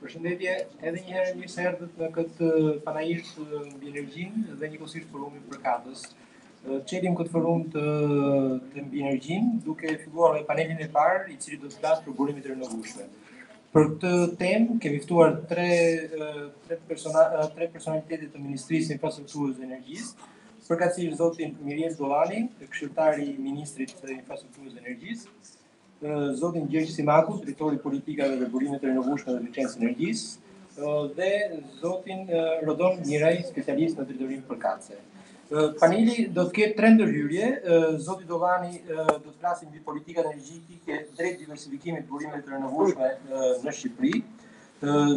Përshëndetje, edhe një herë mirë se erdhët në këtë panairt mbi energjinë dhe njëkohësisht forumin për katës. Çelim këtë forum të mbi energjinë duke filluar me panelin e parë, i cili do të flasë për burimet e rinovueshme. Për këtë temë kemi ftuar tre personalitete të Ministrisë së Infrastrukturës dhe Energjisë, përkatësisht zotin Mirjes Dollani, këshilltari i Ministrit të Infrastrukturës dhe Energjisë, zotin Gjergj Simaku, drejtori i politikave dhe burimet e rinovueshme dhe licencës energjisë, dhe zotin Rodon Miraj, specialist në drejtorinë përkatëse. Paneli do të ketë 3 ndërhyrje. Zoti Dollani do të flasë mbi politikat energjetike drejt diversifikimit të burimeve të rinovueshme në Shqipëri.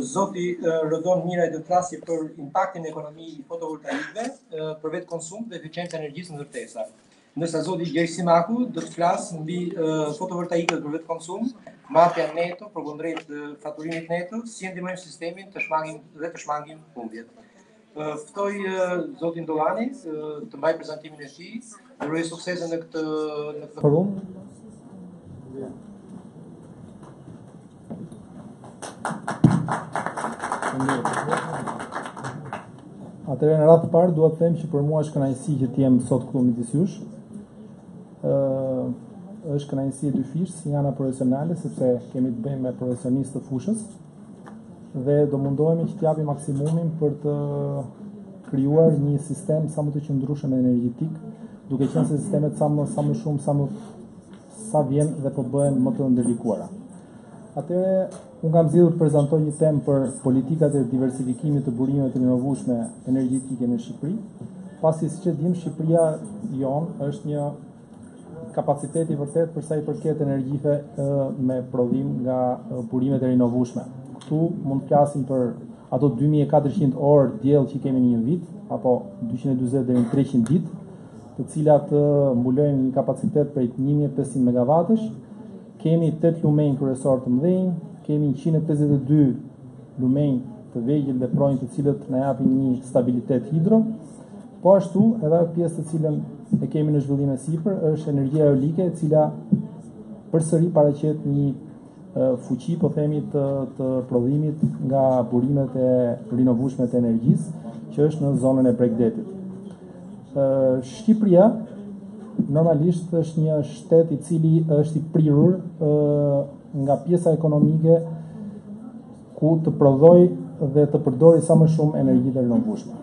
Zoti Rodon Miraj do të flasë për impaktin e ekonomisë i fotovoltaikëve për vetë konsum dhe eficiencën e energjisë në ndërtesa. Ndërsa zoti Gjergj Simaku do të flasë mbi fotovoltaikët për vetë konsum, marrja neto përkundrejt faturimit neto, si e ndihmojmë sistemin të shmangim humbjet. Ftoj zotin Dollani të mbaj prezantimin e tij, uroj suksese në këtë forum. Atëherë në radhë të parë dua të them që për mua është kënaqësi që të jem sot këtu midis jush. Është kënaqësi e dyfish si ana profesionale, sepse kemi të bëjmë me profesionistë të fushës dhe do mundohemi që t'japim maksimumin për të krijuar një sistem sa më të qëndrueshëm energjetik, duke qenë se sistemet sa më shumë sa vjen dhe po bëhen më të ndërlikuara. Atëherë unë kam zgjedhur të prezantoj një temë për politikat e diversifikimit të burimeve të rinovueshme energjetike në Shqipëri, pasi siç e dim Shqipëria jon është një kapacitet i vërtet për sa i përket energjive me prodhim nga burimet e rinovueshme. Këtu mund të flasim për ato 2400 orë diell që kemi në një vit, apo 240 deri në 300 ditë, të cilat mbulojnë një kapacitet prej 1500 MW-sh. Kemi 8 lumenj kryesor të mëdhenj, kemi 152 lumenj të vegjël dhe pronj të cilët na japin një stabilitet hidro. Po ashtu, edhe pjesë të cilën e kemi në zhvillim e sipër është energjia eolike, e cila përsëri paraqet një fuqi, po themi, të prodhimit nga burimet e rinovueshme të energjisë, që është në zonën e Bregdetit. Shqipëria normalisht është një shtet i cili është i prirur nga pjesa ekonomike ku të prodhoj dhe të përdori sa më shumë energji të rinovueshme.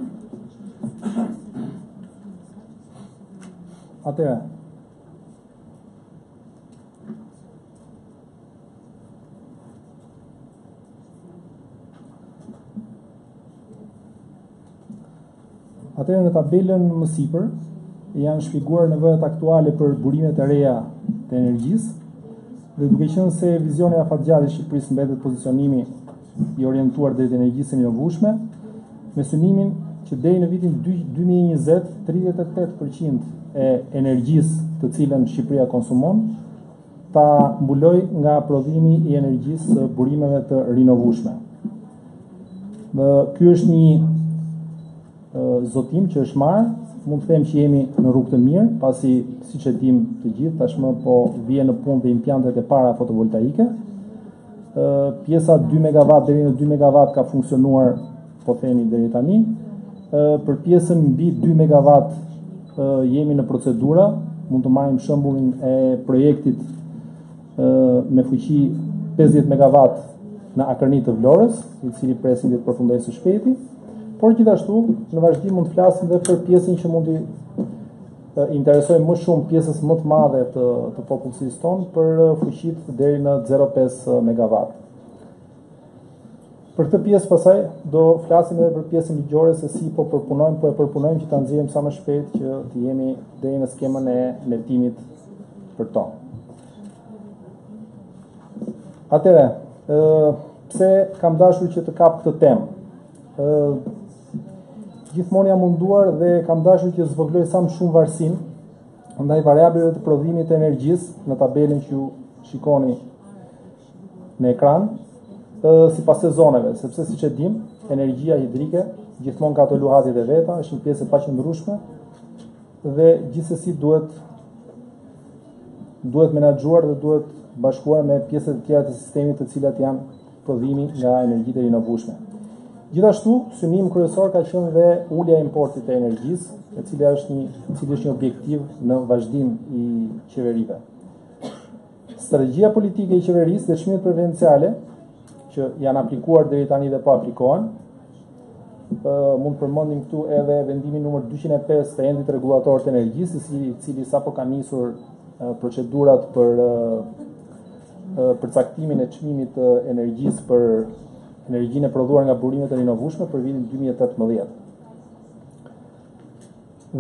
Atëherë, në tabelën më sipër janë shpjeguar nevojat aktuale për burimet e reja të energjisë, dhe duke qenë se vizioni afatgjatë i Shqipërisë mbetet pozicionimi i orientuar drejt energjisë rinovueshme, me synimin që deri në vitin 2020 38% e energjisë të cilën Shqipëria konsumon ta mbuloj nga prodhimi i energjisë së burimeve të rinovueshme. Ky është një zotim që është marrë, mund të them që jemi në rrugë të mirë, pasi siç e dim të gjithë, tashmë po vjen në punë dhe implantet e para fotovoltaike. Pjesa 2 MW deri në 2 MW ka funksionuar, po themi deri tani. Për pjesën mbi 2 MW jemi në procedura, mund të marrim shembullin e projektit me fuqi 50 MW në Akërni të Vlorës, i cili presim të përfundojë së shpejti. Por gjithashtu, në vazhdim mund të flasim dhe për pjesën që mund të interesojë më shumë pjesës më të madhe të popullsisë tonë për fuqitë deri në 0,5 MW. Për këtë pjesë pasaj do flasim edhe për pjesën ligjore, se si po e përpunojmë që ta nxjerrim sa më shpejt që të jemi deri në skemën e ndërtimit për to. Atëherë, pse kam dashur që të kap këtë temë? Gjithmonë jam munduar dhe kam dashur që zvogloj sa më shumë varësinë ndaj variableve të prodhimit të energjisë në tabelën që ju shikoni në ekran, sipas sezoneve, sepse siç e dim, energjia hidrike gjithmonë ka ato luhatit e veta, është një pjesë e paqëndrueshme dhe gjithsesi duhet menaxhuar dhe duhet bashkuar me pjesët e tjera të sistemit, të cilat janë prodhimi nga energjitë e rinovueshme. Gjithashtu, synim kryesor ka qenë dhe ulja e importit të energjisë, e cili është një objektiv në vazhdim i qeverive. Strategjia politike e qeverisë dhe çmimet preferenciale që janë aplikuar deri tani dhe po aplikohen. Mund të përmendim këtu edhe vendimin numër 205 të endit rregullator të energjisë, i cili sapo ka nisur procedurat për përcaktimin e çmimit të energjisë për energjinë e prodhuar nga burimet e rinovueshme për vitin 2018.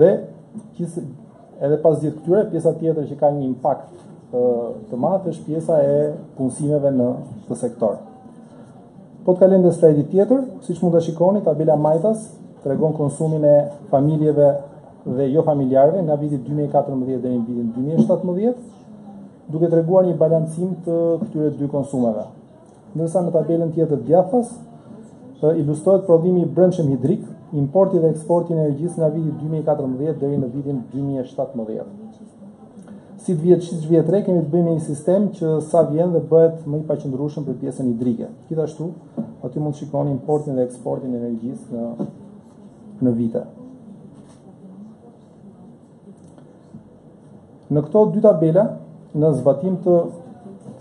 Dhe edhe pas gjithë këtyre, pjesa tjetër që ka një impakt të madh është pjesa e punësimeve në këtë sektor. Po të kalojmë në slajdin tjetër, siç mund ta shikoni, tabela majtas tregon konsumin e familjeve dhe jo familjarëve nga viti 2014 deri në vitin 2017, duke treguar një balancim të këtyre dy konsumeve. Ndërsa në tabelën tjetër djathtas ilustrohet prodhimi i brendshëm hidrik, importi dhe eksporti i energjisë nga viti 2014 deri në vitin 2017. Siç vjet re kemi të bëjmë me një sistem që sa vjen dhe bëhet më i paqëndrueshëm për pjesën hidrike. Gjithashtu, aty mund të shikoni importin dhe eksportin e energjisë në vite. Në këto dy tabela, në zbatim të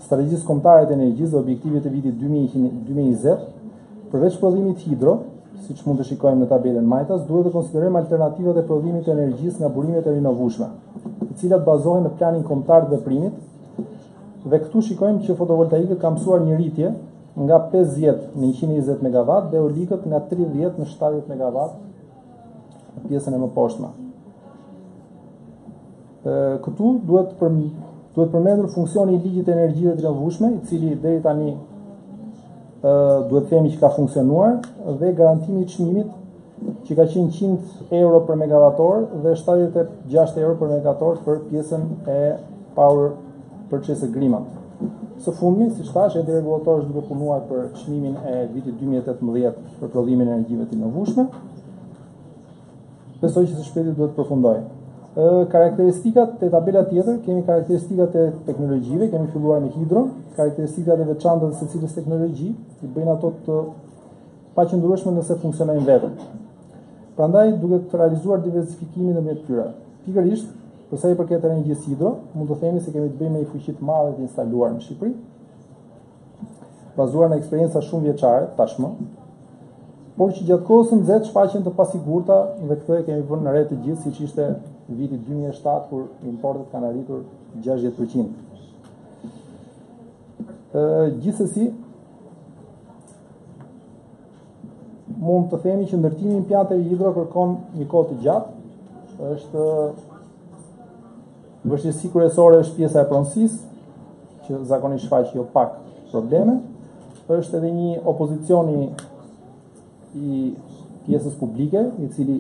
strategjisë kombëtare të energjisë dhe objektivit të vitit 2020, përveç prodhimit hidro, siç mund të shikojmë në tabelën majtas, duhet të konsiderojmë alternativat e prodhimit të energjisë nga burimet e rinovueshme, të cilat bazohen në planin kombëtar të veprimit, dhe këtu shikojmë që fotovoltaikët ka mësuar një rritje nga 50 në 120 MW dhe eolikët nga 30 në 70 MW në pjesën e mëposhtme. Këtu duhet përmendur funksioni i ligjit të energjive të rinovueshme, i cili deri tani duhet themi që ka funksionuar, dhe garantimi i çmimit që ka qenë 100 euro për megavator dhe 76 euro për megavator për pjesën e Power Purchase Agreement. Së fundmi, siç thash, enti rregullator është duke punuar për çmimin e vitit 2018 për prodhimin e energjive të rinovueshme. Besoj që së shpejti duhet përfundoj. Karakteristikat e tabela tjetër, kemi karakteristikat e teknologjive, kemi filluar me hidro, karakteristikat e veçanta të secilës teknologji, i bëjnë ato të paqëndrueshme nëse funksionojnë vetëm. Prandaj duke të realizuar diversifikimin ndërmjet tyre. Pikërisht, për sa i përket energjisë hidro, mund të themi se kemi të bëjmë me një fuqi të madhe të instaluar në Shqipëri, bazuar në eksperjenca shumë vjeçare tashmë, por që gjatë kohës së nxehtë shfaqen të pasigurta dhe këtë e kemi vënë në re të gjithë, siç ishte viti 2007 kur importet kanë arritur 60%. Gjithsesi, mund të themi që ndërtimi i implanteve hidro kërkon një kohë të gjatë, është vështirësi kryesore është pjesa e pronësisë, që zakonisht shfaq jo pak probleme, është edhe një opozicioni i pjesës publike, i cili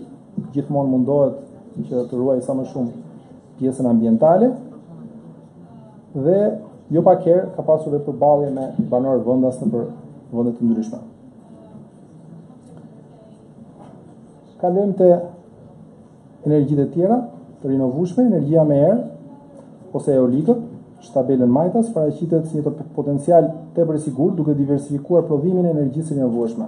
gjithmonë mundohet që të ruajë sa më shumë pjesën ambientale, dhe jo pak herë ka pasur dhe përballje me banorë vendas nëpër vende të ndryshme. Kalojmë te energjitë e tjera të rinovueshme, energjia me erë ose eolikët, tabelën majtas paraqitet si një potencial tepër i sigurt duke diversifikuar prodhimin e energjisë rinovueshme.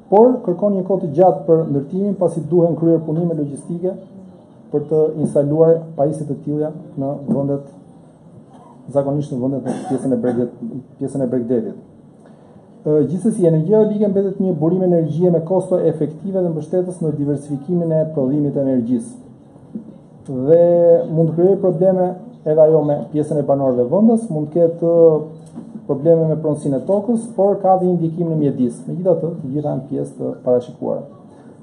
Por kërkon një kohë të gjatë për ndërtimin, pasi duhen kryer punime logjistike për të instaluar pajisje të tilla në vendet, zakonisht në vendet në pjesën e Bregdetit. Gjithsesi, energjia eolike mbetet një burim energjie me kosto efektive dhe mbështetës në diversifikimin e prodhimit të energjisë. Dhe mund të krijojë probleme edhe ajo me pjesën e banorëve vendas, mund të ketë probleme me pronësinë e tokës, por ka dhe ndikim në mjedis. Megjithatë, të gjitha janë pjesë të parashikuara.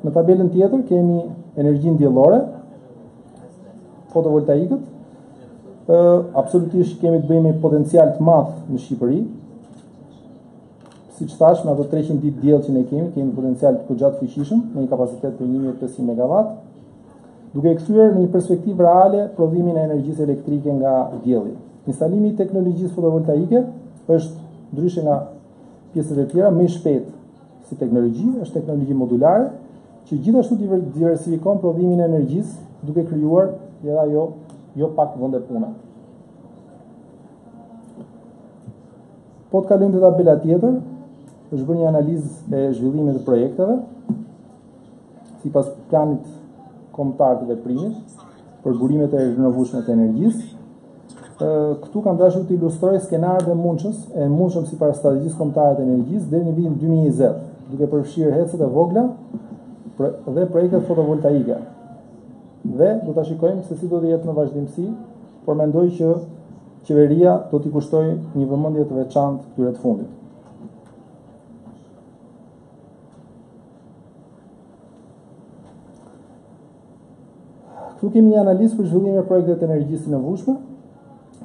Në tabelën tjetër kemi energjinë diellore, fotovoltaikët. Absolutisht kemi të bëjmë me potencial të madh në Shqipëri. Siç thash, me ato 300 ditë diell që ne kemi potencial të gjatë fuqishëm, me një kapacitet për 1500 MW, duke kthyer në një perspektivë reale prodhimin e energjisë elektrike nga dielli. Instalimi i teknologjisë fotovoltaike është, ndryshe nga pjesët e tjera, më i shpejtë si teknologji, është teknologji modulare, që gjithashtu diversifikon prodhimin e energjisë duke krijuar edhe jo pak vende puna. Po të kalojmë te tabela tjetër, është bërë një analizë e zhvillimit të projekteve sipas planit kombëtar të veprimit për burimet e rinovueshme të energjisë. Këtu kam dashur të ilustroj skenarët e mundshëm sipas strategjisë kombëtare të energjisë deri në vitin 2020, duke përfshirë hecet e vogla dhe projektet fotovoltaike. Dhe do ta shikojmë se si do të jetë në vazhdimsi, por mendoj që qeveria do t'i kushtoj një vëmendje të veçantë këtyre të fundit. Këtu kemi një analizë për zhvillimin e projekteve të energjisë së rinovueshme,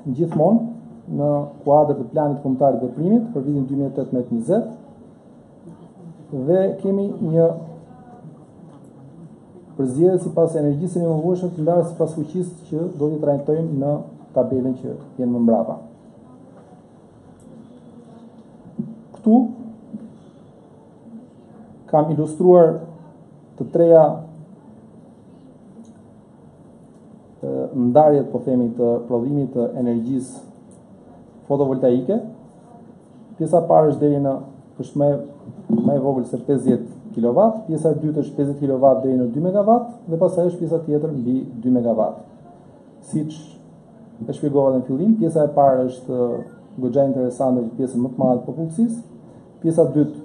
gjithmonë në kuadër të planit kombëtar të veprimit për vitin 2018-2020, dhe kemi një përzgjedhje sipas energjisë së rinovueshme të ndarë sipas fuqisë që do t'i trajtojmë në tabelën që vjen më mbrapa. Këtu kam ilustruar të treja ndarjet, po themi, të prodhimit të energjisë fotovoltaike. Pjesa e parë është më e vogël se 50 kW, pjesa e dytë është 50 kW deri në 2 MW dhe pastaj është pjesa tjetër mbi 2 MW. Siç e shpjegova në fillim, pjesa e parë është goxha interesante për pjesën më të madhe të popullsisë. Pjesa e dytë,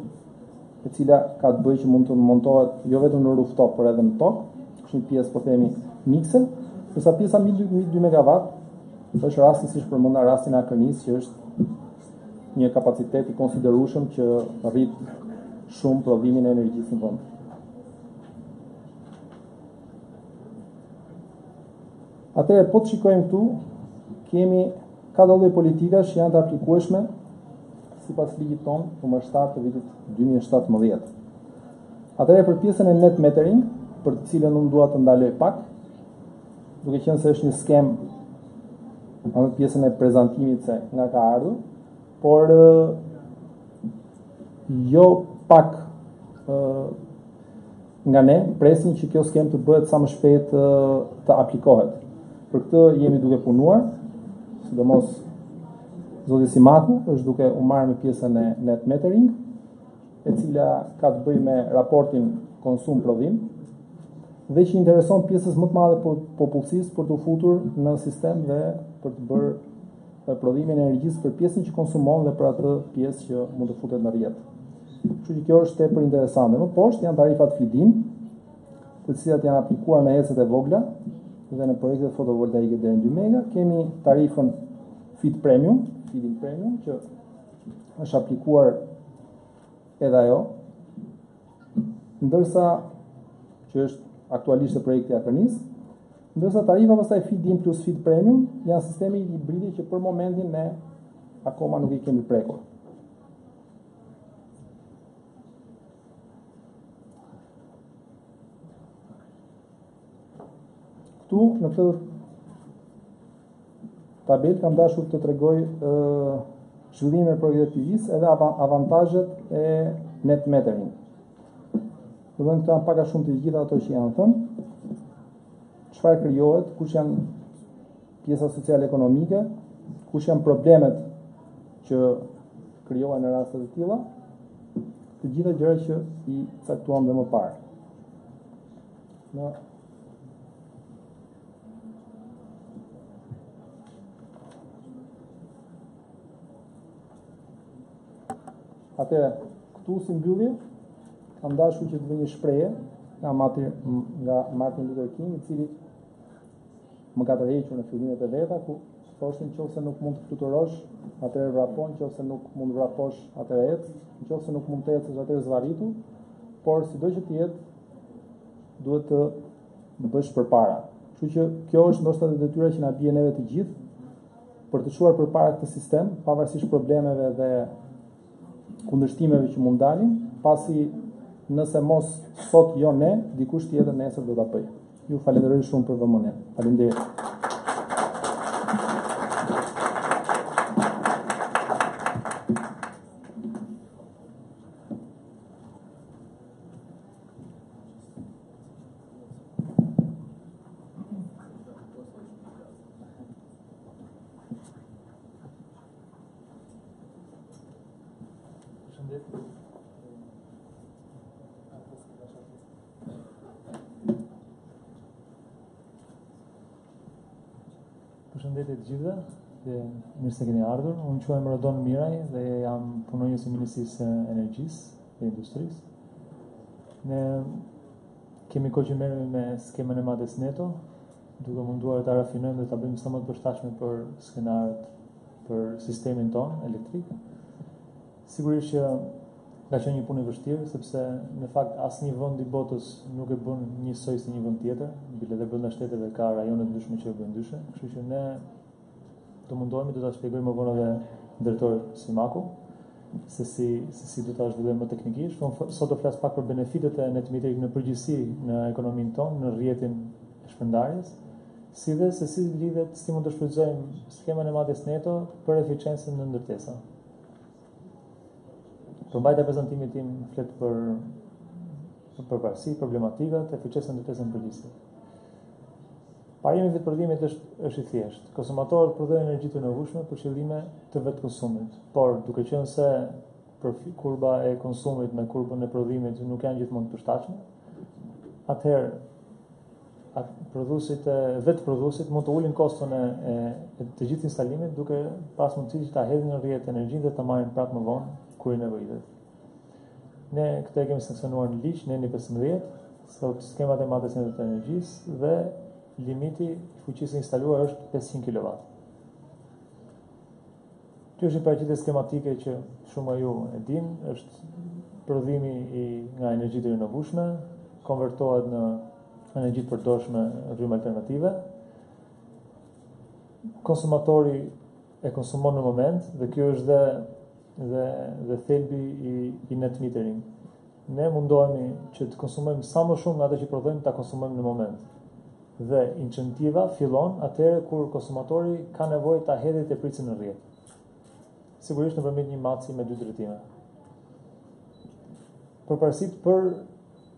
e cila ka të bëjë që mund të montohet jo vetëm në rooftop, por edhe në tokë, është një pjesë, po themi, mikse. Përsa pjesa mbi 2 MW është rastësisht përmenda rastin e Akënisë, që është një kapacitet i konsiderueshëm që rrit shumë prodhimin e energjisë në vend. Atëherë, po të shikojmë këtu, kemi ka lloj politikash që janë të aplikueshme sipas ligjit tonë numër 7 të vitit 2017. Atëherë, për pjesën e net metering, për të cilën unë dua të ndaloj pak, duke qenë se është një skem në pjesën e prezantimit se nga ka ardhur, por jo pak nga ne presin që kjo skem të bëhet sa më shpejt të aplikohet. Për këtë jemi duke punuar, sidomos zoti Simaku është duke u marrë me pjesën e net metering, e cila ka të bëjë me raportin konsum-prodhim, dhe që intereson pjesës më të madhe popullsisë për të futur në sistem dhe për të bërë prodhimin e energjisë për pjesën që konsumon dhe për atë pjesë që mund të futet në rrjet. Kështu që kjo është tepër interesante. Më poshtë janë tarifat feed-in, të cilat janë aplikuar në hecet e vogla dhe në projektet fotovoltaike deri në 2 mega. Kemi tarifën feed premium, feed-in premium, që është aplikuar edhe ajo, ndërsa që është aktualisht e projekti Akënisë, ndërsa tarifa pastaj feed-in plus feed premium janë sistemi hibridi që për momentin ne akoma nuk i kemi prekur. Këtu në këtë tabel kam dashur të tregoj zhvillimin e projektit PV-s edhe avantazhet e net metering. Do të thonë pak a shumë të gjitha ato që janë thënë, çfarë krijohet, kush janë pjesa sociale ekonomike, kush janë problemet që krijohen në raste të tilla, të gjitha gjërat që i caktuam më parë. Atëherë, këtu si mbyllje, kam dashur që të bëj një shprehje nga Martin Luther King, i cili më ka tërhequr në fillimet e veta, ku thoshte nëse nuk mund të fluturosh, atëherë vrapo, nëse nuk mund të vraposh, atëherë ec, nëse nuk mund të ecësh, atëherë zvarritu, por sido që të jetë, duhet të bësh përpara. Kështu që kjo është ndoshta detyra që na bie neve të gjithë për të shuar përpara këtë sistem, pavarësisht problemeve dhe kundërshtimeve që mund dalin, pasi nëse mos sot jo ne, dikush tjetër nesër do ta bëjë. Ju falenderoj shumë për vëmendjen. Faleminderit. Përshëndetje të gjithëve dhe mirë se keni ardhur. Unë quhem Rodon Miraj dhe jam punonjës i Ministrisë së Energjisë dhe Industrisë. Ne kemi kohë që merremi me skemën e madhes neto, duke munduar ta rafinojmë dhe ta bëjmë sa më të përshtatshme për skenarët për sistemin ton elektrik. Sigurisht që ka qenë një punë e vështirë, sepse në fakt asnjë vend i botës nuk e bën njësoj si një vend tjetër, bile edhe brenda shteteve ka rajone të ndryshme që e bëjnë ndryshe, kështu që ne do mundohemi të ta shpjegojmë më vonë edhe drejtorit Simaku, se si do ta zhvillojmë më teknikisht. Unë sot do flas pak për benefitet e net metering në përgjithësi në ekonominë tonë, në rrjetin e shpërndarjes, si dhe se si lidhet, si mund të shfrytëzojmë skemën e madhes neto për eficiencën në ndërtesa. Për mbajtja e prezantimit tim flet për përparësi, problematikat, eficiencën e ndërtesës në përgjithësi. Parimi i vetëprodhimit është i thjeshtë. Konsumatorët prodhojnë energji të nevoshme për qëllime të vetkonsumit, por duke qenë se kurba e konsumit me kurbën e prodhimit nuk janë gjithmonë të përshtatshme, atëherë vetë prodhuesit mund të ulin koston e të gjithë instalimit duke pas mundësisë që ta hedhin në rrjet energjinë dhe ta marrin prapë më vonë kur i nevojitet. Ne këtë e kemi sanksionuar në ligj, në 15, sot skemat e madhes neto të energjisë dhe limiti i fuqisë instaluar është 500 kW. Kjo është një paraqitje skematike që shumë ju e din, është prodhimi nga energji të rinovueshme, konvertohet në energji të përdorshme në rrymë alternative. Konsumatori e konsumon në moment dhe kjo është dhe thelbi i net metering. Ne mundohemi që të konsumojmë sa më shumë nga ato që prodhojmë ta konsumojmë në moment. Dhe incentiva fillon atëherë kur konsumatori ka nevojë ta hedhë të pricin në rrjet. Sigurisht nëpërmjet një matësi me 2 drejtime. Përparësitë për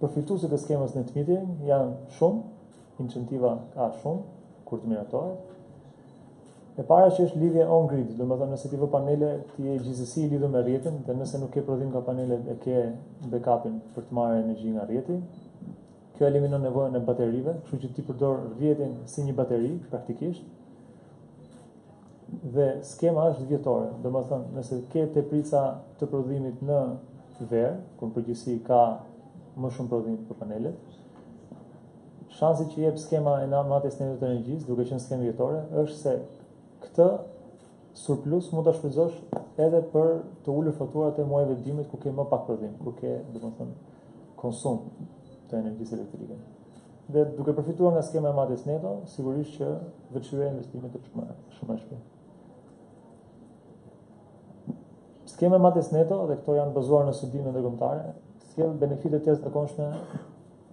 përfituesit e skemës net metering janë shumë, incentiva ka shumë kur të miratohet. E para që është lidhje on-grid, domethënë nëse ti vë panele, ti je gjithsesi i lidhur me rrjetin dhe nëse nuk ke prodhim nga panelet e ke backupin për të marrë energji nga rrjeti. Kjo eliminon nevojën e baterive, kështu që ti përdor rrjetin si një bateri praktikisht. Dhe skema është vjetore, domethënë nëse ke teprica të prodhimit në verë, kur në përgjithësi ka më shumë prodhim për panelet, shansi që jep skema e madhes neto të energjisë, duke qenë skemë vjetore, është se këtë surplus mund ta shfrytëzosh edhe për të ulur faturat e muajve të dimrit ku ke më pak prodhim, ku ke, domethënë, konsum të energjisë elektrike. Dhe duke përfituar nga skema e madhes neto, sigurisht që veçurohen investimet shumë më shpejt. Skema e madhes neto, dhe këto janë bazuar në studime ndërkombëtare, sjell benefite të jashtëzakonshme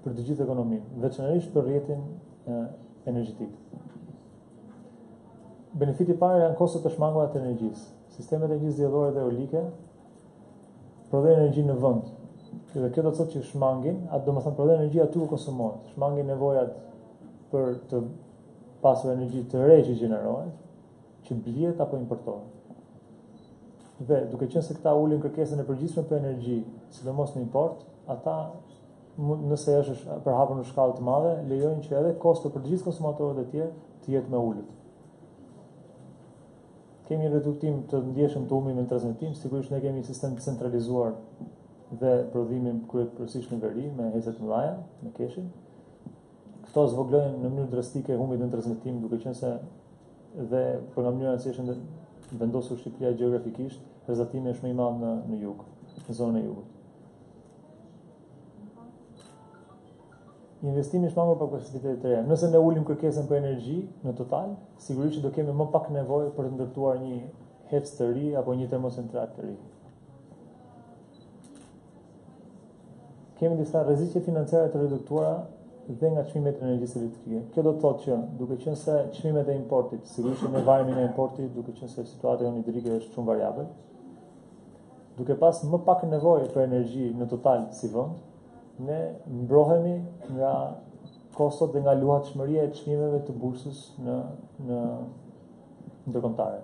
për të gjithë ekonominë, veçanërisht për rrjetin energjetik. Benefiti i parë janë kostot të shmanguara të energjisë. Sistemet e energjisë diellore dhe eolike prodhojnë energji në vend. Dhe kjo do të thotë që shmangin, domethënë prodhojnë energji aty ku konsumohet. Shmangin nevojat për të pasur energji të re që gjenerohet, që blihet apo importohet. Dhe duke qenë se këta ulin kërkesën e përgjithshme për energji, sidomos në import, ata nëse është përhapur në shkallë të madhe, lejojnë që edhe kosto për të gjithë konsumatorët e tjerë të jetë më ulët. Kemi një reduktim të ndjeshëm të humimit në transmetim, sigurisht ne kemi një sistem centralizuar dhe prodhimin kryet përgjithsisht në veri me heze të mëdha, me keshin. Këto zvoglojnë në mënyrë drastike humbjet në transmetim, duke qenë se dhe për nga mënyra se është vendosur Shqipëria gjeografikisht, rrezatimi është më i madh në jug, në zonën e jugut. Investimi i shmangur për kapacitetet të reja. Nëse ne ulim kërkesën për energji në total, sigurisht që do kemi më pak nevojë për të ndërtuar një hec të ri apo një termocentral të ri. Kemi disa rreziqe financiare të reduktuara dhe nga çmimet e energjisë elektrike. Kjo do të thotë që duke qenë se çmimet e importit, sigurisht që ne vajemi nga importi, duke qenë se situata jonë hidrike është shumë variabël, duke pas më pak nevojë për energji në total si vend, ne mbrohemi nga kostot dhe nga luhatshmëria e çmimeve të bursës në ndërkombëtare.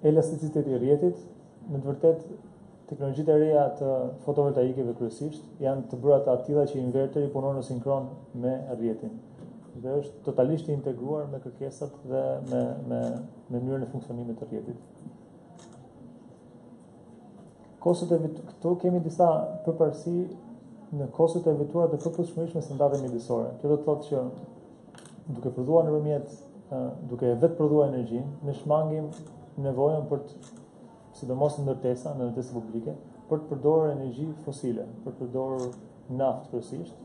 Elasticiteti i rrjetit, në të vërtetë teknologjitë e reja të fotovoltaikeve kryesisht janë të bëra të tilla që inverteri punon në sinkron me rrjetin. dhe është totalisht i integruar me kërkesat dhe me mënyrën e funksionimit të rrjetit. Këtu kemi disa përparësi në kostot e evituara të përputhshmërisht me standardet mjedisore. Kjo do të thotë që duke prodhuar duke vetë prodhuar energjinë, ne shmangim nevojën për sidomos në ndërtesa publike, për të përdorur energji fosile, për të përdorur naftë kryesisht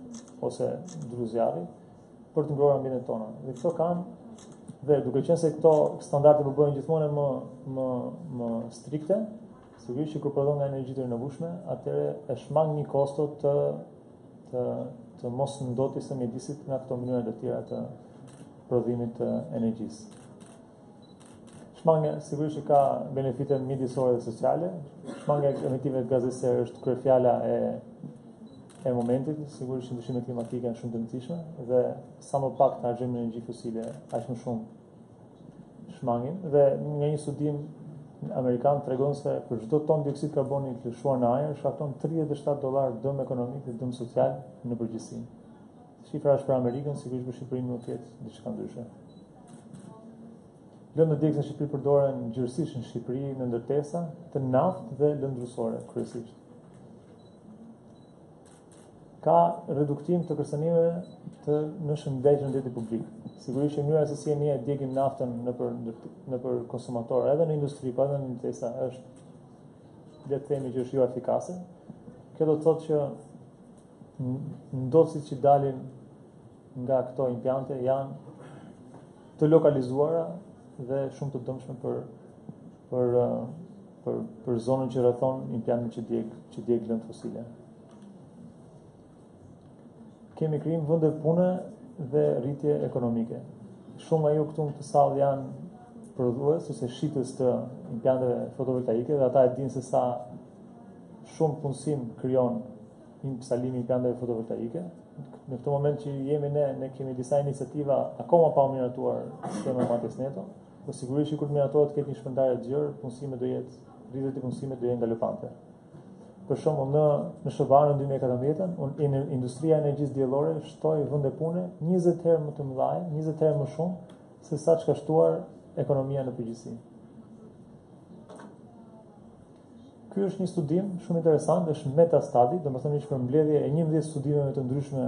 ose druzjarri për të ngrohur ambientet tona. Dhe këto dhe duke qenë se këto standarde po bëhen gjithmonë më strikte, sigurisht që kur prodhon nga energji të rinovueshme, atëherë e shmang një kosto të mos ndotjes së mjedisit nga këto mënyra të tjera të prodhimit të energjisë. Shmangja sigurisht që ka benefite mjedisore dhe sociale. Shmangja e emitimeve të gazeve serë është kryefjala e momentit, sigurisht që ndryshimet klimatike janë shumë të rëndësishme dhe sa më pak të harxojmë energji fosile, aq më shumë shmangim. Dhe nga një studim amerikan tregon se për çdo ton dioksid karboni të lëshuar në ajër shkakton $37 dëm ekonomik dhe dëm social në përgjithësi. Shifra është për Amerikën, sigurisht për Shqipërinë nuk jetë diçka ndryshe. Lëndë në djegës në Shqipëri përdoren gjërësisht në Shqipëri në ndërtesa të naftë dhe lëndrusore kryesisht. Ka reduktim të kërcënimeve në shëndetësi publik. Sigurisht që mënyra se si ne djegim naftën nëpër konsumator, edhe në industri, po edhe në ndërtesa është le të themi që është jo efikase. Kjo do të thotë që ndotësit që dalin nga këto implante janë të lokalizuara dhe shumë të dëmshme për zonën që rrethon implantin që djeg lëndë fosile. Kemi krijim vende pune dhe rritje ekonomike. Shumë nga ju këtu në këtë sallë janë prodhues ose shitës të implanteve fotovoltaike dhe ata e dinë se sa shumë punësim krijon instalimi i implanteve fotovoltaike. Në këtë moment që jemi ne kemi disa iniciativa akoma pa miratuar sistema markes neto. Po sigurisht që kur miratohet ketë një shpërndarje të gjerë, rritjet e punësimit do jenë galopante. Për shembull në Shqipëri në 2014, industria e energjisë diellore shtoi vende pune 20 herë më të mëdha, 20 herë më shumë se sa çka shtuar ekonomia në përgjithësi. Ky është një studim shumë interesant, është metastadi, domethënë është përmbledhje e 11 studimeve të ndryshme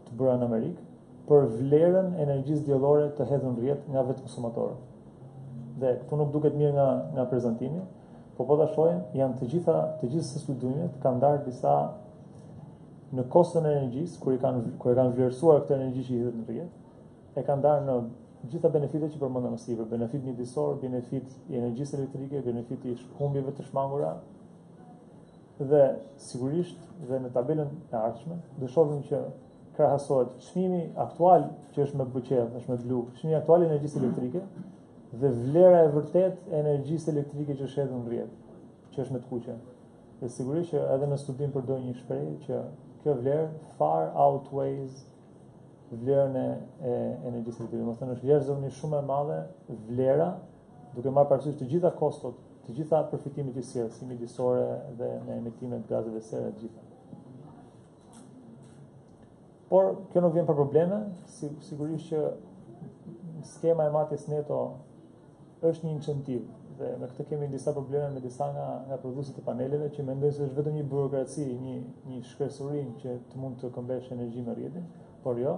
të bëra në Amerikë për vlerën e energjisë diellore të hedhur në rrjet nga vetë konsumatorët. Dhe këtu nuk duket mirë nga prezantimi, po ta shohim, janë të gjitha studimet kanë ndarë disa në koston e energjisë, kur e kanë vlerësuar këtë energji që i hedhet në rrjet, e kanë ndarë në gjitha benefitet që përmendëm më sipër, benefit mjedisor, benefit i energjisë elektrike, benefit i humbjeve të shmangura. Dhe sigurisht dhe në tabelën e ardhshme do shohim që krahasohet çmimi aktual që është me buqell, është me blu, çmimi aktual i energjisë elektrike dhe vlera e vërtet e energjisë elektrike që është hedhur në rrjet, që është me të kuqe. Dhe sigurisht që edhe në studim përdor një shprehje që kjo vlerë far outweighs vlerën e energjisë elektrike. Domethënë është vlerësimi shumë e madhe vlera, duke marrë parasysh të gjitha kostot, të gjitha përfitimet që sjell, si mjedisore dhe me emitimet të gazeve serë të gjitha. Por kjo nuk vjen pa probleme, sigurisht që skema e markes neto është një incentiv dhe me këtë kemi disa probleme me disa nga prodhuesit e paneleve që mendojnë se është vetëm një burokraci, një shkresurin që të mund të këmbesh energji me rrjetin, por jo.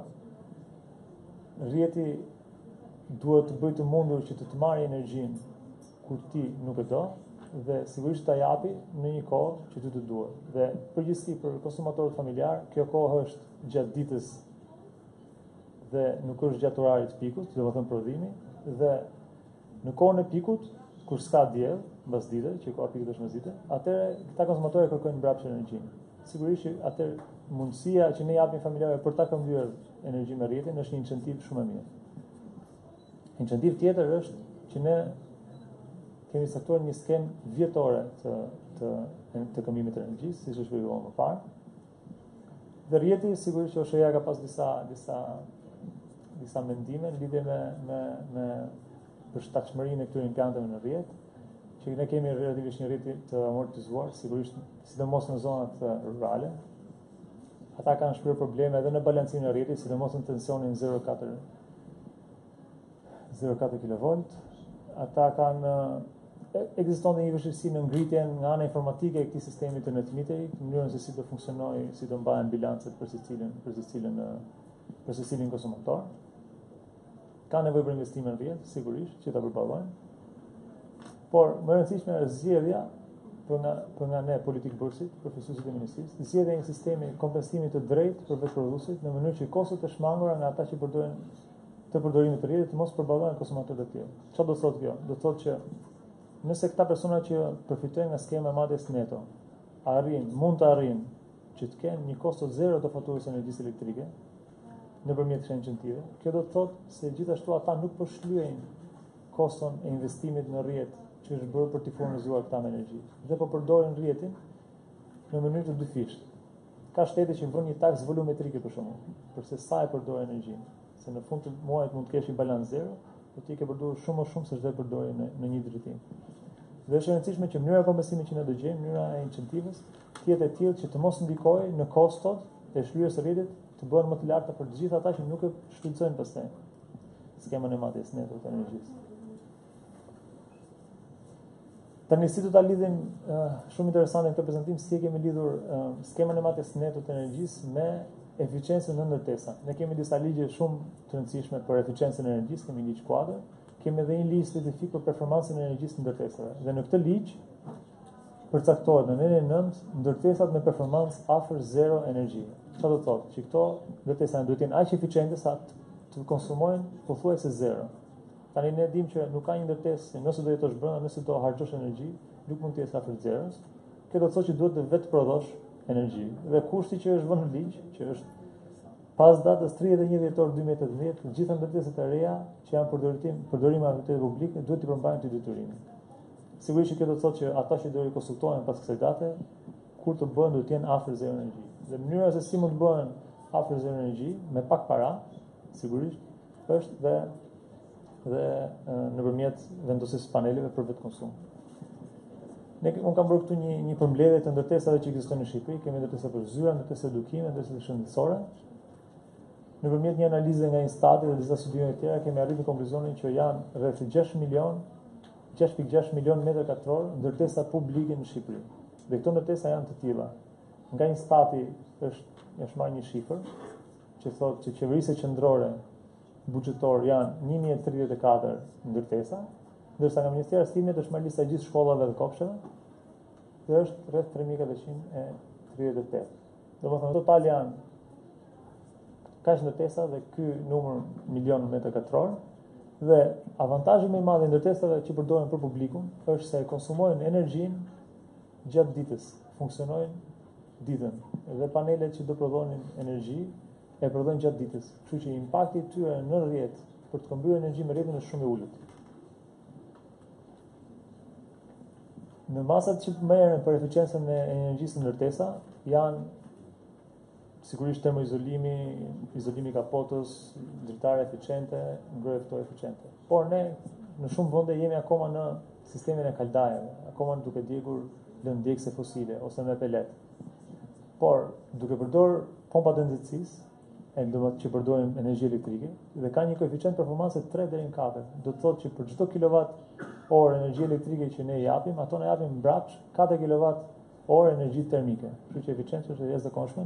Rrjeti duhet të bëjë të mundur që të marrë energjinë kur ti nuk e do dhe sigurisht ta japi në një kohë që ty të duhet. Dhe përgjithësi për konsumatorët familjar, kjo kohë është gjatë ditës dhe nuk është gjatë orarit pikut, domethënë prodhimi, dhe në kohën e pikut, kur s'ka diell, mbas dite, që koha pikut është mesdite, atëherë këta konsumatorë kërkojnë mbrapsht energjinë. Sigurisht që atëherë mundësia që ne japim familjarëve për ta këmbyer energji me rrjetin është një incentiv shumë i mirë. Incentiv tjetër është që ne kemi saktuar një skemë vjetore të këmbimit të energjisë, siç është shpjeguar më parë. Dhe rrjeti sigurisht që OSHA ka pas disa mendime në lidhje me përshtatshmërinë e këtyre implanteve në rrjet, që ne kemi relativisht një rrjet të amortizuar, sigurisht sidomos në zonat rurale. ata kanë shpërë probleme edhe në balancimin e rrjetit, sidomos në tensionin 0,4 kV. Ata kanë ekziston dhe një vështirësi në ngritjen nga ana informatike e këtij sistemi të net meterit, në mënyrën se si do funksionojë, si do mbahen bilancet për secilin konsumator. Ka nevojë për investime në rrjet, sigurisht, që ta përballojnë. Por më e rëndësishme është zgjedhja për nga ne politik bërësit, profesuesit e ministrisë, zgjedhja një sistemi kompensimi të drejtë për vetëprodhuesit në mënyrë që kostot e shmangura nga ata që përdorin të përdorimit të rrjetit të mos përballohen konsumatorët e tjerë. Çfarë do thotë kjo? Do thotë që nëse këta persona që përfitojnë nga skema e marrjes neto mund të arrijnë që të kenë një kosto zero të faturës së energjisë elektrike nëpërmjet këtyre incentive, kjo do të thotë se gjithashtu ata nuk po shlyejnë koston e investimit në rrjet që është bërë për të furnizuar këta me energji, dhe po përdorin rrjetin në mënyrë të dyfishtë. Ka shtete që bën një taksë volumetrike për shembull, përse sa e përdor energjinë, se në fund të muajit mund të kesh një balans zero, por ti ke përdorur shumë më shumë se çdo përdori në një drejtim. Dhe është e rëndësishme që mënyra e kompensimit që ne do gjejmë, mënyra e incentivës, të jetë e tillë që të mos ndikojë në kostot e shlyerjes së rrjetit të bëhen më të larta për të gjithë ata që nuk e shfrytëzojnë pastaj skemën e marrjes neto të energjisë. Tani si do ta lidhim shumë interesante në këtë prezantim si kemi lidhur skemën e marrjes neto të energjisë me eficiencën në ndërtesa. Ne kemi disa ligje shumë të rëndësishme për eficiencën e energjisë, kemi ligj kuadër, kemi edhe një ligj specifik për performancën e energjisë në ndërtesave. Dhe në këtë ligj përcaktohet në nenin 9 ndërtesat me performancë afër zero energji. Çfarë do të thotë? Që këto ndërtesa duhet të jenë aq eficiente sa të konsumojnë pothuajse zero. Tani ne dimë që nuk ka një ndërtesë, nëse do jetosh brenda, nëse do harxhosh energji, nuk mund të jesh afër zeros. Kjo do të thotë që duhet të vetë prodhosh energji. Dhe kushti që është vënë në ligj, që është pas datës 31 dhjetor 2018, të gjitha ndërtesat e reja që janë përdorim autoritet publik duhet të përmbajnë këtë detyrim. Sigurisht që kjo do të thotë që ata që do rikonsultohen pas kësaj date, kur të bëhen duhet të jenë afër zero energji. Dhe mënyra se si mund të bëhen afër zero energji me pak para, sigurisht, është dhe nëpërmjet vendosjes së paneleve për vetë konsum. Unë kam bërë këtu një përmbledhje të ndërtesave që ekzistojnë në Shqipëri, kemi ndërtesa për zyra, ndërtesa edukime, ndërtesa shëndetësore. Nëpërmjet një analize nga Instati dhe disa studime të tjera kemi arritur në konkluzionin që janë rreth 6,6 milion metër katror ndërtesa publike në Shqipëri. Dhe këto ndërtesa janë të tilla. Nga Instati është marrë një shifër që thotë që qeverisë qendrore buxhetor janë 1034 ndërtesa, ndërsa nga Ministria e Arsimit është marrë lista e gjithë shkollave dhe kopsheve, dhe është rreth 3438. Domethënë total janë kaq ndërtesa dhe ky numër milion metër katror, dhe avantazhi më i madh i ndërtesave që përdoren për publikun është se konsumojnë energjinë gjatë ditës, funksionojnë ditën, dhe panelet që do prodhonin energji e prodhojnë gjatë ditës. Kështu që impakti i tyre në rrjet për të kombyer energji me rrjetin është shumë i ulët. Në masat që merren për eficiencën e energjisë në ndërtesa janë sigurisht termoizolimi, izolimi kapotës, dritare eficiente, ngrohje ftohtë eficiente. Por ne në shumë vende jemi akoma në sistemin e kaldajeve, akoma duke djegur lëndjekse fosile ose me pelet. Por duke përdor pompat e nxehtësisë, që përdorin energji elektrike, dhe ka një koeficient performance 3 deri në 4. Do të thotë që për çdo kilowatt-orë energji elektrike që ne japim, ato na japin mbrapsht 4 kilowatt-orë energji termike. Kështu që eficienca është e jashtëzakonshme.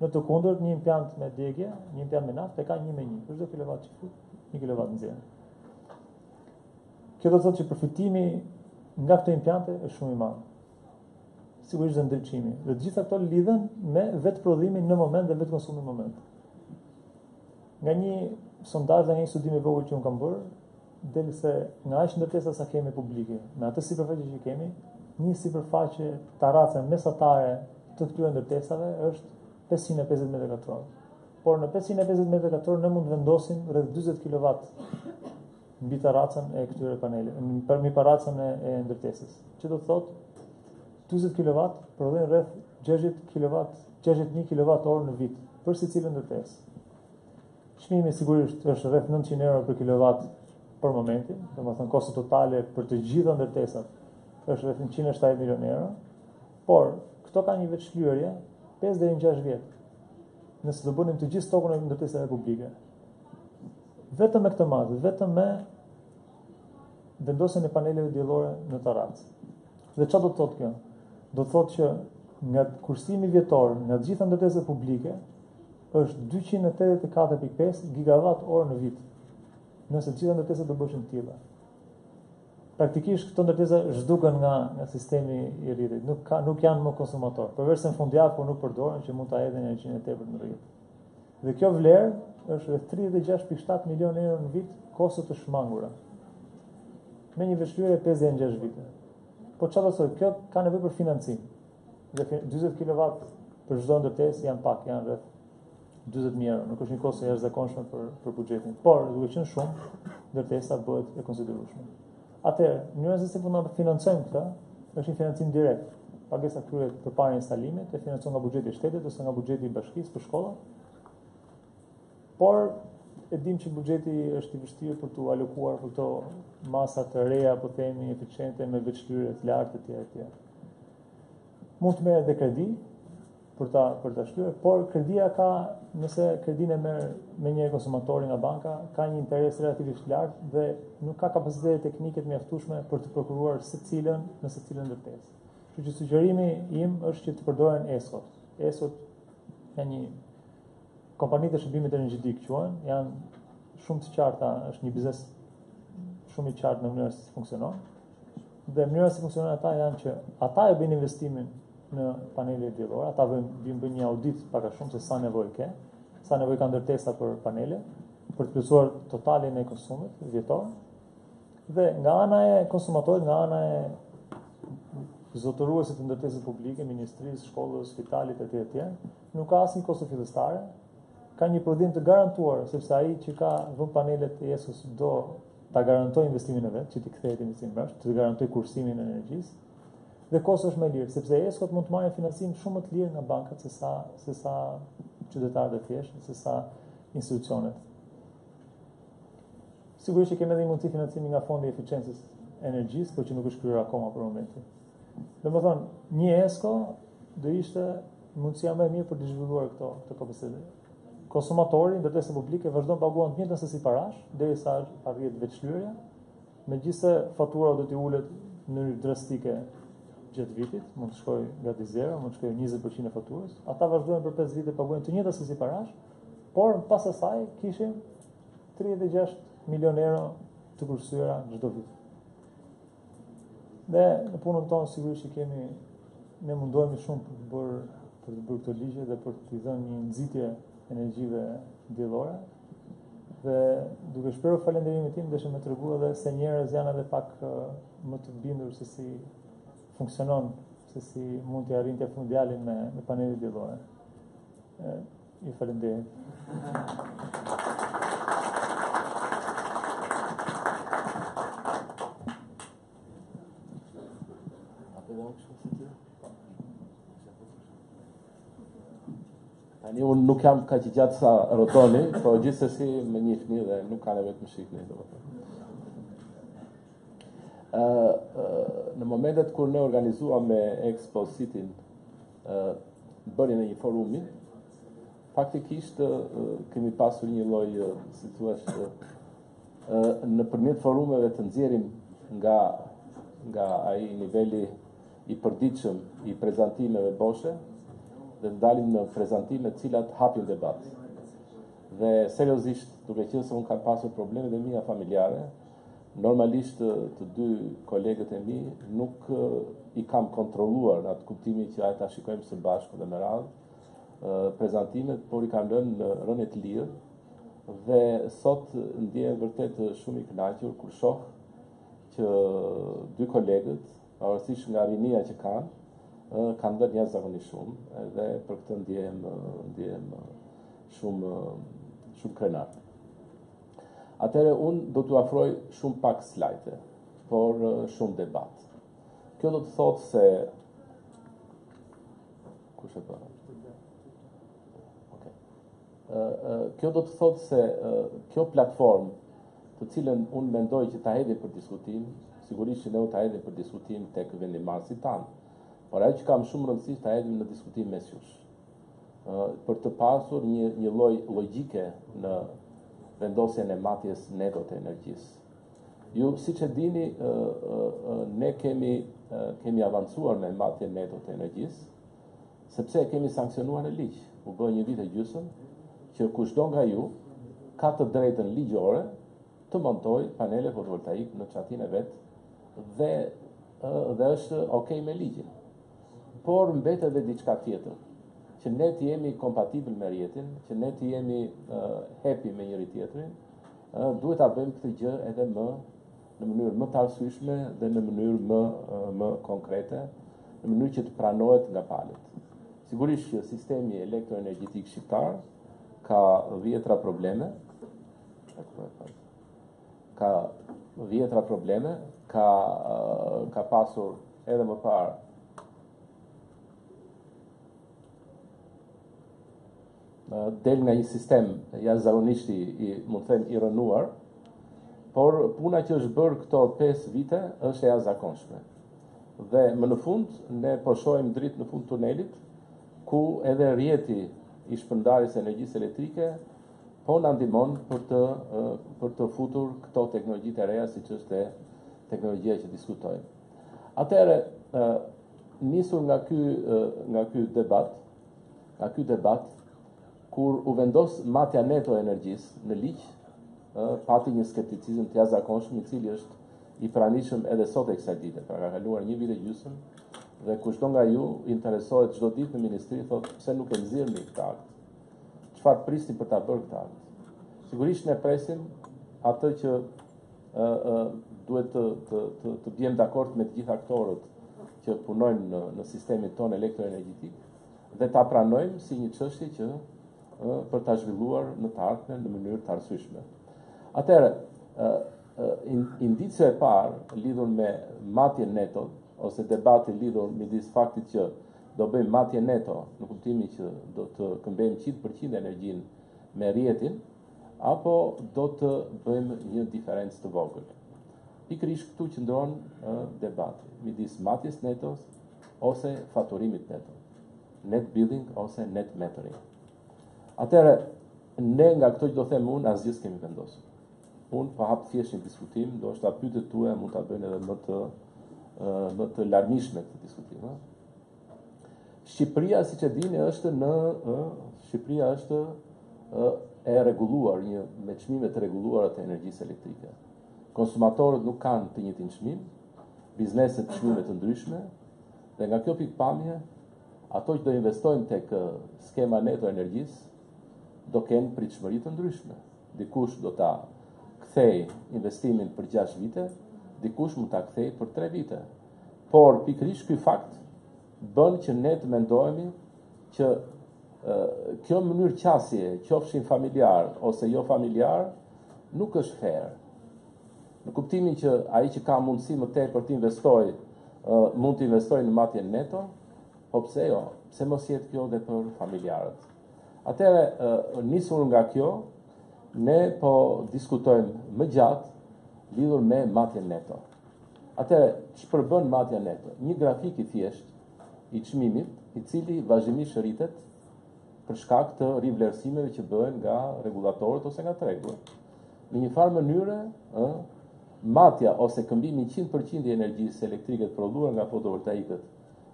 Në të kundërt, një impiant me djegje, një impiant me naftë ka 1:1. Për çdo kilowatt që fut, 1 kilowatt nxjerr. Kjo do të thotë që përfitimi nga këto impiante është shumë i madh. Sigurisht dhe ndryqimi. Dhe gjitha këto lidhen me vetë prodhimin në moment dhe vetë konsumin në moment. Nga një sondazh dhe nga një studim i vogël që unë kam bërë, del se nga aq ndërtesa sa kemi publike, me atë sipërfaqe që kemi, një sipërfaqe tarace mesatare të këtyre ndërtesave është 550 metër katror. Por në 550 metër katror ne mund të vendosim rreth 40 kW mbi taracën e këtyre paneleve, mbi taracën e ndërtesës. Që do të thotë 40 kW prodhojnë rreth 61 kWh në vit për secilën ndërtesë. Çmimi sigurisht është rreth 900 euro për kilowatt për momentin, domethënë kosto totale për të gjitha ndërtesat është rreth 170 milion euro, por këto kanë një veçshlyerje 5 deri në 6 vjet. nëse do bënim të gjithë stokun e ndërtesave publike. Vetëm me këtë mazë, vetëm me vendosjen e paneleve diellore në Tarancë. Dhe çfarë do të thotë kjo? Do të thotë që nga kursimi vjetor, nga të gjitha ndërtesat publike, është 284.5 gigawatt orë në vit. Nëse të gjitha ndërtesat do bëshin të tilla. Praktikisht këto ndërtesa zhduken nga sistemi i rrjetit, nuk janë më konsumator, përveç se në fundjavë por nuk përdoren që mund ta hedhin energjinë e tepërt në rrjet. Dhe kjo vlerë është rreth 36.7 milion euro në vit kosto të shmangura. Me një vështirë 56 vite. Po çfarë do të thotë? Kjo ka nevojë për financim. Dhe 40 kW për çdo ndërtesë janë pak, janë rreth 40.000 euro, nuk është një kosto e jashtëzakonshme për buxhetin. Por duke qenë shumë, ndërtesa bëhet e konsiderueshme. Atëherë, mënyra se si mund ta financojmë këtë, është një financim direkt. Pagesa kryhet përpara instalimit, e financohet nga buxheti i shtetit ose nga buxheti i bashkisë për shkolla. Por e dim që buxheti është i vështirë për t'u alokuar për këto masa të reja, po themi, eficiente me veçtyre të lartë etj. Mund të merret dhe kredi për ta shtyr, por kredia ka, nëse kredin e merr me një konsumatori nga banka, ka një interes relativisht lartë dhe nuk ka kapacitete teknike të mjaftueshme për të prokuruar secilën në secilën ndërtesë. Kështu që sugjerimi im është që të përdoren ESCO-t. ESCO-t janë një kompani të shërbimit energjetik quhen, janë shumë të qarta, është një biznes shumë i qartë në mënyrë se funksionon. Dhe mënyra se funksionon ata janë që ata e bëjnë investimin në panelet diellore, ata bëjnë një audit pak a shumë se sa nevojë ka, sa nevojë ka ndërtesa për panele, për të plotësuar totalin e konsumit vjetor. Dhe nga ana e konsumatorit, nga ana e zotëruesit të ndërtesës publike, ministrisë, shkollës, spitalit etj., nuk ka asnjë kosto fillestare, ka një prodhim të garantuar, sepse ai që ka vënë panelet e ESCO-s do ta garantojë investimin e vet, që t'i kthehet investimin mbrapa, të garantojë kursimin e energjisë. Dhe kosto është më lirë, sepse ESCO-t mund të marrin financim shumë më të lirë nga bankat se sa qytetarët e thjeshtë, se sa institucionet. Sigurisht që kemi edhe mundësi financimi nga fondi i eficiencës energjisë, por që nuk është kryer akoma për momentin. Domethënë, një ESCO do ishte mundësia më e mirë për të zhvilluar këto kapacitete. Konsumatori, ndërtesat publike vazhdon të paguajnë të njëjtën sasi parash derisa arrihet veçlyrja, megjithëse fatura do t'i ulet në mënyrë drastike gjatë vitit, mund të shkojë gati 0, mund të shkojë 20% e faturës. Ata vazhdojnë për 5 vite paguajnë të njëjtën sasi parash, por pas asaj kishim 36 milion euro të kursyera çdo vit. Dhe në punën tonë sigurisht që ne mundohemi shumë për të bërë këto ligje dhe për t'i dhënë një nxitje energjive diellore. Dhe duke shprehur falënderimin tim, desha më tregu edhe se njerëz janë edhe pak më të bindur se si funksionon, se si mund të arrijnë të fundjalin me panelet diellore. Ju falenderoj. Tani unë nuk jam kaq i gjatë sa rrotoni, po gjithsesi më njihni dhe nuk ka nevojë të më shihni domethënë. Në momentet kur ne organizuam me Expo City bërjen e një forumi, faktikisht kemi pasur një lloj, si thua, nëpërmjet forumeve të nxjerrim nga ai niveli i përditshëm i prezantimeve boshe dhe të dalim në prezantime të cilat hapin debat. Dhe seriozisht, duke qenë se unë kam pasur probleme dhe mia familjare, normalisht të dy kolegët e mi nuk i kam kontrolluar në atë kuptimin që ai ta shikojmë së bashku dhe me radhë prezantimet, por i kam lënë në rënë të lirë dhe sot ndjehem vërtet shumë i kënaqur kur shoh që dy kolegët, pavarësisht nga rinia që kanë dhënë jashtëzakonisht shumë dhe për këtë ndjehem shumë krenar. Atëherë unë do t'u afroj shumë pak slajde, por shumë debat. Kjo do të thotë se kush e bën? Kjo do të thotë se kjo platformë, të cilën unë mendoj që ta hedhim për diskutim, sigurisht që ne u ta hedhim për diskutim tek vendimarrësit tanë, por ajo që kam shumë rëndësi ta hedhim në diskutim mes jush. për të pasur një lloj logjike në vendosjen e matjes neto të energjisë. Ju siç e dini, ne kemi avancuar me matjen neto të energjisë, sepse e kemi sankcionuar në ligj. U bë një vit e gjysmë që kushdo nga ju ka të drejtën ligjore të montoj panele fotovoltaik në çatin e vet dhe është okay me ligjin. Por mbet edhe diçka tjetër, që ne të jemi kompatibël me rjetin, që ne të jemi happy me njëri tjetrin, duhet ta bëjmë këtë gjë edhe në mënyrë më të arsyeshme dhe në mënyrë më konkrete, në mënyrë që të pranohet nga palët. Sigurisht që sistemi elektroenergjetik shqiptar ka vjetra probleme, ka pasur edhe më parë del nga një sistem jashtëzakonisht mund të them i rënuar, por puna që është bërë këto 5 vite është e jashtëzakonshme. Dhe më në fund ne po shohim dritë në fund tunelit, ku edhe rjeti i shpërndarjes së energjisë elektrike po na ndihmon për të futur këto teknologji të reja, siç është teknologjia që diskutojmë. Atëherë, nisur nga ky debat, kur u vendos matja neto e energjisë në ligj, pati një skepticizëm të jashtëzakonshëm, i cili është i pranishëm edhe sot e kësaj dite. Pra ka kaluar një vit e gjysmë dhe kushdo nga ju interesohet çdo ditë në ministri, thotë pse nuk e nxirrni këtë akt? Çfarë prisni për ta bërë këtë akt? Sigurisht ne presim atë që duhet të bjem dakord me të gjithë aktorët që punojnë në sistemin tonë elektroenergjetik dhe ta pranojmë si një çështje që për ta zhvilluar në të ardhmen në mënyrë të arsyeshme. Atëherë, indicia e parë lidhur me matjen neto, ose debati lidhur midis faktit që do bëjmë matje neto, në kuptimin që do të këmbejmë 100% energjinë me rjetin, apo do të bëjmë një diferencë të vogël. Pikërisht këtu qëndron debati midis matjes netos ose faturimit neto, net billing ose net metering. Atëherë, ne nga këto që do them unë, asgjë s'kemi vendosur. Unë po hap thjesht një diskutim, ndoshta pyetjet tuaja mund ta bëjnë edhe më të larmishme këtë diskutim. Shqipëria, siç e dini, Shqipëria është e rregulluar me çmime të rregulluara të energjisë elektrike. Konsumatorët nuk kanë të njëjtin çmim, bizneset çmime të ndryshme, dhe nga kjo pikpamje, ato që do investojnë tek skema neto energjisë do kenë pritshmëri të ndryshme. Dikush do ta kthej investimin për 6 vite, dikush mund ta kthej për 3 vite. Por pikërisht ky fakt bën që ne të mendojmë që kjo mënyrë qasje, qofshin familjar ose jo familjar, nuk është fair. Në kuptimin që ai që ka mundësi më tepër të investojë, mund të investojë në matjen neto, po pse jo? Pse mos jetë kjo edhe për familjarët? Atëherë, nisur nga kjo, ne po diskutojmë më gjatë lidhur me matjen neto. Atëherë, ç'përbën matja neto? Një grafik i thjeshtë i çmimit, i cili vazhdimisht rritet për shkak të rivlerësimeve që bëhen nga rregulatorët ose nga tregut. Në një farë mënyre, matja ose këmbimi 100% i energjisë elektrike të prodhuar nga fotovoltaikët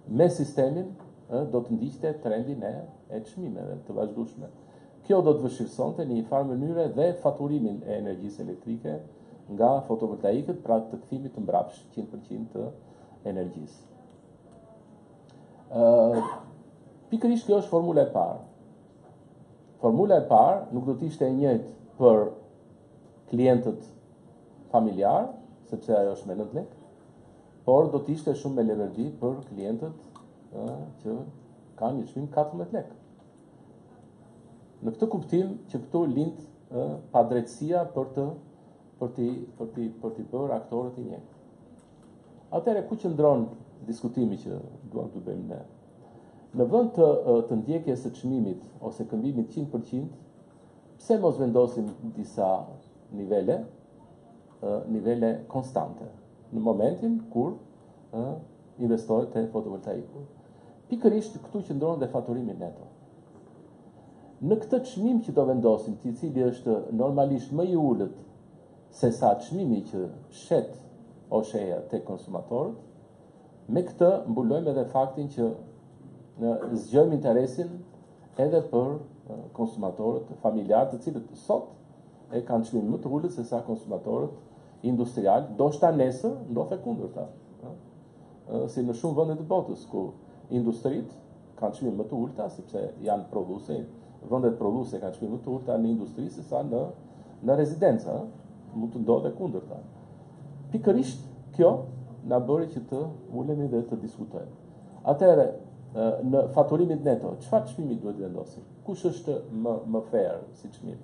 me sistemin do të ndiqte trendin e çmimeve të vazhdueshme. Kjo do të vështirësonte në një farë mënyre dhe faturimin e energjisë elektrike nga fotovoltaikët, pra të kthimit të mbrapsht 100% të energjisë. Pikërisht kjo është formula e parë. Formula e parë nuk do të ishte e njëjtë për klientët familjar, sepse ajo është me 9 lekë, por do të ishte shumë me levergji për klientët që kanë një çmim 14 lekë. Në këtë kuptim që këtu lind padrejtësia për t'i bërë aktorët i njëjtë. Atëherë ku qëndron diskutimi që duam të bëjmë ne? Në vend të ndjekjes së çmimit ose këmbimit 100%, pse mos vendosim disa nivele konstante në momentin kur investohet te fotovoltaiku? Pikërisht këtu qëndron dhe faturimi neto. Në këtë çmim që do vendosim, i cili është normalisht më i ulët se sa çmimi që shet osheja tek konsumatorët, me këtë mbulojmë edhe faktin që zgjojmë interesin edhe për konsumatorët familjarë, të cilët sot e kanë çmim më të ulët se sa konsumatorët industrial, ndoshta nesër ndodhe kundërta. Si në shumë vende të botës ku industritë kanë çmim më të ulta sepse janë prodhuese, vendet prodhuese kanë çmim më të ulta në industri se sa në rezidenca, mund të ndodhe kundërta. Pikërisht kjo na bëri që të ulemi dhe të diskutojmë. Atëherë, në faturimin neto, çfarë çmimi duhet vendosim? Kush është më fair si çmim?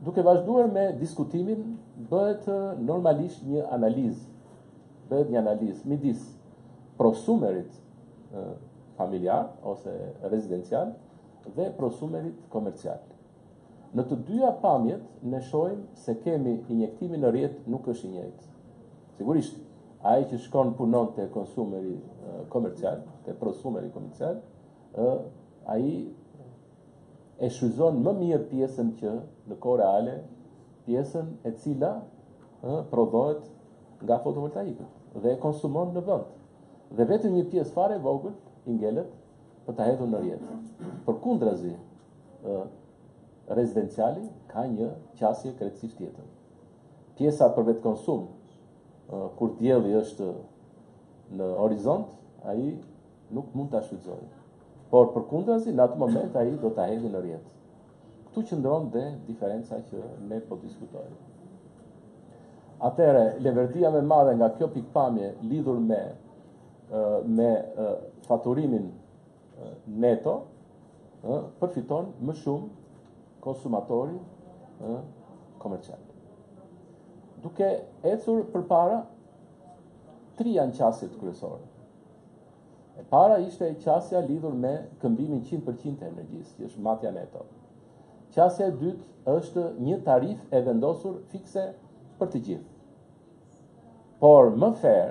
Duke vazhduar me diskutimin, bëhet normalisht një analizë midis prosumerit familjar ose rezidencial dhe prosumerit komercial. Në të dyja pamjet ne shohim se kemi injektimin në rrjet nuk është i njëjtë. Sigurisht, ai që shkon punon te konsumeri komercial, te prosumeri komercial, ai e shfryzon më mirë pjesën që në kohë reale, pjesën e cila prodhohet nga fotovoltaikët dhe e konsumon në vend. Dhe vetëm një pjesë fare vogël i ngelet për ta hedhur në rrjet. Përkundrazi, rezidenciali ka një qasje krejtësisht tjetër. Pjesa për vetë konsum, kur dielli është në horizont, ai nuk mund ta shfrytëzojë. Por përkundrazi, në atë moment ai do ta hedhë në rrjet. Ktu qëndron dhe diferenca që ne po diskutojmë. Atëherë, leverdia më e madhe nga kjo pikpamje lidhur me faturimin neto, përfiton më shumë konsumatori komercial. Duke ecur përpara, 3 janë qasjet kryesore. E para ishte qasja lidhur me këmbimin 100% të energjisë, që është matja neto. Qasja e dytë është një tarif e vendosur fikse për të gjithë. Por më fair,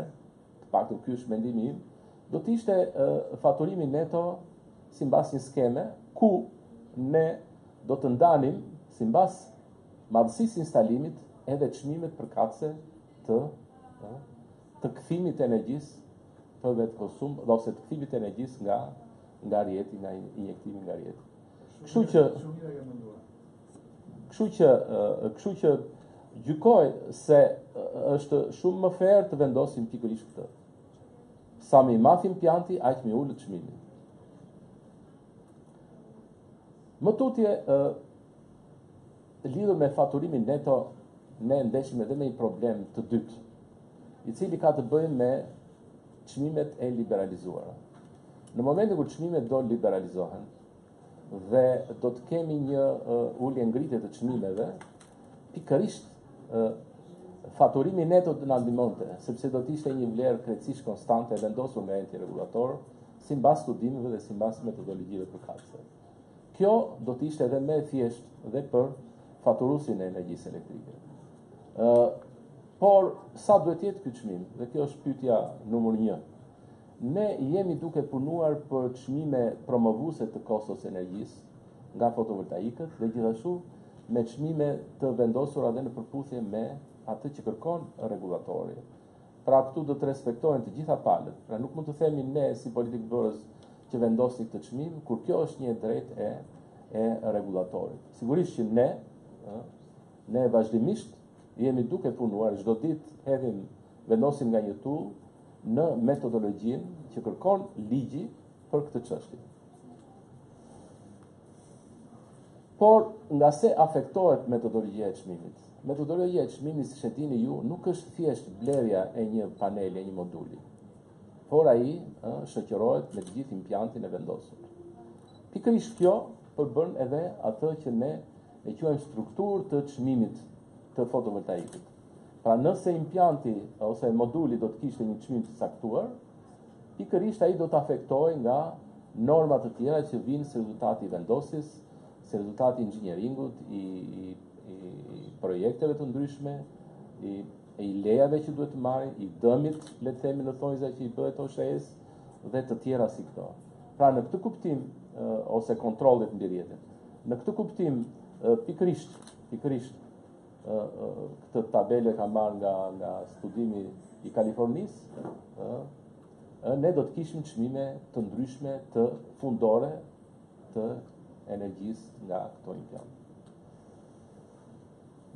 të paktën ky është mendimi im, do të ishte faturimi neto sipas një skeme ku ne do të ndanim sipas madhësisë instalimit edhe çmimet përkatëse të kthimit të energjisë për vetë konsum ose të kthimit të energjisë nga rrjeti, nga injektimi nga rrjeti. Kështu që gjykoj se është shumë më fair të vendosim pikërisht këtë. Sa më i madh impianti, aq më ulët çmimi. Më tutje, lidhur me faturimin neto, ne ndeshim edhe me një problem të dytë, i cili ka të bëjë me çmimet e liberalizuara. Në momentin kur çmimet do liberalizohen dhe do të kemi një ulje ngritje të çmimeve, pikërisht faturimi neto do na ndihmonte, sepse do të ishte një vlerë krejtësisht konstante e vendosur nga enti regulator, sipas studimeve dhe sipas metodologjive përkatëse. Kjo do të ishte edhe më e thjeshtë dhe për faturuesin e energjisë elektrike. Por sa duhet jetë ky çmim? Dhe kjo është pyetja numër 1. Ne jemi duke punuar për çmime promovuese të kostos energjisë nga fotovoltaikët dhe gjithashtu me çmime të vendosura dhe në përputhje me atë që kërkon regulatori. Pra këtu do të respektohen të gjitha palët. Pra nuk mund të themi ne si politikë bërës që vendosni këtë çmim, kur kjo është një drejtë e regulatorit. Sigurisht që ne vazhdimisht jemi duke punuar, çdo ditë vendosim nga një tull në metodologjinë që kërkon ligji për këtë çështje. Por nga se afektohet metodologjia e çmimit? Metodologjia e çmimit, siç e dini ju, nuk është thjesht blerja e një paneli, e një moduli, por ai shoqërohet me të gjithë impiantin e vendosur. Pikërisht kjo përbën edhe atë që ne e quajmë strukturë të çmimit të fotovoltaikët. Pra nëse impianti ose moduli do të kishte një çmim të caktuar, pikërisht ai do të afektohej nga norma të tjera që vijnë si rezultati i vendosjes, si rezultati i inxhinieringut, i projekteve të ndryshme, i lejave që duhet të marrin, i dëmit, le të themi në thonjza që i bëhet OSHE-s dhe të tjera si këto. Pra në këtë kuptim ose kontrollit mbi rrjetin, Në këtë kuptim, pikërisht këtë tabele ka marrë nga studimi i Kalifornisë, ne do të kishim çmime të ndryshme të fundore të energjisë nga këto impiante.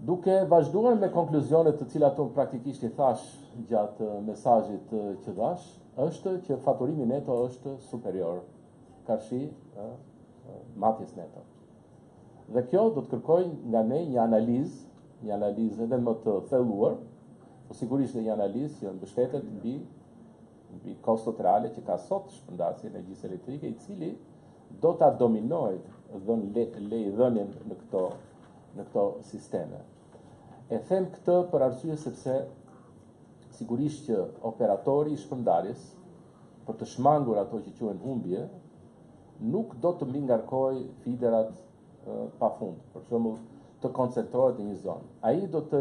Duke vazhduar me konkluzionet të cilat unë praktikisht i thash gjatë mesazhit që dash, është që faturimi neto është superior karshi matjes neto. Dhe kjo do të kërkojë nga ne një analizë edhe më të thelluar, po sigurisht një analizë që mbështetet mbi kostot reale që ka sot shpërndarësi i energjisë elektrike, i cili do ta dominojë lejëdhënien në këto sisteme. E them këtë për arsye sepse sigurisht që operatori i shpërndarjes, për të shmangur ato që quhen humbje, nuk do të mbingarkojë fiderat pafund, për shembull, të koncentrohet në një zonë. Ai do të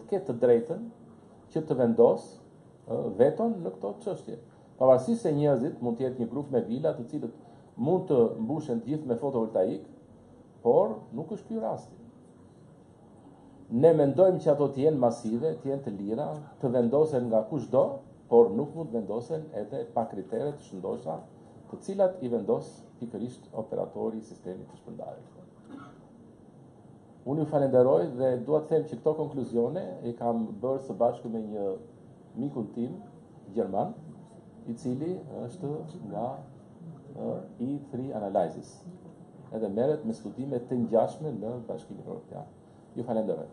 ketë të drejtën që të vendosë veton në këto çështje. Pavarësisht se njerëzit mund të jetë një grup me vila të cilët mund të mbushen të gjithë me fotovoltaik, por nuk është ky rasti. Ne mendojmë që ato të jenë masive, të jenë të lira, të vendosen nga kushdo, por nuk mund të vendosen edhe pa kritere të shëndoshta, të cilat i vendos pikërisht operatori i sistemit të shpërndarjes. Unë ju falenderoj dhe dua të them që këto konkluzione i kam bërë së bashku me një mikun tim gjerman, i cili është nga E3 Analysis. Edhe merret me studime të ngjashme në Bashkimin Evropian. Ju falenderoj.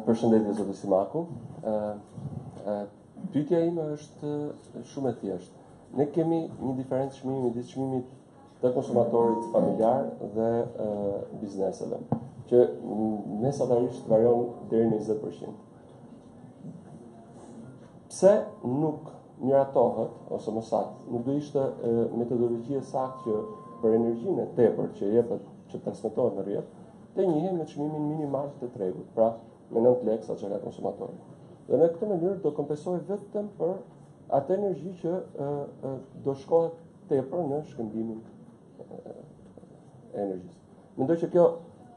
Përshëndetje zoti Simaku. Pyetja ime është shumë e thjeshtë. Ne kemi një diferencë çmimi midis çmimit të konsumatorit familjar dhe bizneseve, që mesatarisht varion deri në 20%. Pse nuk miratohet, ose më saktë, nuk do ishte metodologji e saktë që për energjinë e tepër që jepet, që transmetohet në rrjet, të njihej me çmimin minimal të tregut, pra me 9 lekë sa që ka konsumatori. Dhe në këtë mënyrë do kompensoj vetëm për atë energji që do shkohet tepër në shkëmbimin e energjisë. Mendoj që kjo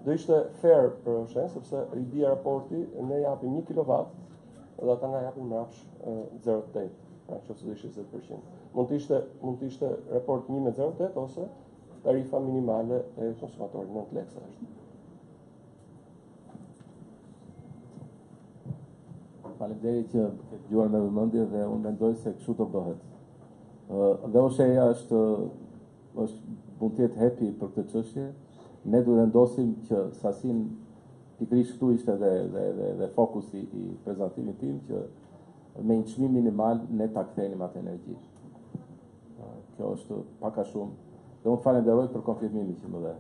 do ishte fair për Oshen, sepse i bie raporti, ne japim 1 kW dhe ata na japin mbrapsh 0.8, pra nëse do ishte 20%. Mund të ishte raport 1 me 0.8 ose tarifa minimale e konsumatorit 9 lekë është. Faleminderit që ke dëgjuar me vëmendje dhe unë mendoj se kështu do bëhet. Dhe Osheja mund të jetë happy për këtë çështje. Ne duhet vendosim që sasinë pikërisht këtu ishte dhe fokusi i prezantimit tim që me një çmim minimal ne ta kthenim atë energji. Kjo është pak a shumë. Dhe unë falenderoj për konfirmimin që më dhe.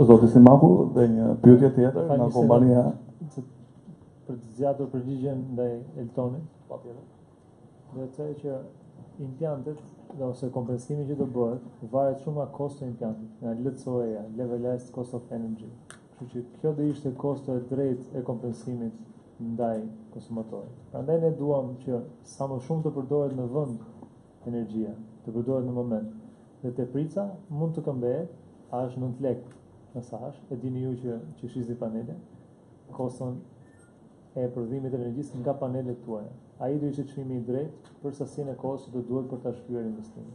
Zoti Simaku, dhe një pyetje tjetër nga kompania. Për të zgjatur përgjigjen ndaj Eltonit, patjetër. Dhe të thëjë që impiantet dhe ose kompensimi që do bëhet varet shumë nga kosto e impiantit, nga LCOE-ja, Levelized Cost of Energy. Kështu që kjo do ishte kosto e drejtë e kompensimit ndaj konsumatorit. Prandaj ne duam që sa më shumë të përdoret në vend energjia, të përdoret në moment. Dhe teprica mund të këmbehet, a është 9 lekë në sash, e dini ju që shizni panele, koston e prodhimit të energjisë nga panelet tuaja. Ai do ishte çmimi i drejtë për sasinë e kohës që do duhet për ta shkryer investimin.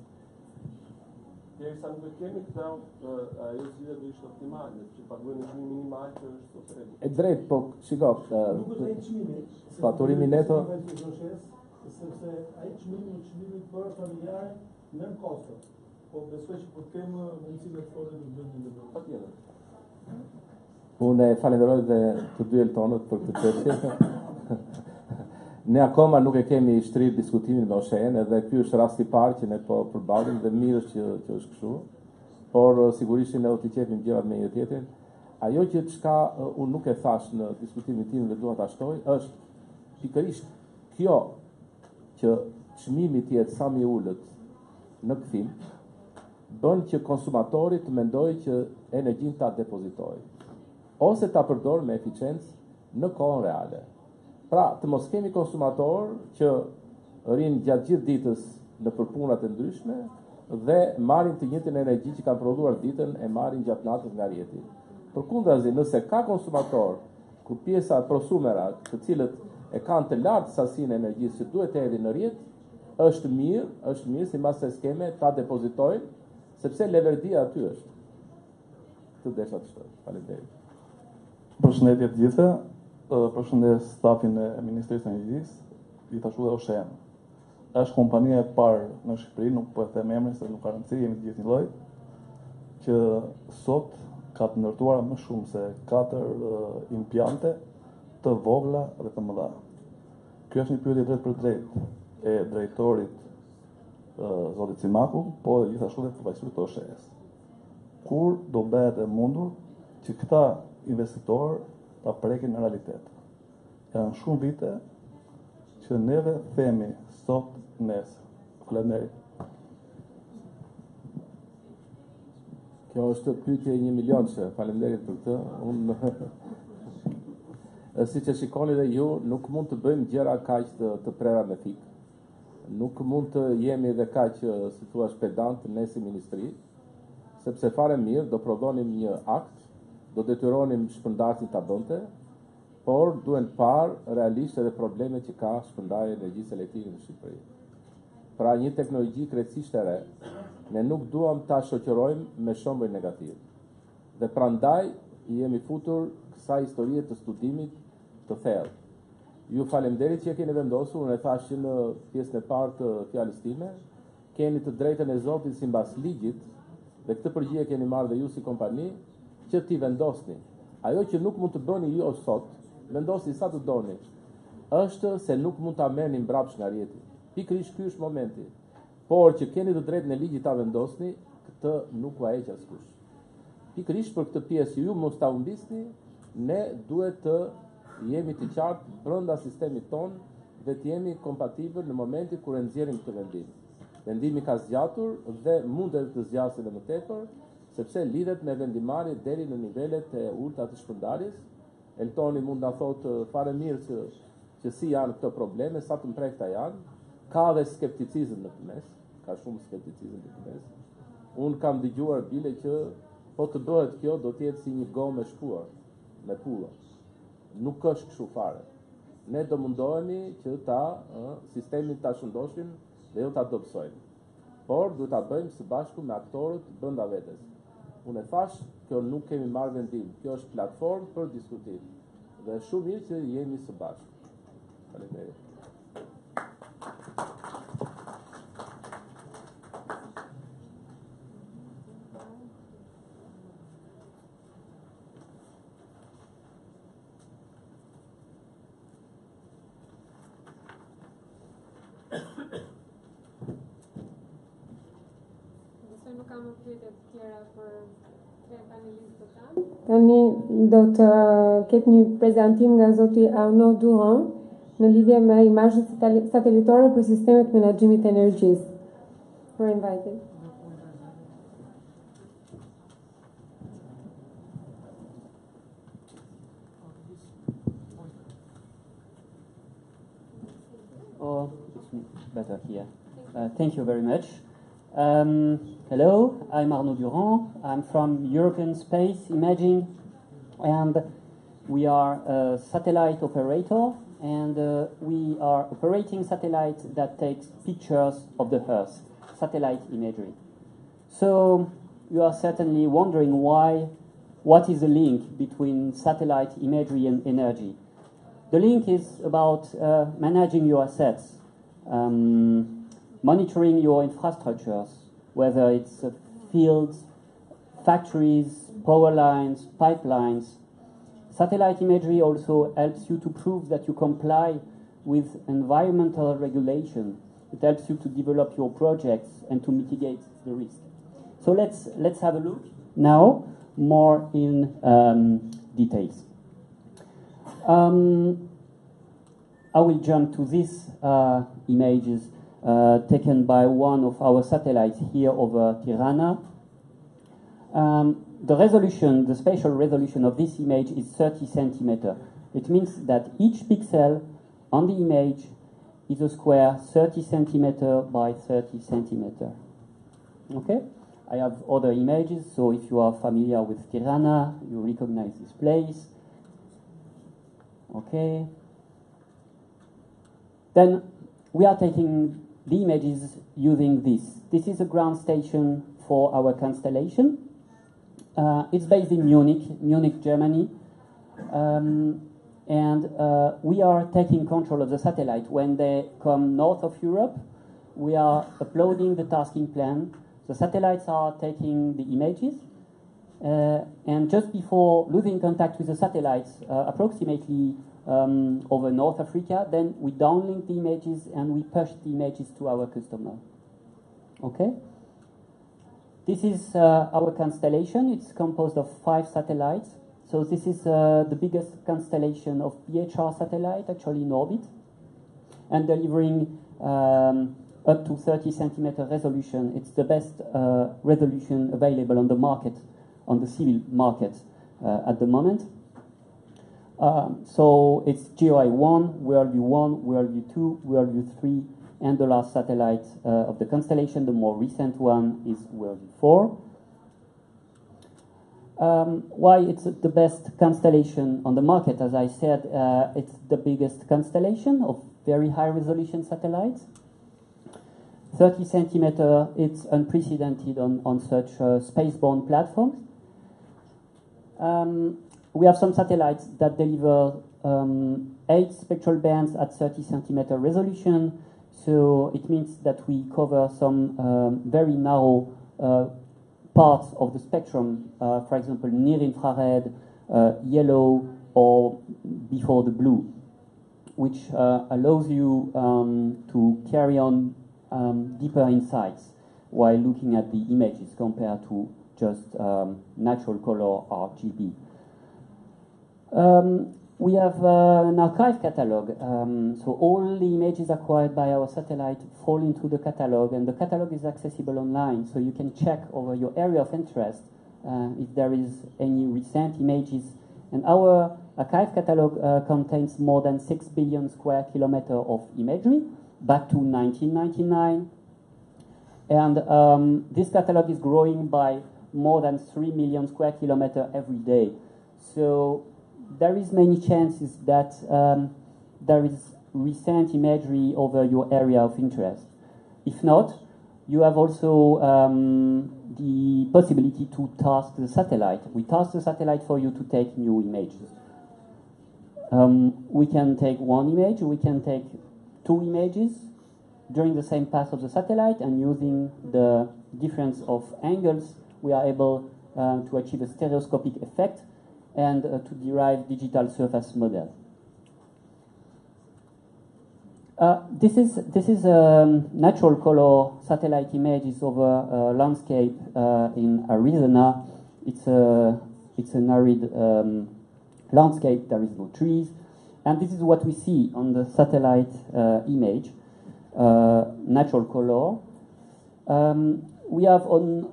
Derisa nuk e kemi këtë, ajo zgjidhja do ishte optimale, që paguajmë çmim minimal që është sot. E drejtë, po shiko, faturimi neto sepse ai çmimi për familjarë nën kosto. Po besoj që po të kemë mundësinë të folë në bëjmë në debat. Patjetër. Unë e falenderoj dhe të dy eltonët për këtë çështje. Ne akoma nuk e kemi shtrirë diskutimin me Oshen, edhe ky është rasti i parë që ne po përballim dhe mirë është që është kështu. Por sigurisht ne do të qepim gjërat me një tjetrin. Ajo që çka unë nuk e thash në diskutimin tim dhe dua ta shtoj është pikërisht kjo që çmimi të jetë sa më i ulët në kthim bën që konsumatori të mendojë që energjinë ta depozitojë ose ta përdor me eficiencë në kohën reale. Pra, të mos kemi konsumator që rinë gjatë gjithë ditës në përpunat e ndryshme dhe marrin të njëjtën energji që kanë prodhuar ditën e marrin gjatë natës nga rrjeti. Përkundrazi, nëse ka konsumator ku pjesa prosumera, të cilët e kanë të lartë sasinë e energjisë që duhet të hedhin në rrjet, është mirë sipas se skeme ta depozitojnë, sepse leverdia aty është. Këtë desha të shtoj. Faleminderit. Përshëndetje të gjithëve. Përshëndes stafin e Ministrisë së Energjisë, gjithashtu dhe Oshen. Është kompania e parë në Shqipëri, nuk po e them emrin se nuk ka rëndësi, jemi të gjithë një lloj, që sot ka të ndërtuar më shumë se 4 impiante të vogla dhe të mëdha. Kjo është një pyetje drejt për drejt e drejtorit zotit Cimaku, po dhe gjithashtu dhe përfaqësuesit të Oshes. Kur do bëhet e mundur që këta investitorë ta prekin në realitet? Janë shumë vite që neve themi sot nesër. Faleminderit. Kjo është pyetje 1 milionçe. Faleminderit për këtë. Unë siç e shikoni dhe ju, nuk mund të bëjmë gjëra kaq të prera me fik. Nuk mund të jemi edhe kaq, si thua, pedant ne si ministri, sepse fare mirë do prodhonim një akt, do detyronim shpërndarësin ta bënte, por duhen parë realisht edhe problemet që ka shpërndarja e energjisë elektrike në Shqipëri. Pra një teknologji krejtësisht e re, ne nuk duam ta shoqërojmë me shembuj negativ. Dhe prandaj jemi futur kësaj historie të studimit të thellë. Ju faleminderit që e keni vendosur, unë e thash që në pjesën e parë të fjalës time, keni të drejtën e Zotit sipas ligjit, dhe këtë përgjigje keni marrë dhe ju si kompani, që ti vendosni. Ajo që nuk mund të bëni ju sot, vendosni sa të doni, është se nuk mund ta merrni mbrapsht nga rrjeti. Pikërisht ky është momenti. Por që keni të drejtën e ligjit ta vendosni, këtë nuk u heq askush. Pikërisht për këtë pjesë që ju mos ta humbisni, ne duhet të jemi të qartë brenda sistemit ton dhe të jemi kompatibël në momentin kur e nxjerrim këtë vendim. Vendimi ka zgjatur dhe mund të zgjasë edhe më tepër, sepse lidhet me vendimarrje deri në nivelet e ulta të shpërndarjes. Eltoni mund ta thotë fare mirë që si janë këto probleme, sa të mprekta janë, ka dhe skepticizëm në mes, ka shumë skepticizëm në mes. Unë kam dëgjuar bile që po të bëhet kjo do të jetë si një gomë e shpuar me pulla. Nuk është kështu fare. Ne do mundohemi që sistemin ta shëndoshim dhe jo ta dobësojmë. Por duhet ta bëjmë së bashku me aktorët brenda vetes. Unë e thash, kjo nuk kemi marrë vendim, kjo është platformë për diskutim. Dhe shumë mirë që jemi së bashku. Faleminderit. Tani do të ketë një prezantim nga zoti Arnaud Durand në lidhje me imazhet satelitore për sistemet menaxhimit të energjisë. We're invited. Oh, it's better here. Thank you very much. Hello, I'm Arnaud Durand. I'm from European Space Imaging, and we are a satellite operator, and we are operating satellites that takes pictures of the Earth, satellite imagery. So you are certainly wondering what is the link between satellite imagery and energy? The link is about managing your assets, monitoring your infrastructures, whether it's fields, factories, power lines, pipelines. Satellite imagery also helps you to prove that you comply with environmental regulation. It helps you to develop your projects and to mitigate the risk. So let's have a look now more in details. I will jump to these images taken by one of our satellites here over Tirana. The resolution, the spatial resolution of this image is 30 centimeters. It means that each pixel on the image is a square 30 centimeters by 30 centimeters. Okay? I have other images, so if you are familiar with Tirana, you recognize this place. Okay. Then we are taking the images using this. This is a ground station for our constellation. It's based in Munich, Germany. And we are taking control of the satellite. When they come north of Europe, we are uploading the tasking plan. The satellites are taking the images. And just before losing contact with the satellites, approximately over North Africa, then we downlink the images and we push the images to our customer. Okay? This is our constellation. It's composed of 5 satellites. So this is the biggest constellation of BHR satellite actually in orbit, and delivering up to 30 centimeter resolution. It's the best resolution available on the market, on the civil market at the moment. So it's GeoEye 1, Worldview 1, Worldview 2, Worldview 3, and the last satellite of the constellation, the more recent one, is Worldview 4. Why it's the best constellation on the market? As I said, it's the biggest constellation of very high resolution satellites. 30 centimeter, it's unprecedented on such spaceborne platforms. We have some satellites that deliver 8 spectral bands at 30 centimeter resolution. So it means that we cover some very narrow parts of the spectrum, for example, near infrared, yellow, or before the blue, which allows you to carry on deeper insights while looking at the images compared to just natural color RGB. We have an archive catalog, so all the images acquired by our satellite fall into the catalog, and the catalog is accessible online, so you can check over your area of interest if there is any recent images. And our archive catalog contains more than 6 billion square kilometers of imagery back to 1999, and this catalog is growing by more than 3 million square kilometers every day. So there is many chances that there is recent imagery over your area of interest. If not, you have also the possibility to task the satellite. We task the satellite for you to take new images. We can take 1 image, we can take 2 images during the same path of the satellite, and using the difference of angles, we are able to achieve a stereoscopic effect and to derive digital surface model. This is a natural color satellite images over a landscape in Arizona. It's an arid landscape. There is no trees, and this is what we see on the satellite image, natural color. We have on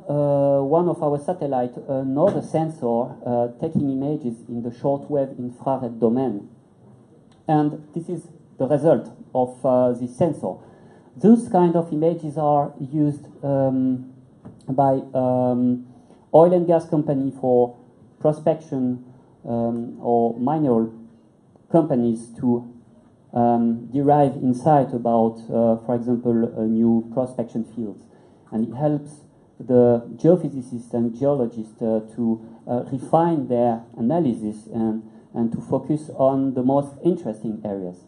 one of our satellites another sensor taking images in the shortwave infrared domain. And this is the result of this sensor. Those kind of images are used by oil and gas company for prospection or mineral companies to derive insight about, for example, new prospection fields. And it helps the geophysicists and geologists to refine their analysis and to focus on the most interesting areas.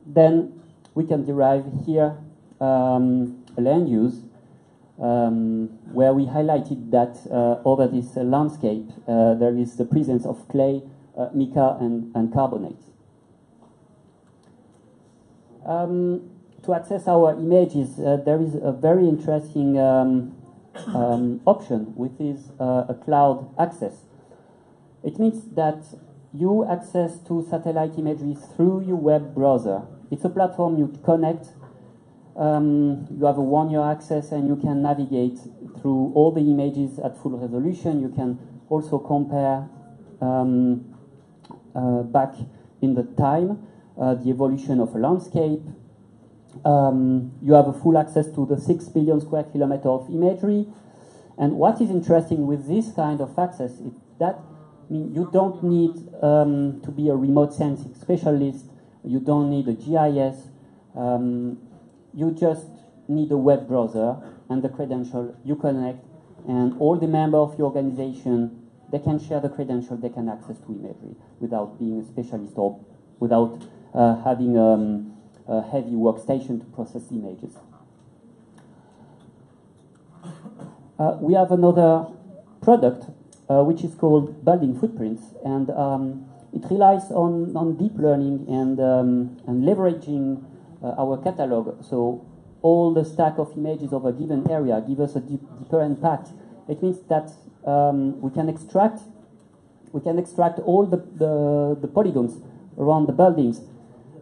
Then we can derive here land use where we highlighted that over this landscape there is the presence of clay, mica, and carbonate. To access our images, there is a very interesting option, which is a cloud access. It means that you access to satellite imagery through your web browser. It's a platform you connect. You have a one-year access, and you can navigate through all the images at full resolution. You can also compare back in the time the evolution of a landscape. You have a full access to the 6 billion square kilometers of imagery. And what is interesting with this kind of access is that you don't need to be a remote sensing specialist. You don't need a GIS. You just need a web browser and the credential. You connect, and all the members of your organization, they can share the credential, they can access to imagery without being a specialist or without having a heavy workstation to process images. We have another product which is called Building Footprints, and it relies on deep learning and leveraging our catalog. So all the stack of images of a given area give us a deeper impact. It means that we can extract all the polygons around the buildings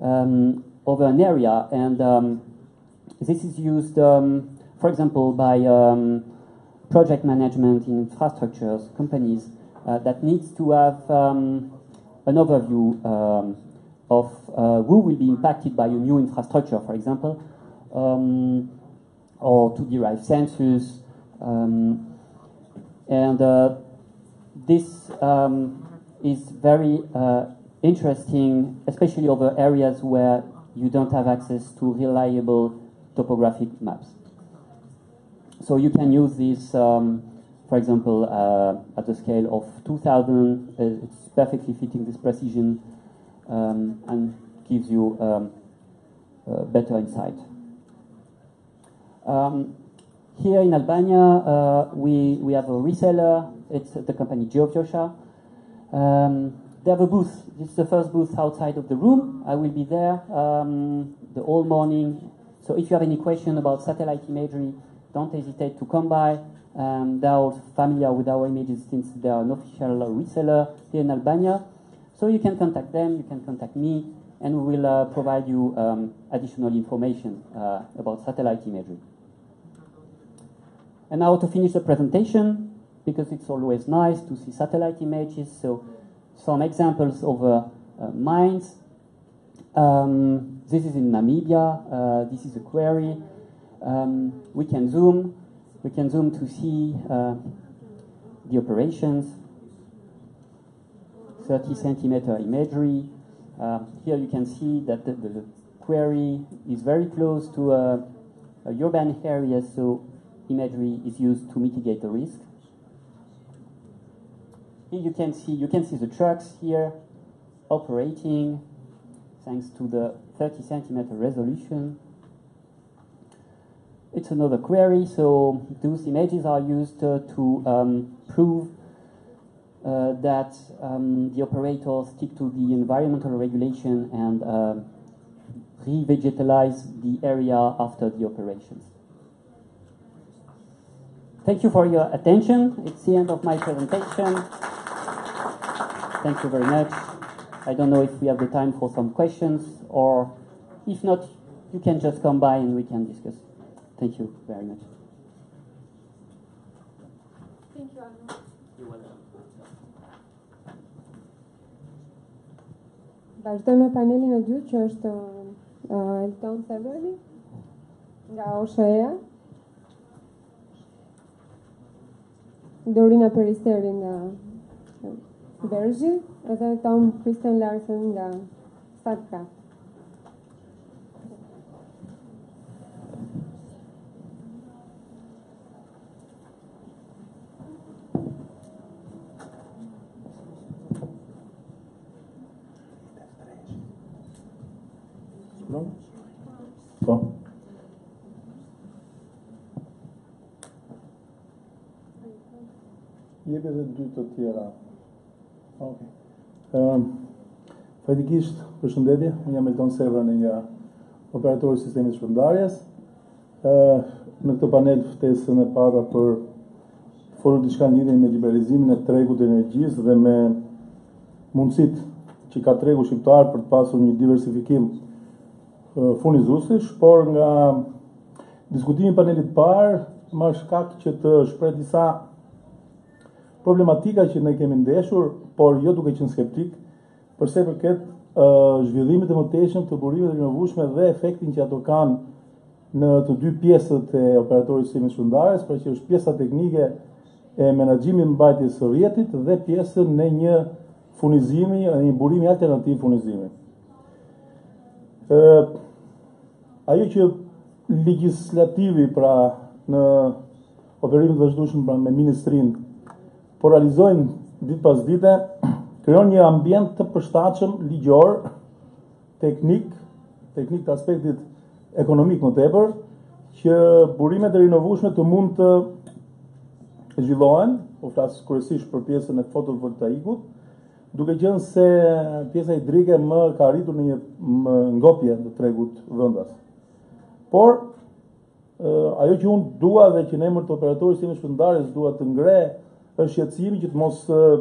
over an area, and this is used, for example, by project management in infrastructures companies that needs to have an overview of who will be impacted by a new infrastructure, for example, or to derive census. And this is very interesting, especially over areas where you don't have access to reliable topographic maps. So you can use this, for example, at the scale of 2,000. It's perfectly fitting this precision and gives you better insight. Here in Albania, we have a reseller. It's the company GeoViosha. They have a booth. This is the first booth outside of the room. I will be there the whole morning. So if you have any question about satellite imagery, don't hesitate to come by. They are also familiar with our images since they are an official reseller here in Albania. So you can contact them, you can contact me, and we will provide you additional information about satellite imagery. And now to finish the presentation, because it's always nice to see satellite images, so some examples of mines. This is in Namibia. This is a quarry. We can zoom to see the operations. 30 centimeter imagery. Here you can see that the quarry is very close to a urban area, so imagery is used to mitigate the risk. Here you can see the trucks here operating thanks to the 30 centimeter resolution. It's another query, so those images are used to prove that the operators stick to the environmental regulation and revegetize the area after the operations. Thank you for your attention. It's the end of my presentation. Thank you very much. I don't know if we have the time for some questions, or if not, you can just come by and we can discuss. Thank you very much. Thank you, Arno. You're welcome. Vazhdojmë me panelin e dytë, që është Elton Severli nga OSHE-a, Dorina Peristeri nga Bergji, edhe Tom Christian Larsen nga Statka. Po. jepi edhe 2 të tjera. Okej. Fatikisht, përshëndetje, unë jam Elton Sevrani nga operatori i sistemit shpërndarjes. Në këtë panel ftesën e pata për folur diçka në lidhje me liberalizimin e tregut të energjisë dhe me mundësitë që ka tregu shqiptar për të pasur një diversifikim furnizuesish, por nga diskutimi i panelit parë marr shkak që të shpreh disa problematika që ne kemi ndeshur, por jo duke qenë skeptik, përse përket zhvillimit të mëtejshëm të burimeve të rinovueshme dhe efektin që ato kanë në të dy pjesët e operatorit të sistemit shpërndarjes, pra që është pjesa teknike e menaxhimit mbajtjes së rrjetit dhe pjesën në një furnizimi, një burimi alternativ furnizimi. Ajo që legislativi, pra në operimin të vazhdueshëm pra me ministrinë, po realizojnë ditë pas dite, krijon një ambient të përshtatshëm ligjor, teknik të aspektit ekonomik më tepër, që burimet e rinovueshme të mund të zhvillohen, po flas kryesisht për pjesën e fotovoltaikut, duke qenë se pjesa hidrike më ka arritur në një ngopje të tregut vendas. Por ajo që unë dua dhe që në emër të operatorit të sistemit shpërndarjes dua të ngre është shqetësimi që të mos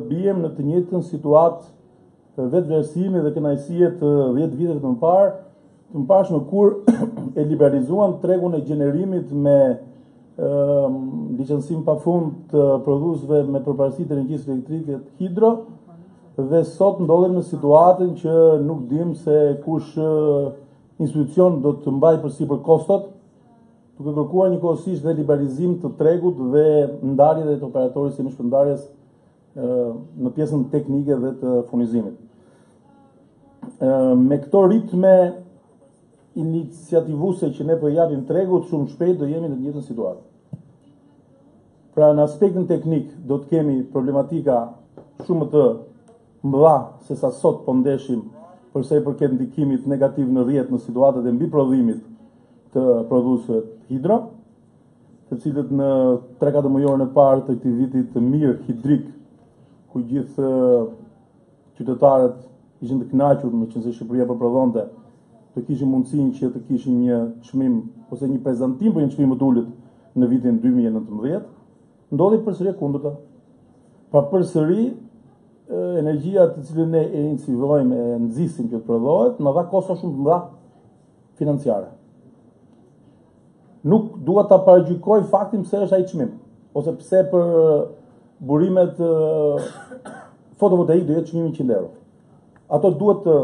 bijem në të njëjtën situatë vetvlerësimi dhe kënaqësie të 10 viteve të mëparshme kur e liberalizuan tregun e gjenerimit me licencim pafund të prodhuesve me përparësi të energjisë elektrike hidro, dhe sot ndodhem në situatën që nuk dim se kush institucion do të mbajë përsipër kostot, duke kërkuar njëkohësisht dhe liberalizim të tregut dhe ndarje dhe të operatorit të sistemit shpërndarjes në pjesën teknike dhe të furnizimit. Me këto ritme iniciativuese që ne po japim tregut, shumë shpejt do jemi në të njëjtën situatë. Pra në aspektin teknik do të kemi problematika shumë të mëdha se sa sot po ndeshim përsa i përket ndikimit negativ në rrjet në situatët e mbiprodhimit të prodhuesve hidro, të cilët në 3-4 mujorën e parë të këtij viti të mirë hidrik, ku gjithë qytetarët ishin të kënaqur me qenë se Shqipëria po prodhonte, të kishin mundësinë që të kishin një çmim ose një prezantim për një çmim më të ulët në vitin 2019, ndodhi përsëri e kundërta. Pra përsëri energjia të cilën ne e iniciojmë, e nxisim që të prodhohet, na dha kosto shumë të mëdha financiare. Nuk dua ta paragjykoj faktin pse është ai çmim, ose pse për burimet fotovoltaik do jetë çmimi 100 euro. Ato duhet të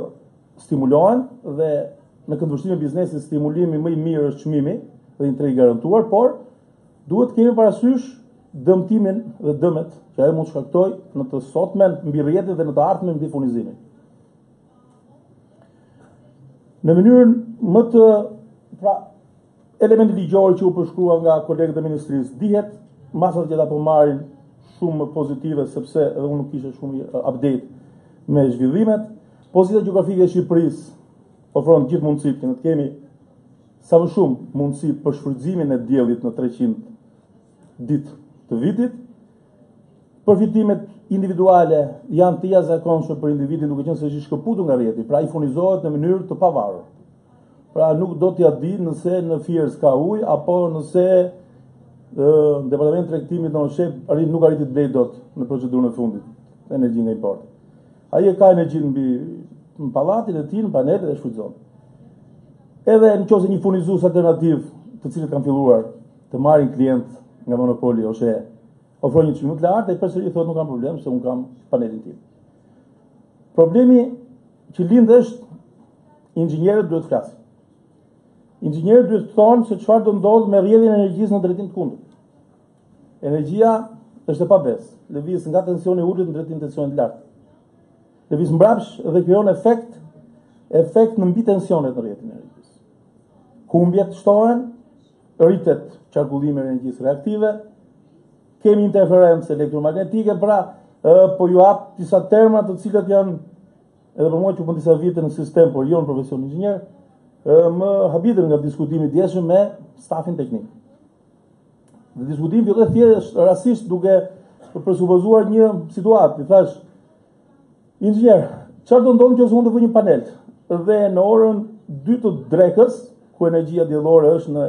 stimulohen dhe në këndvështrimin e biznesit stimulimi më i mirë është çmimi dhe një treg garantuar, por duhet të kemi parasysh dëmtimin dhe dëmet që ajo mund shkaktoj në të sotmen mbi rrjetet dhe në të ardhmen mbi furnizimin. Në mënyrën më të elementi ligjor që u përshkrua nga kolegët e ministrisë, dihet masat që apo marrin shumë pozitive sepse edhe unë nuk kisha shumë update me zhvillimet. Pozita gjeografike e Shqiperisë ofron gjithë mundësitë që ne të kemi sa më shumë mundësi për shfrytëzimin e diellit në 300 ditë të vitit. Përfitimet individuale janë të jashtëzakonshme për individin duke qenë se është i shkëputur nga rrjeti, pra i furnizohet në mënyrë të pavarur. Pra nuk do t'ja di nëse në Fiers ka ujë apo nëse departamenti i tregtimit në Shqip nuk arriti të blejë dot në procedurën e fundit energji nga importi. Ai ka energji mbi pallatin e tij, në panelet dhe shfrytëzon. Edhe nëse një furnizues alternativ, të cilët kanë filluar të marrin klient nga monopoli ose ofrojnë një çmim të lartë, ai përsëri thotë nuk kam problem se un kam panelin tim. Problemi që lind është inxhinierët duhet të flasin. Inxhinierët duhet të thonë se çfarë do ndodh me rrjedhjen e energjisë në drejtim të kundërt. Energjia është e pabes, lëviz nga tensioni i ulët në drejtim të tensionit të lartë. Lëviz mbrapsht dhe krijon efekt në mbi tensionet në rrjetin e energjisë. Humbjet shtohen, rritet qarkullimi i energjisë reaktive, kemi interferencë elektromagnetike, pra po ju hap disa terma të cilat janë edhe për mua që po disa vite në sistem, por jo në profesion inxhinier, më habitën nga diskutimi djeshëm me stafin teknik. Dhe diskutimi filloi thjesht rastisht duke për supozuar një situatë, i thash, inxhinier, çfarë do ndodhë nëse unë të vë një panel dhe në orën 2 të drekës, ku energjia diellore është në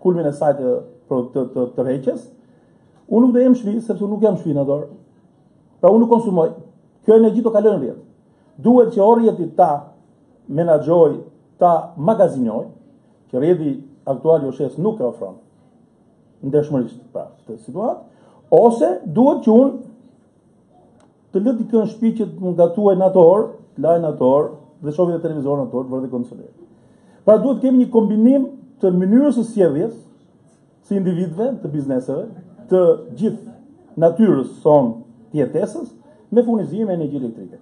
kulmin e saj të tërheqjes, unë nuk do jem shtëpi sepse nuk jam shtëpi në dorë. Pra unë nuk konsumoj. Kjo energji do kalojë në rrjet. Duhet që o rrjeti ta menaxhoj, ta magazinoj, që rrjeti aktual Joshes nuk e ofron ndershmërisht pra këtë situatë, ose duhet që unë të lë dikën në shtëpi që të më gatuaj në atë orë, laj në atë orë, dhe shohim edhe televizor në atë orë, vërtet kondicioner. Pra duhet kemi një kombinim të mënyrës së sjelljes, si individëve, të bizneseve, të gjithë natyrës son të jetesës, me furnizim e energji elektrike.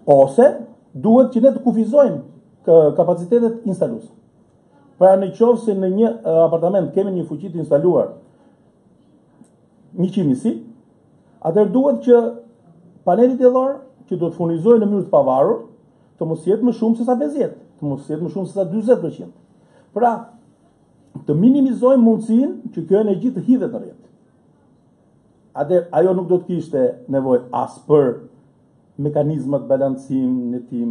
Ose duhet që ne të kufizojmë kapacitetet instaluese. Pra në qoftë se në një apartament kemi një fuqi të instaluar 100 nisi, atëherë duhet që paneli diellor që do të furnizojë në mënyrë të pavarur të mos jetë më shumë se sa 50, të mos jetë më shumë se sa 40%. Pra, të minimizojmë mundësinë që kjo energji të hidhet në rrjet. Atëherë ajo nuk do të kishte nevojë as për mekanizmat balancim, netim,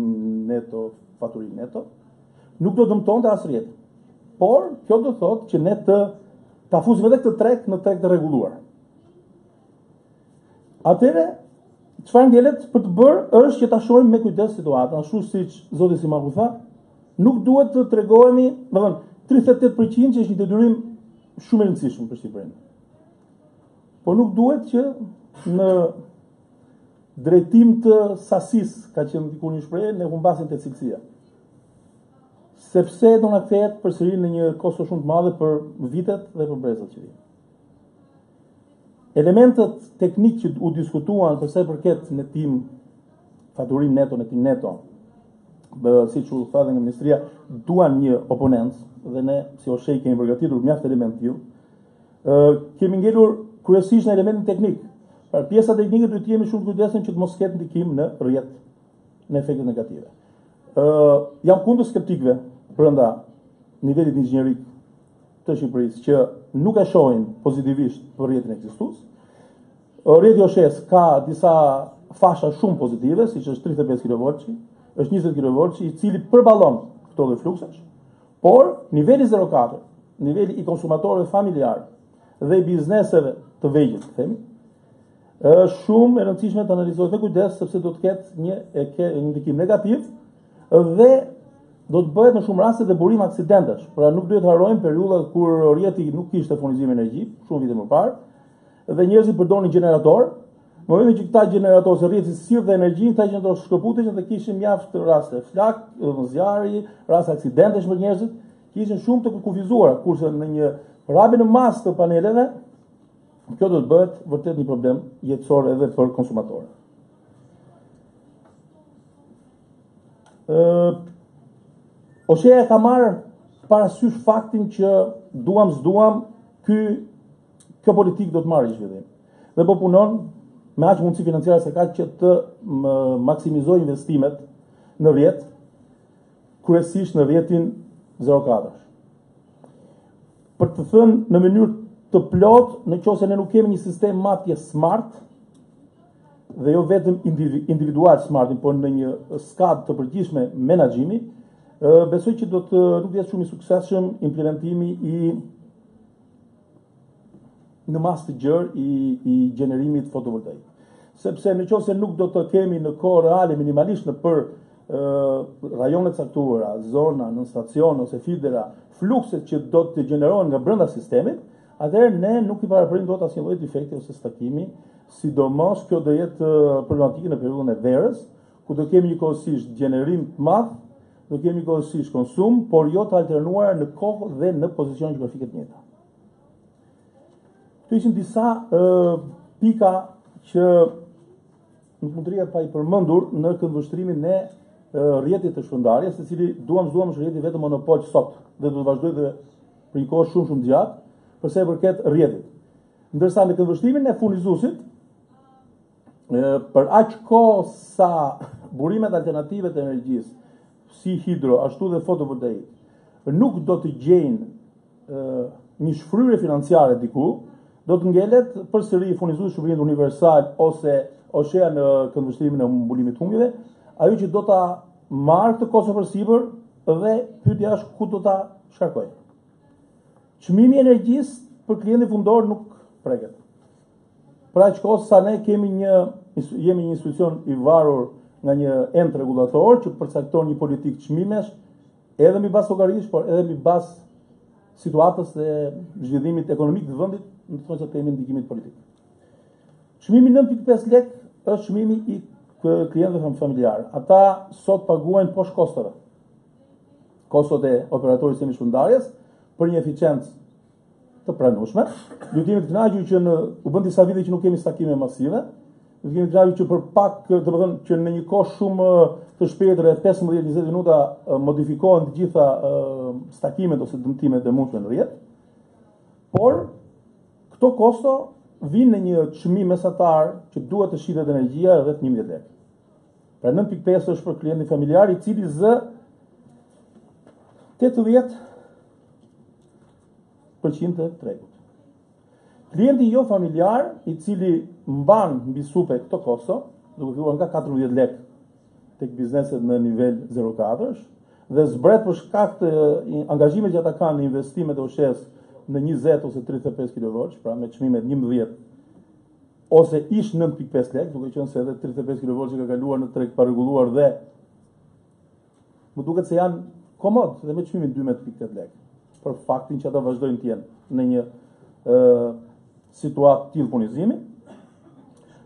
neto, faturim neto, nuk do dëmtonte as rrjetin. Por kjo do thotë që ne ta fusim edhe këtë treg në treg të rregulluar. Atëherë, çfarë ngjelet për të bërë është që ta shohim me kujdes situatën, ashtu siç zoti Simaku tha, nuk duhet të tregojemi, do të thënë 38% që është një detyrim shumë i rëndësishëm për Shqipërinë. Por nuk duhet që në drejtim të sasisë, ka qenë diku një shprehje, ne humbasim te cilësia. Sepse do na kthehet përsëri në një kosto shumë të madhe për vitet dhe për brezat që vijnë. Elementet teknik që u diskutuan për sa i përket netim, faturim neto, netim neto, siç u tha dhe nga ministria, duan një oponencë dhe ne si OSHE kemi përgatitur mjaft element të tillë. Kemi ngelur kryesisht në elementin teknik. Pra pjesa teknike duhet të jemi shumë të kujdesshëm që të mos ketë ndikim në rrjet, në efekte negative. Jam kundër skeptikëve brenda nivelit inxhinierik të Shqipërisë që nuk e shohin pozitivisht për rrjetin ekzistues. Rrjeti Joshes ka disa fasha shumë pozitive, siç është 35 kV, është 20 kV, i cili përballon këto lloj fluksesh, por niveli 0.4, niveli i konsumatorëve familjar dhe i bizneseve të vegjël, themi, është shumë e rëndësishme të analizohet me kujdes sepse do të ketë një ndikim negativ dhe do të bëhet në shumë raste dhe burim aksidentesh. Pra nuk duhet harrojmë periudhat kur rrjeti nuk kishte furnizim energji, shumë vite më parë, dhe njerëzit përdorin gjenerator. Në momentin që këta generatorë se rrjeti sillte energjinë, këta gjeneratorë shkëputeshin dhe kishin mjaft raste flak, zjarri, raste aksidentesh për njerëzit, kishin shumë të kufizuara, kurse në një rabje në masë të paneleve, kjo do të bëhet vërtet një problem jetësor edhe për konsumatorët. OSHE ka marrë parasysh faktin që duam s'duam kjo politikë do të marrë zhvillim. Dhe po punon me aq mundësi financiare se ka që të maksimizojë investimet në rrjet, kryesisht në rrjetin 0.4. Për të thënë në mënyrë të plot, në qoftë se ne nuk kemi një sistem matje smart, dhe jo vetëm individual smart, por në një skadë të përgjithshme menaxhimi, besoj që do të nuk jetë shumë i suksesshëm implementimi në masë të gjerë i gjenerimit fotovoltaik. Sepse në qoftë se nuk do të kemi në kohë reale minimalisht në për rajonet caktuara, zona, në stacion ose fidera, flukset që do të gjenerohen nga brenda sistemit, atëherë ne nuk i paraprim dot asnjë lloj defekti ose stakimi, sidomos kjo do jetë problematike në periudhën e verës, ku do kemi njëkohësisht gjenerim të madh, do kemi njëkohësisht konsum, por jo të alternuar në kohë dhe në pozicion gjeografike të njëjta. Këto ishin disa pika që nuk mund të rria pa i përmendur në këndvështrimin e rrjetit të shpërndarjes, se cili duam është rrjeti vetëm monopol sot dhe do të vazhdojë dhe për një kohë shumë gjatë, përsa i përket rrjetit. Ndërsa në këndvështrimin e furnizuesit, për aq kohë sa burimet alternative të energjisë, si hidro, ashtu dhe fotovoltaik, nuk do të gjejnë një shfryrje financiare diku, do të ngelet përsëri furnizues shërbimit universal ose OSHE në këndvështrimin e mbulimit të humbjeve, ajo që do ta marrë këtë kosto përsipër dhe pyetja është ku do ta shkarkojë. Çmimi i energjisë për klientin fundor nuk preket. Pra aq kohë sa ne jemi një institucion i varur nga një ent rregullator që përcakton një politikë çmimesh edhe mbi bazë llogarisë, por edhe mbi bazë situatës dhe zhvillimit ekonomik të vendit, në të thënë të ndikimit politik. Çmimi 9.5 lek është çmimi i klientëve familjar. Ata sot paguajnë poshtë kostove. Kostot e operatorit sistemi shpërndarjes për një eficiencë të pranueshme. Ju jemi të kënaqur që u bën disa vite që nuk kemi stakime masive. Ju jemi të kënaqur që për pak, domethënë që në një kohë shumë të shpejtë, rreth 15-20 minuta, modifikohen të gjitha stakimet ose dëmtimet e mundshme në rrjet. Por këto kosto vinë në një çmim mesatar që duhet të shitet energjia rreth 11 lekë. Pra 9.5 është për klientin familjar i cili zë 80% të tregut. Klienti jo familjar i cili mban mbi supe këto kosto, duke filluar nga 14 lekë tek bizneset në nivel 0.4 dhe zbret për shkak të angazhimit që ata kanë në investimet e OSHE-s në 20 ose 35 kW, pra me çmimet 11 ose ish 9.5 lekë, duke qenë se edhe 35 kW që ka kaluar në treg pa rregulluar dhe më duket se janë komod dhe me çmimin 12.8 lekë, për faktin që ata vazhdojnë të jenë në një situatë tillë furnizimi,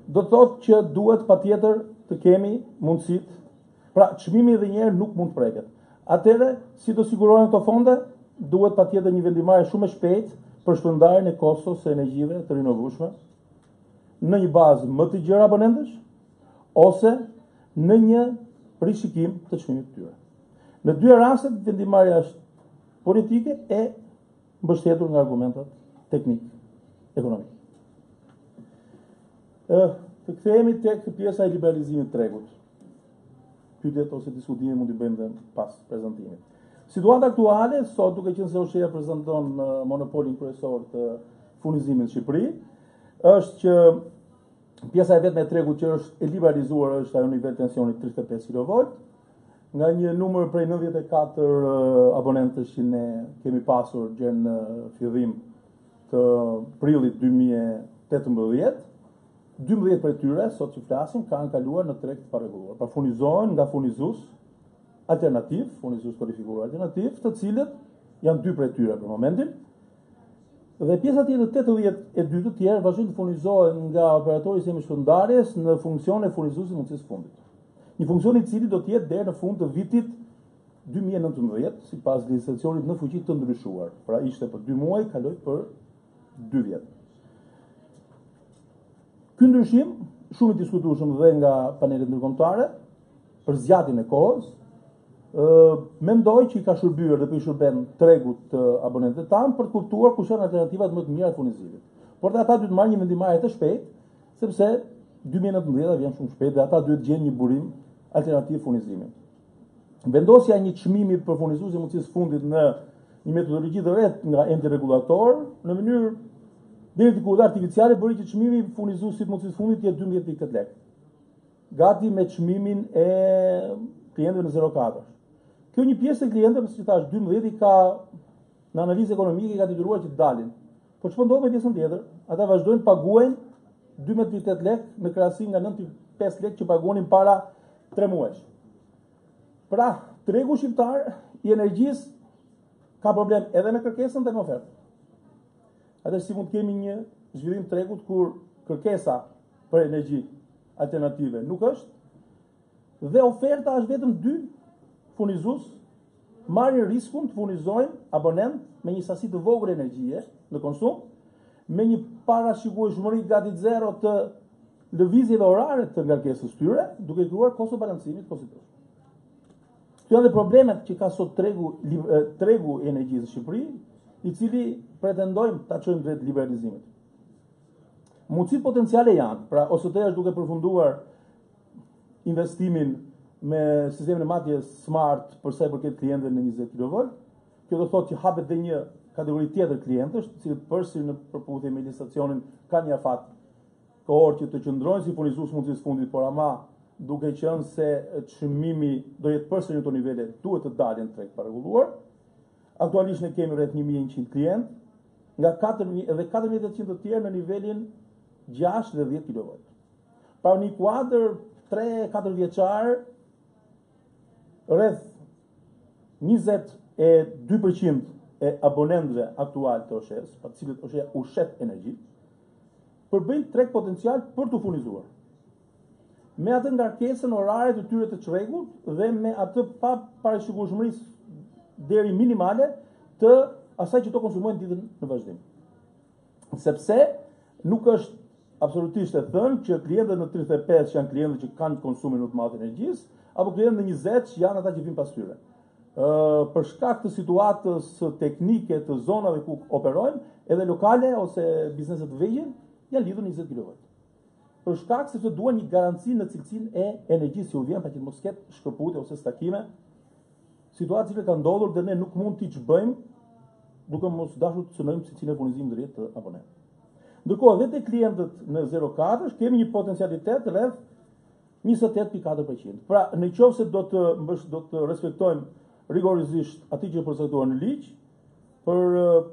do të thotë që duhet patjetër të kemi mundësitë. Pra çmimi edhe një herë nuk mund të preket. Atëherë, si do sigurohen këto fonde? Duhet patjetër një vendimarrje shumë e shpejtë për shpërndarjen e kostos së energjive të rinovueshme në një bazë më të gjerë abonentësh ose në një rishikim të çmimit të tyre. Në dy rastet vendimarrja është politike e mbështetur nga argumentat teknik ekonomik. Të kthehemi tek pjesa e liberalizimit të tregut. Pyetjet ose diskutimin mund t'i bëjmë dhe pas prezantimit. Situata aktuale, sot duke qenë se OSHE prezanton monopolin kryesor të furnizimit në Shqipëri, është që pjesa e vetme e tregut që është e liberalizuar është ajo nivel tensionit 35 kV, nga një numër prej 94 abonentësh që ne kemi pasur gjë në fillim të prillit 2018, 12 prej tyre, sot që flasim, kanë kaluar në treg të parregulluar. Pra furnizohen nga furnizues alternativ, furnizues kualifikuar alternativ, të cilët janë 2 prej tyre për momentin. Dhe pjesa tjetër 82 të tjerë vazhdojnë të furnizohen nga operatori i sistemit shpërndarjes në funksion e furnizuesit mundësisë fundit. Një funksion i cili do të jetë deri në fund të vitit 2019, sipas legjislacionit në fuqi të ndryshuar. Pra ishte për 2 muaj, kaloi për 2 vjet. Ky ndryshim, shumë i diskutueshëm dhe nga panelet ndërkombëtare, për zgjatjen e kohës, mendoj që i ka shërbyer dhe po i shërben tregut të abonentëve tanë për të kuptuar kush janë alternativat më të mira të furnizimit. Por dhe ata duhet të marrin një vendimarrje të shpejtë, sepse 2019 vjen shumë shpejt dhe ata duhet të gjejnë një burim alternativ furnizimit. Vendosja e një çmimi për furnizuesin e mundësisë fundit në një metodologji të re nga enti rregullator në mënyrë deri diku artificiale bëri që çmimi i furnizuesit mundësisë fundit të jetë 12.8 lekë. Gati me çmimin e klientëve në 0.4. Kjo një pjesë e klientëve, siç thash, 12 i ka në analizë ekonomike i ka detyruar që të dalin. Por çfarë ndodh me pjesën tjetër? Ata vazhdojnë paguajnë 12.8 lekë në krahasim nga 9.5 lekë që paguonin para 3 muajsh. Pra, tregu shqiptar i energjisë ka problem edhe me kërkesën dhe me ofertën. Atëherë si mund të kemi një zhvillim tregut kur kërkesa për energji alternative nuk është dhe oferta është vetëm 2 furnizues marrin riskun të furnizojnë abonent me një sasi të vogël energjie në konsum, me një parashikueshmëri gati zero të lëvizjeve orare të ngarkesës tyre, duke krijuar kosto balancimit pozitiv. Këto janë problemet që ka sot tregu i energjisë në Shqipëri, i cili pretendojmë ta çojmë drejt liberalizimit. Mundësitë potenciale janë, pra OST është duke përfunduar investimin me sistemin e matjes smart për sa i përket klientëve në 20 kV. Kjo do thotë që hapet dhe një kategori tjetër klientësh, të cilët përsëri në përputhje me legjislacionin kanë një afat kohor që të qëndrojnë si furnizues mundësisë fundit, por ama duke qenë se çmimi do jetë përsëri në këto nivele, duhet të dalin treg pa rregulluar. Aktualisht ne kemi rreth 1100 klientë, nga 4000 dhe 4800 të tjerë në nivelin 6 dhe 10 kW. Pra një kuadër 3-4 vjeçar, rreth 22% e abonentëve aktual të OSHE-s, pa të cilët OSHE ushet energji, përbëjnë treg potencial për të furnizuar. Me atë ngarkesën orare të tyre të çrregullt dhe me atë pa parashikueshmërisë deri minimale të asaj që to konsumojnë ditën në vazhdim. Sepse nuk është absolutisht e thënë që klientët në 35 që janë klientët që kanë konsumin më të madh të energjisë, apo klientët në 20 që janë ata që vinë pas tyre. Për shkak të situatës teknike të zonave ku operojnë, edhe lokale ose biznese të vegjël janë lidhur 20 kW. Për shkak se duan një garanci në cilësinë e energjisë që u vjen, pa që mos ketë shkëputje ose stakime, situatë që ka ndodhur dhe ne nuk mund t'i ç'bëjmë duke mos dashur të cënojmë cilësinë e furnizimit drejt të abonentëve. Ndërkohë, edhe te klientët në 0,4 kemi një potencialitet rreth 28.4%. Pra, në qoftë se do të respektojmë rigorizisht atij që është përcaktuar në ligj, për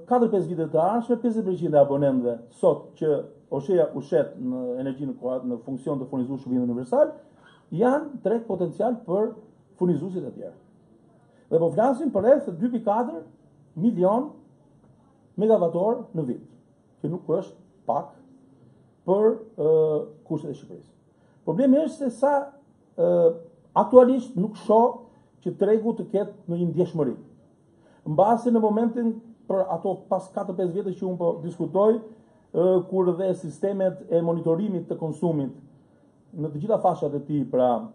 4-5 vite të ardhshme, 50% e abonentëve sot që OSHE-ja ushet në energji në funksion të furnizuar shërbim universal, janë treg potencial për furnizuesit e tjerë. Dhe po flasim për rreth 2.4 milion megavator në vit, që nuk është pak për kushtet e Shqipërisë. Problemi është se sa aktualisht nuk shoh që tregu të ketë në një ndjeshmëri. Mbase në momentin për ato pas 4-5 vjetësh që unë po diskutoj, kur dhe sistemet e monitorimit të konsumit në të gjitha fashat e tij, pra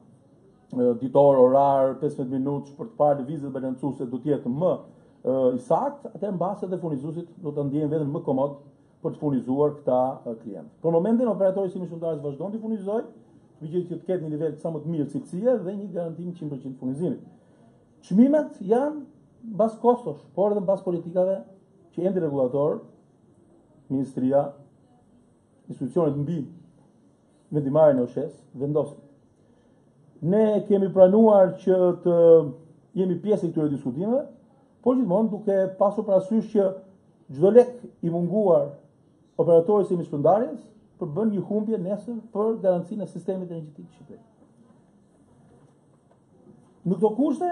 ditor, orar, 15 minutë për të parë lëvizjet balancuese do të jetë më i saktë, atëherë mbase dhe furnizuesit do të ndjejnë veten më komod për të furnizuar këta klientë. Për momentin operatori si shëndetëtarës vazhdon të furnizojë, që të ketë një nivel sa më të mirë cilësie dhe një garantim 100% furnizimit. Çmimet janë mbas kostosh, por edhe mbas politikave që endi regulator, ministria, institucionet mbi vendimarrjen e OSHE-s vendosin. Ne kemi pranuar që të jemi pjesë e këtyre diskutimeve, por gjithmonë duke pasur parasysh që çdo lek i munguar operatorit së shpërndarjes përbën një humbje nesër për garancinë e sistemit energjetik të Shqipërisë. Në këto kushte,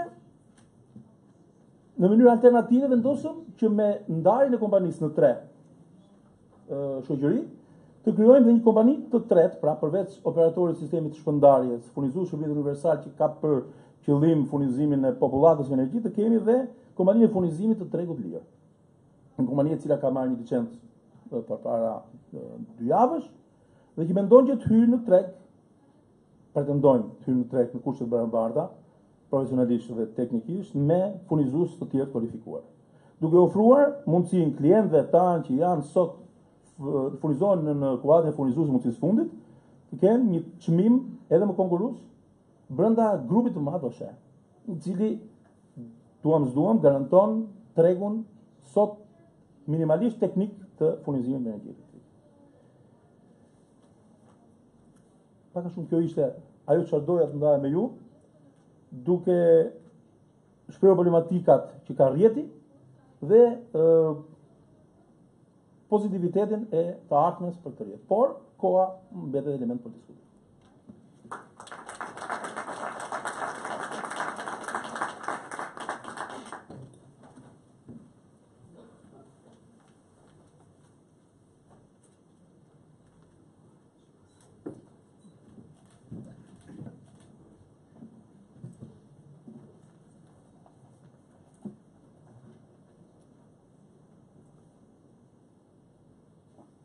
në mënyrë alternative vendosëm që me ndarjen e kompanisë në 3 shoqëri, të krijojmë dhe një kompani të tretë, pra përveç operatorit të sistemit të shpërndarjes, furnizues shërbimit universal që ka për qëllim furnizimin e popullatës me energji, të kemi dhe kompaninë e furnizimit të tregut lirë. Një kompani e cila ka marrë një licencë përpara 2 javësh dhe që mendon që të hyjë në treg, pretendojnë të hyjë në treg në kushte të barabarta, profesionalisht dhe teknikisht, me furnizues të tjerë kualifikuar. Duke ofruar mundësinë klientëve tanë që janë sot furnizohen në kuadrin e furnizuesit mundësisë fundit, të kenë një çmim edhe më konkurrues brenda grupit të madh OSHE, i cili duam garanton tregun sot minimalisht teknik të furnizimit me energji elektrike. Pak a shumë kjo ishte ajo çfarë doja të ndaja me ju, duke shprehur problematikat që ka rrjeti dhe pozitivitetin e të ardhmes për të rrjet. Por koha mbetet element për diskutim.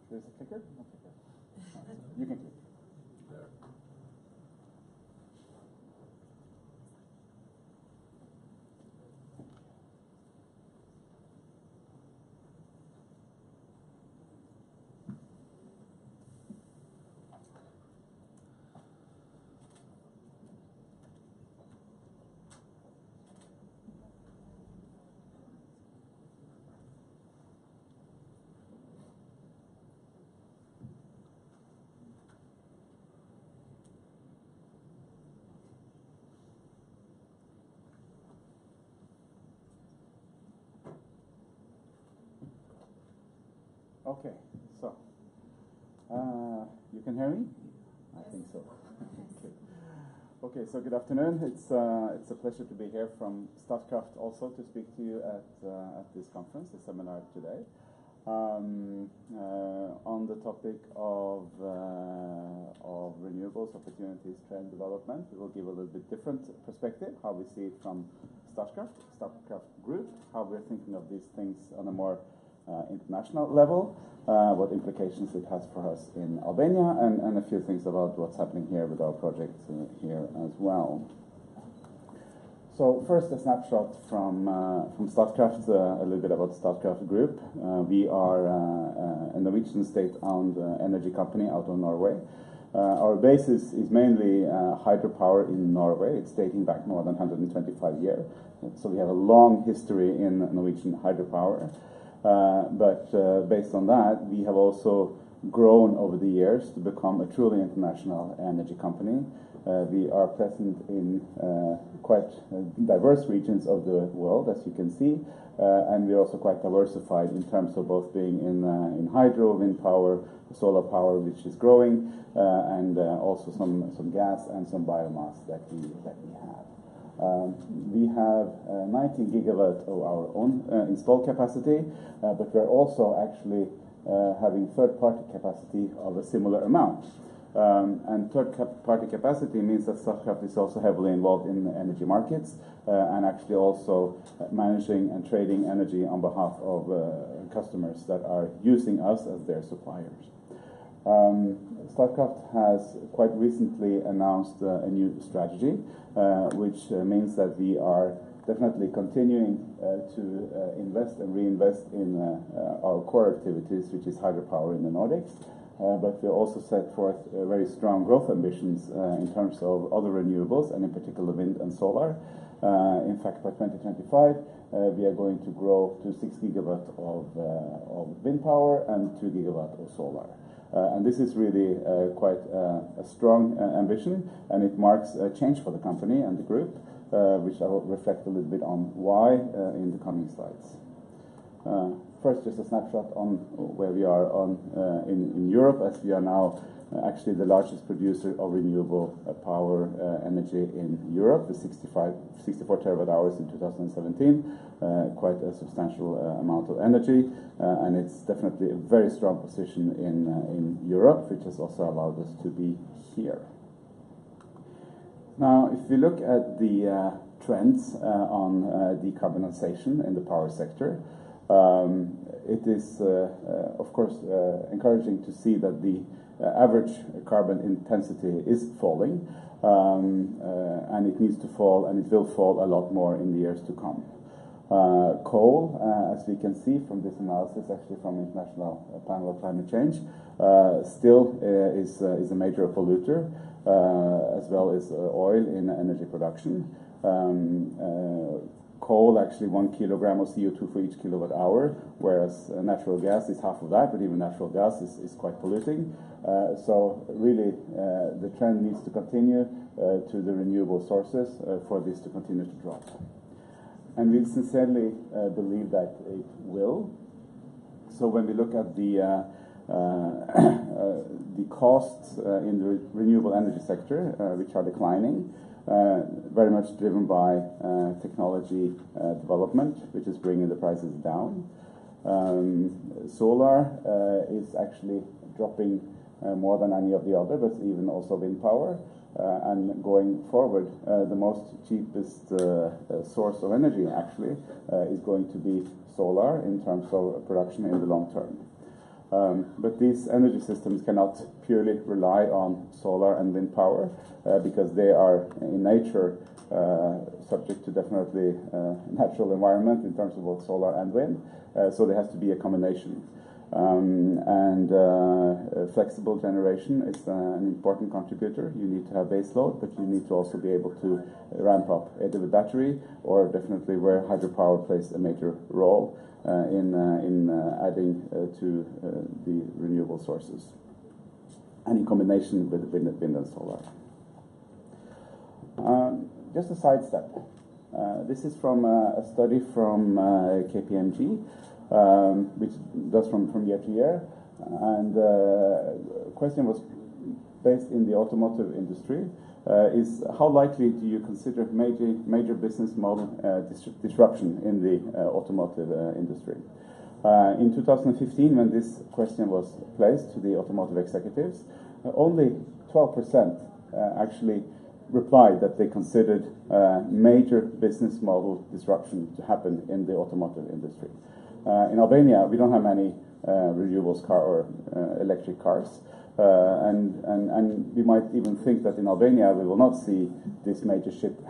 There's a clicker? No clicker. You can click. Okay, so you can hear me? I think so. Okay, so good afternoon. It's a pleasure to be here from Statkraft also to speak to you at this conference, the seminar today, on the topic of renewables, opportunities, trend development. We will give a little bit different perspective, how we see it from Statkraft Group, how we're thinking of these things on a more international level, what implications it has for us in Albania, and a few things about what's happening here with our project here as well. So first, a snapshot from Statkraft, a little bit about Statkraft Group. We are a Norwegian state-owned energy company out of Norway. Our base is mainly hydropower in Norway. It's dating back more than 125 years. So we have a long history in Norwegian hydropower. But based on that, we have also grown over the years to become a truly international energy company. We are present in quite diverse regions of the world, as you can see, and we're also quite diversified in terms of both being in hydro, wind power, solar power, which is growing, and also some gas and some biomass that we have. We have 19 gigawatts of our own installed capacity, but we're also actually having third-party capacity of a similar amount. And third-party capacity means that Statkraft is also heavily involved in energy markets and actually also managing and trading energy on behalf of customers that are using us as their suppliers. Statkraft has quite recently announced a new strategy, which means that we are definitely continuing to invest and reinvest in our core activities, which is hydropower in the Nordics. But we also set forth very strong growth ambitions in terms of other renewables, and in particular wind and solar. In fact, by 2025, we are going to grow to 6 gigawatts of wind power and 2 gigawatts of solar. And this is really quite a strong ambition, and it marks a change for the company and the group, which I will reflect a little bit on why in the coming slides. First, just a snapshot on where we are in Europe, as we are now actually the largest producer of renewable power energy in Europe, with 64 terawatt hours in 2017, quite a substantial amount of energy, and it's definitely a very strong position in Europe, which has also allowed us to be here. Now, if we look at the trends on decarbonization in the power sector, it is, of course, encouraging to see that the average carbon intensity is falling, and it needs to fall, and it will fall a lot more in the years to come. Coal, as we can see from this analysis, actually from the International Panel on Climate Change, still is a major polluter, as well as oil in energy production. Coal, actually 1 kilogram of CO2 for each kilowatt hour, whereas natural gas is half of that, but even natural gas is quite polluting. So really, the trend needs to continue to the renewable sources for this to continue to drop. And we sincerely believe that it will. So when we look at the costs in the renewable energy sector, which are declining, very much driven by technology development, which is bringing the prices down. Solar is actually dropping more than any of the other, but even also wind power. And going forward, the most cheapest source of energy actually is going to be solar in terms of production in the long term. But these energy systems cannot purely rely on solar and wind power because they are in nature subject to definitely natural environment in terms of both solar and wind. So there has to be a combination. Flexible generation is an important contributor. You need to have base load, but you need to also be able to ramp up either with battery or definitely where hydropower plays a major role in adding to the renewable sources, and in combination with wind and solar. Just a sidestep. This is from a study from KPMG which does from year to year. And the question was based in the automotive industry, is how likely do you consider major business model disruption in the automotive industry? In 2015, when this question was placed to the automotive executives, only 12% actually replied that they considered major business model disruption to happen in the automotive industry. In Albania, we don't have many renewables car or electric cars. And we might even think that in Albania we will not see this major shift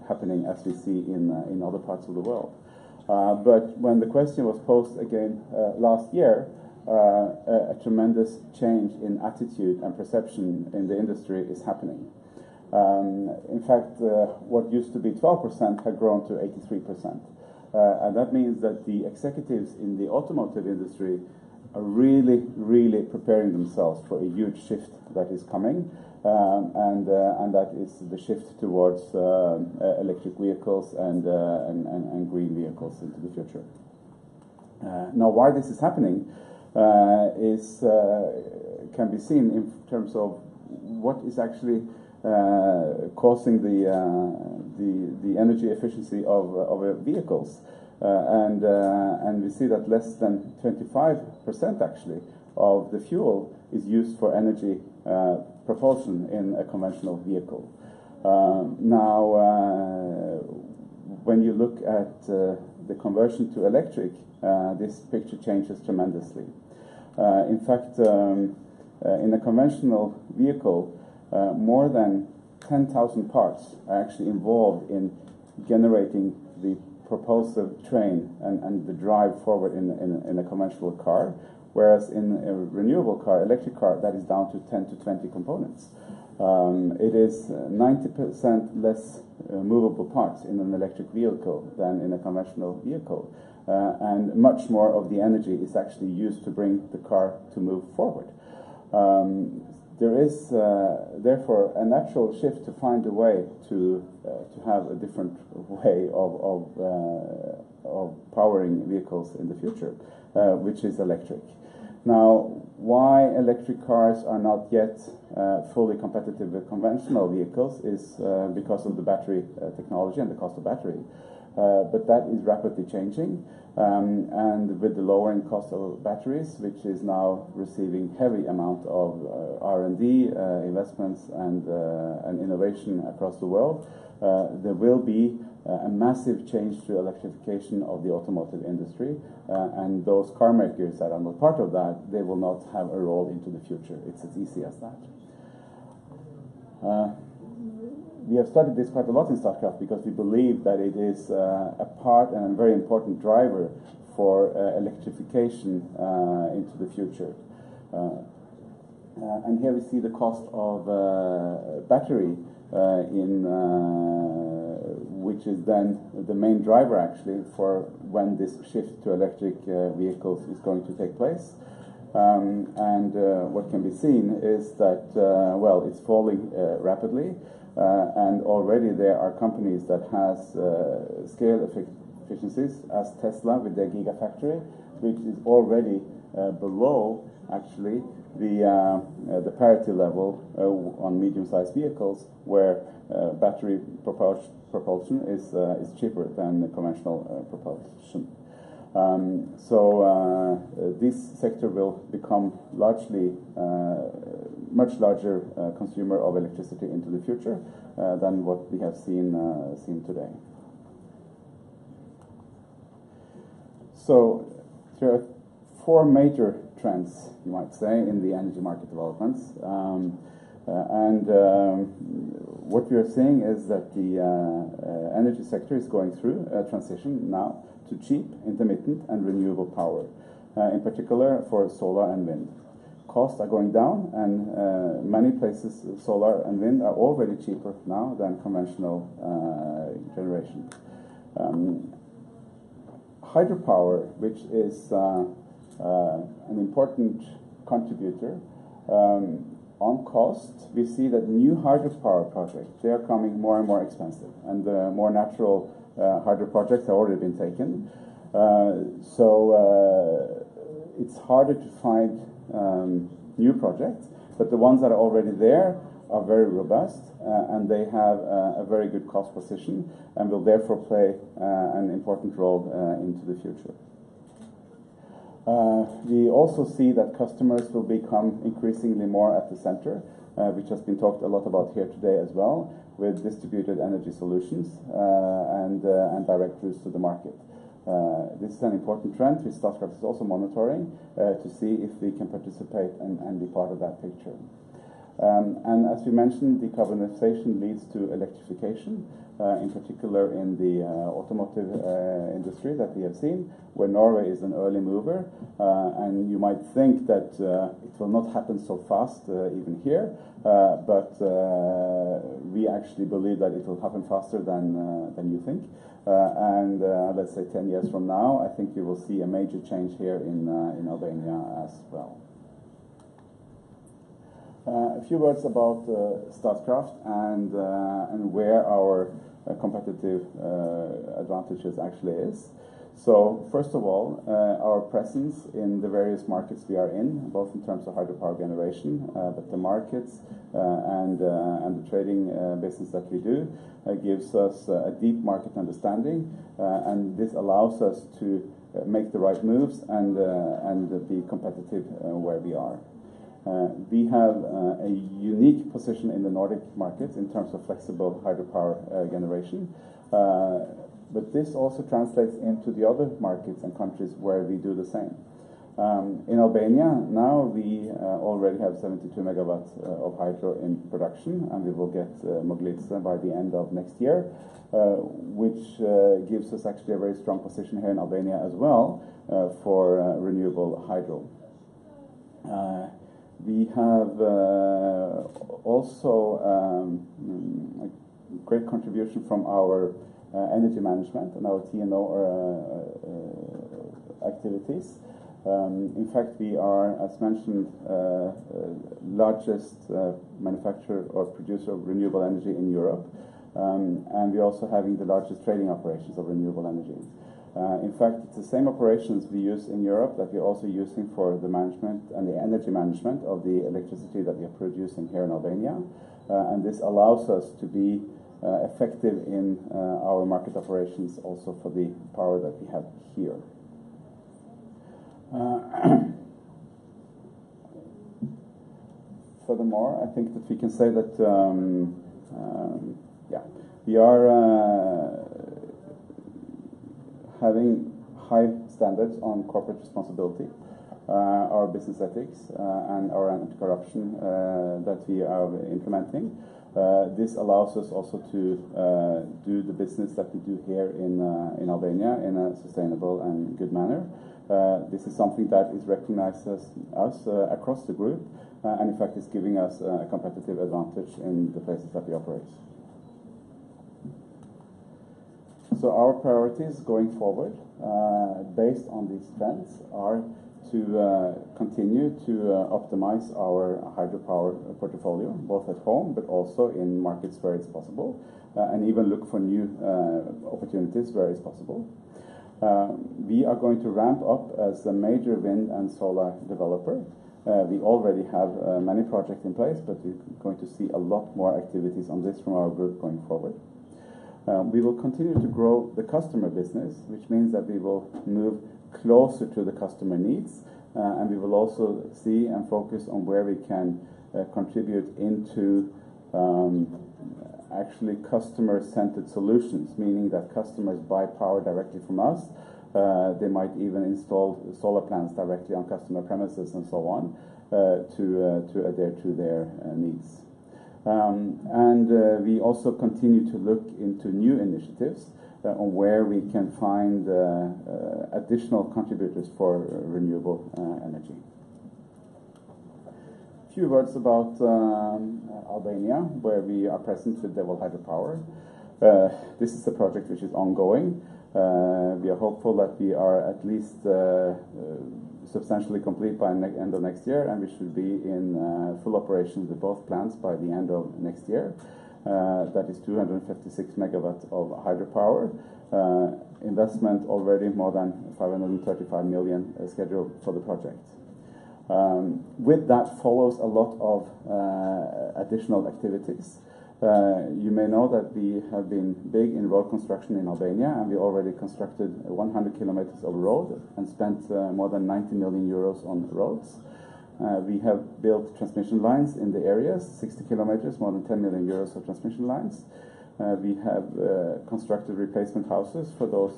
happening as we see in other parts of the world. But when the question was posed again last year, a tremendous change in attitude and perception in the industry is happening. In fact, what used to be 12% had grown to 83%. And that means that the executives in the automotive industry are really preparing themselves for a huge shift that is coming, and that is the shift towards electric vehicles and green vehicles into the future. Now, why this is happening can be seen in terms of what is actually causing the energy efficiency of vehicles. And we see that less than 25% actually of the fuel is used for energy propulsion in a conventional vehicle. Now, when you look at the conversion to electric, this picture changes tremendously. In fact, in a conventional vehicle, more than 10,000 parts are actually involved in generating the propulsive train and the drive forward in a conventional car, whereas in a renewable car, electric car, that is down to 10 to 20 components. It is 90% less movable parts in an electric vehicle than in a conventional vehicle, and much more of the energy is actually used to bring the car to move forward. There is therefore a natural shift to find a way to have a different way of powering vehicles in the future, which is electric. Now, why electric cars are not yet fully competitive with conventional vehicles is because of the battery technology and the cost of battery. But that is rapidly changing, and with the lowering cost of batteries, which is now receiving heavy amount of R&D investments and innovation across the world, there will be a massive change to electrification of the automotive industry, and those car makers that are not part of that, they will not have a role into the future. It's as easy as that. We have studied this quite a lot in Statkraft because we believe that it is a part and a very important driver for electrification into the future. And here we see the cost of battery which is then the main driver actually for when this shift to electric vehicles is going to take place. What can be seen is that, well, it's falling rapidly. And already there are companies that has scale efficiencies, as Tesla with their Gigafactory, which is already below actually the parity level on medium-sized vehicles, where battery propulsion is cheaper than conventional propulsion. This sector will become largely much larger consumer of electricity into the future than what we have seen today. So there are four major trends, you might say, in the energy market developments. What we are seeing is that the energy sector is going through a transition now to cheap, intermittent, and renewable power, in particular for solar and wind. Costs are going down, and many places solar and wind are already cheaper now than conventional generation. Hydropower, which is an important contributor on cost, we see that new hydropower projects, they are coming more and more expensive, and the more natural hydro projects have already been taken. It's harder to find new projects, but the ones that are already there are very robust and they have a very good cost position and will therefore play an important role into the future. We also see that customers will become increasingly more at the center, which has been talked a lot about here today as well, with distributed energy solutions and direct routes to the market. This is an important trend which Statkraft is also monitoring to see if we can participate and be part of that picture. And as we mentioned, decarbonization leads to electrification, in particular in the automotive industry that we have seen, where Norway is an early mover. And you might think that it will not happen so fast even here, but we actually believe that it will happen faster than you think. And let's say 10 years from now, I think you will see a major change here in Albania as well. A few words about Statkraft and where our competitive advantages actually is. So first of all, our presence in the various markets we are in, both in terms of hydropower generation, but the markets and the trading business that we do gives us a deep market understanding, and this allows us to make the right moves and be competitive where we are. We have a unique position in the Nordic markets in terms of flexible hydropower generation, but this also translates into the other markets and countries where we do the same. In Albania, now we already have 72 megawatts of hydro in production, and we will get Moglice by the end of next year, which gives us actually a very strong position here in Albania as well for renewable hydro. We have also a great contribution from our energy management and our TNO activities. In fact, we are, as mentioned, largest manufacturer or producer of renewable energy in Europe, and we're also having the largest trading operations of renewable energy. In fact, it's the same operations we use in Europe that we're also using for the management and the energy management of the electricity that we are producing here in Albania, and this allows us to be effective in our market operations also for the power that we have here. Furthermore, I think that we can say that we are having high standards on corporate responsibility, our business ethics, and our anti-corruption that we are implementing. This allows us also to do the business that we do here in Albania in a sustainable and good manner. This is something that is recognized as us across the group, and in fact is giving us a competitive advantage in the places that we operate. So our priorities going forward, based on these trends, are to continue to optimize our hydropower portfolio, both at home but also in markets where it's possible, and even look for new opportunities where it's possible. We are going to ramp up as a major wind and solar developer. We already have many projects in place, but we're going to see a lot more activities on this from our group going forward. We will continue to grow the customer business, which means that we will move closer to the customer needs, and we will also see and focus on where we can contribute into actually customer-centered solutions, meaning that customers buy power directly from us. They might even install solar plants directly on customer premises and so on to adhere to their needs. We also continue to look into new initiatives on where we can find additional contributors for renewable energy. A few words about Albania, where we are present with Devil Hydropower. This is a project which is ongoing. We are hopeful that we are at least substantially complete by the end of next year, and we should be in full operation with both plants by the end of next year. that is 256 megawatts of hydropower. Investment already more than 535 million scheduled for the project. With that follows a lot of additional activities. You may know that we have been big in road construction in Albania, and we already constructed 100 kilometers of road and spent more than 90 million euros on roads. We have built transmission lines in the areas, 60 kilometers, more than 10 million euros of transmission lines. We have constructed replacement houses for those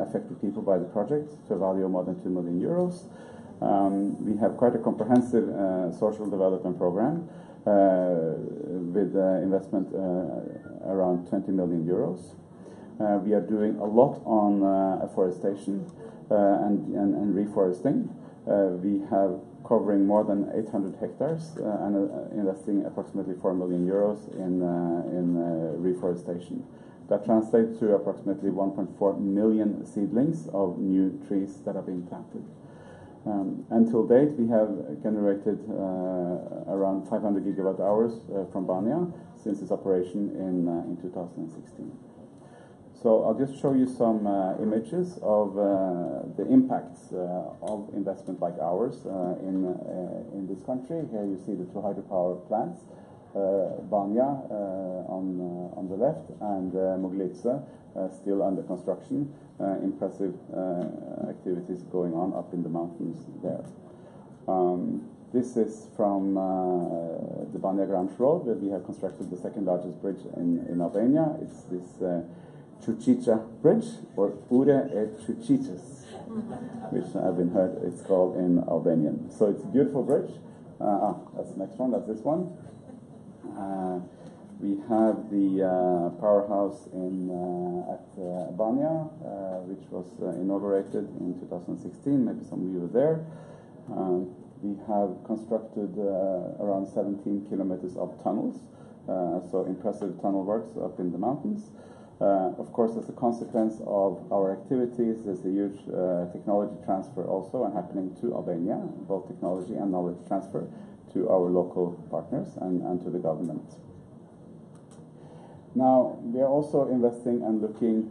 affected people by the project to a value of more than 2 million euros. We have quite a comprehensive social development program with investment around 20 million euros. We are doing a lot on afforestation and reforesting. We have covering more than 800 hectares and investing approximately 4 million euros in reforestation. That translates to approximately 1.4 million seedlings of new trees that are being planted. Until date, we have generated around 500 gigawatt hours from Banka since its operation in 2016. So I'll just show you some images of the impacts of investment like ours in this country. Here you see the two hydropower plants, Banka on the left, and Moglice still under construction. Impressive activities going on up in the mountains there. This is from the Banja Granic Road, where we have constructed the second largest bridge in Albania. It's this Čučića Bridge, or Ure e Čučićas, which I've been heard it's called in Albanian. So it's a beautiful bridge. That's the next one, that's this one. We have the powerhouse at Banja, which was inaugurated in 2016, maybe some of you were there. We have constructed around 17 kilometers of tunnels, so impressive tunnel works up in the mountains. Of course, as a consequence of our activities, there's a huge technology transfer also happening to Albania, both technology and knowledge transfer to our local partners and to the government. Now, we are also investigating and looking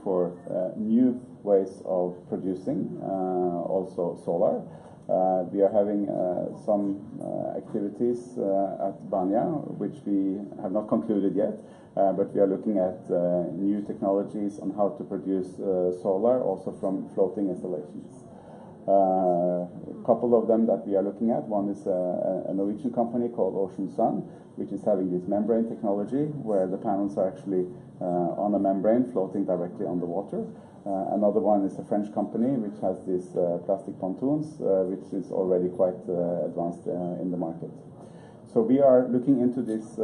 for new ways of producing, also solar. We are having some activities at Banka, which we have not concluded yet, but we are looking at new technologies on how to produce solar also from floating installations. A couple of them that we are looking at. One is a Norwegian company called Ocean Sun, which is having this membrane technology where the panels are actually on a membrane floating directly on the water. Another one is a French company which has these plastic pontoons, which is already quite advanced in the market. So we are looking into these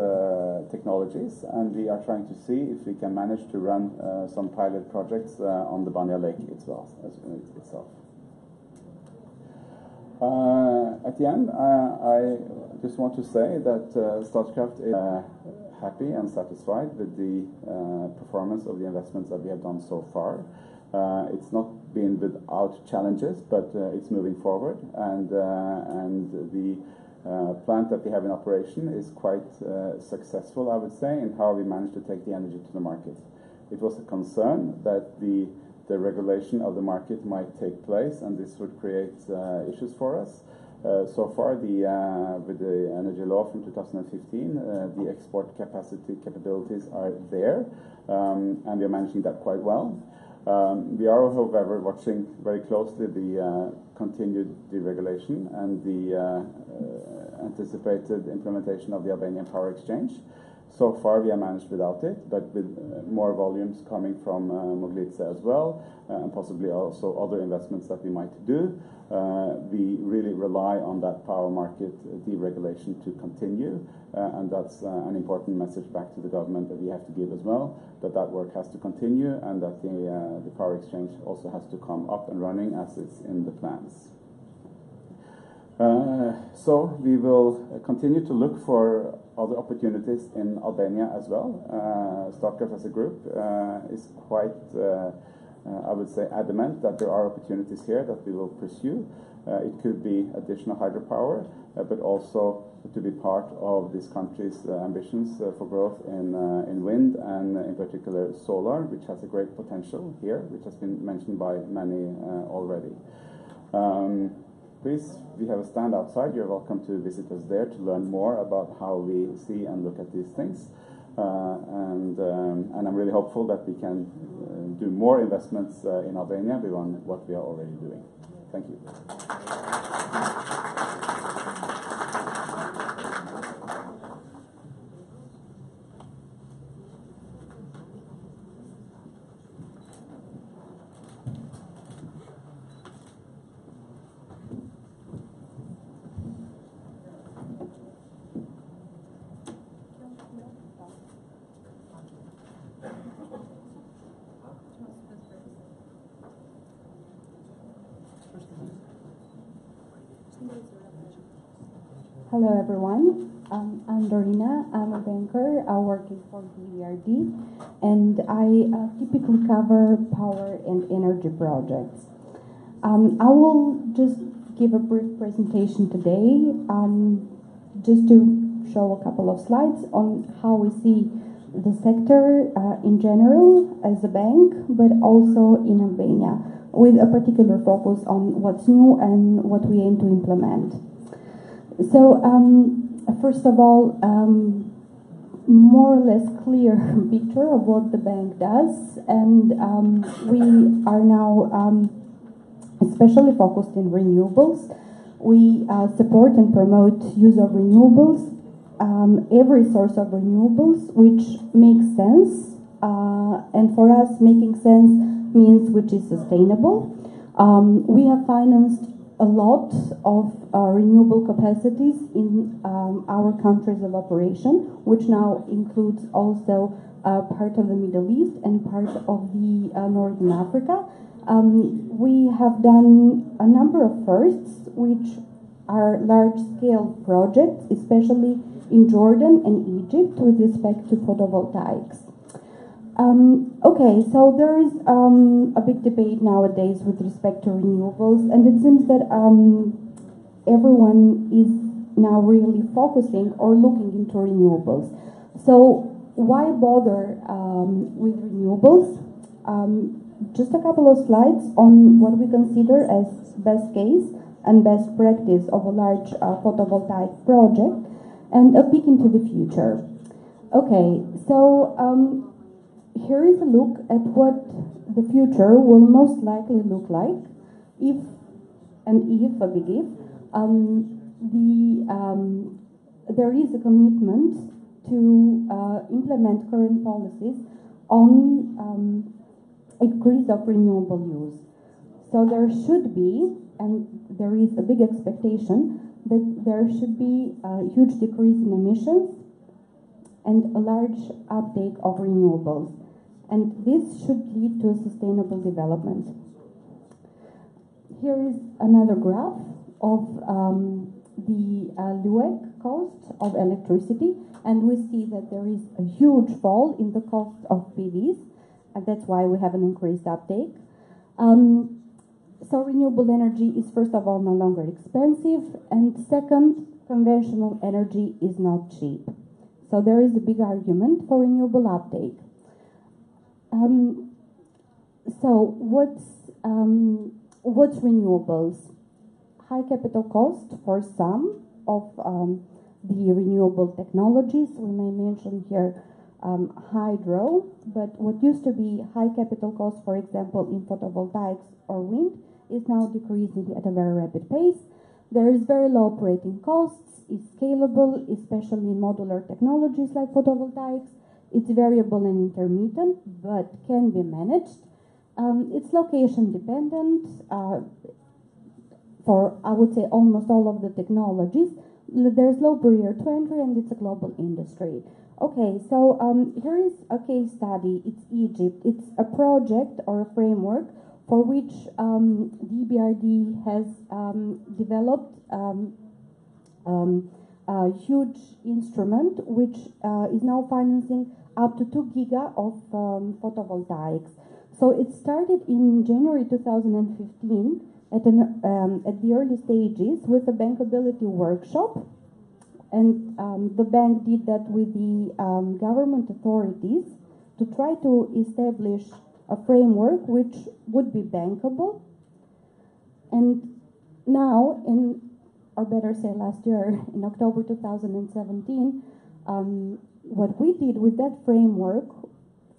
technologies, and we are trying to see if we can manage to run some pilot projects on the Banja Lake itself. At the end, I just want to say that Statkraft is happy and satisfied with the performance of the investments that we have done so far. It's not been without challenges, but it's moving forward, and the plant that we have in operation is quite successful, I would say, in how we managed to take the energy to the market. It was a concern that the regulation of the market might take place, and this would create issues for us. So far, with the energy law from 2015, the export capabilities are there, and we are managing that quite well. We are, however, watching very closely the continued deregulation and the anticipated implementation of the Albanian Power Exchange. So far, we have managed without it, but with more volumes coming from Moglice as well, and possibly also other investments that we might do. We really rely on that power market deregulation to continue, and that's an important message back to the government that we have to give as well, that work has to continue, and that the power exchange also has to come up and running as it's in the plans. So we will continue to look for other opportunities in Albania as well. Statkraft as a group is quite I would say, adamant that there are opportunities here that we will pursue. It could be additional hydropower, but also to be part of this country's ambitions for growth in wind and in particular solar, which has a great potential here, which has been mentioned by many already. Please, we have a stand outside. You're welcome to visit us there to learn more about how we see and look at these things. And I'm really hopeful that we can do more investments in Albania beyond what we are already doing. Thank you. Hello everyone, I'm Dorina, I'm a banker working for BRD, and I typically cover power and energy projects. I will just give a brief presentation today, just to show a couple of slides on how we see the sector in general as a bank, but also in Albania, with a particular focus on what's new and what we aim to implement. So, first of all, more or less clear picture of what the bank does, and we are now especially focused in renewables. We support and promote use of renewables, every source of renewables which makes sense, and for us making sense means which is sustainable. We have financed a lot of renewable capacities in our countries of operation, which now includes also part of the Middle East and part of the Northern Africa. We have done a number of firsts, which are large-scale projects, especially in Jordan and Egypt, with respect to photovoltaics. Okay, so there is a big debate nowadays with respect to renewables, and it seems that everyone is now really focusing or looking into renewables. So why bother with renewables? Just a couple of slides on what we consider as best case and best practice of a large photovoltaic project, and a peek into the future. Okay, so here is a look at what the future will most likely look like if, a big if, there is a commitment to implement current policies on increase of renewable use. So there should be, and there is a big expectation, that there should be a huge decrease in emissions and a large uptake of renewables. And this should lead to a sustainable development. Here is another graph of the LUEC cost of electricity, and we see that there is a huge fall in the cost of PVs, and that's why we have an increased uptake. So renewable energy is, first of all, no longer expensive, and second, conventional energy is not cheap. So there is a big argument for renewable uptake. So what's renewables? High capital cost for some of the renewable technologies. We may mention here hydro, but what used to be high capital cost, for example, in photovoltaics or wind, is now decreasing at a very rapid pace. There is very low operating costs, it's scalable, especially in modular technologies like photovoltaics. It's variable and intermittent, but can be managed. It's location dependent for, I would say, almost all of the technologies. There's low barrier to entry, and it's a global industry. Okay, so here is a case study. It's Egypt. It's a project or a framework for which the EBRD has developed a huge instrument which is now financing up to 2 giga of photovoltaics. So it started in January 2015 at the early stages with a bankability workshop, and the bank did that with the government authorities to try to establish a framework which would be bankable. And now, or better say last year, in October 2017, what we did with that framework,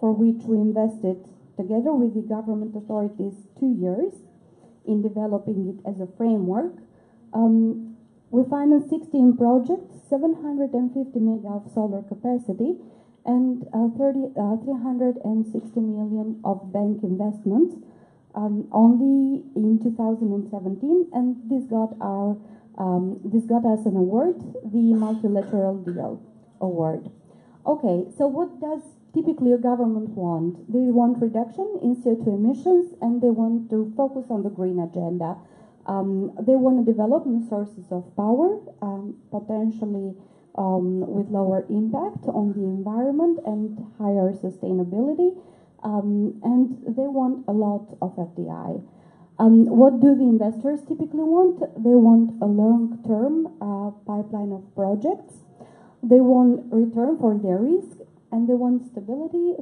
for which we invested together with the government authorities 2 years in developing it as a framework, we financed 16 projects, 750 mega of solar capacity, and 360 million of bank investments only in 2017, and this got us an award, the Multilateral Deal Award. Okay, so what does typically a government want? They want reduction in CO2 emissions, and they want to focus on the green agenda. They want to develop new sources of power, potentially with lower impact on the environment and higher sustainability, and they want a lot of FDI. What do the investors typically want? They want a long-term pipeline of projects. They want return for their risk, and they want stability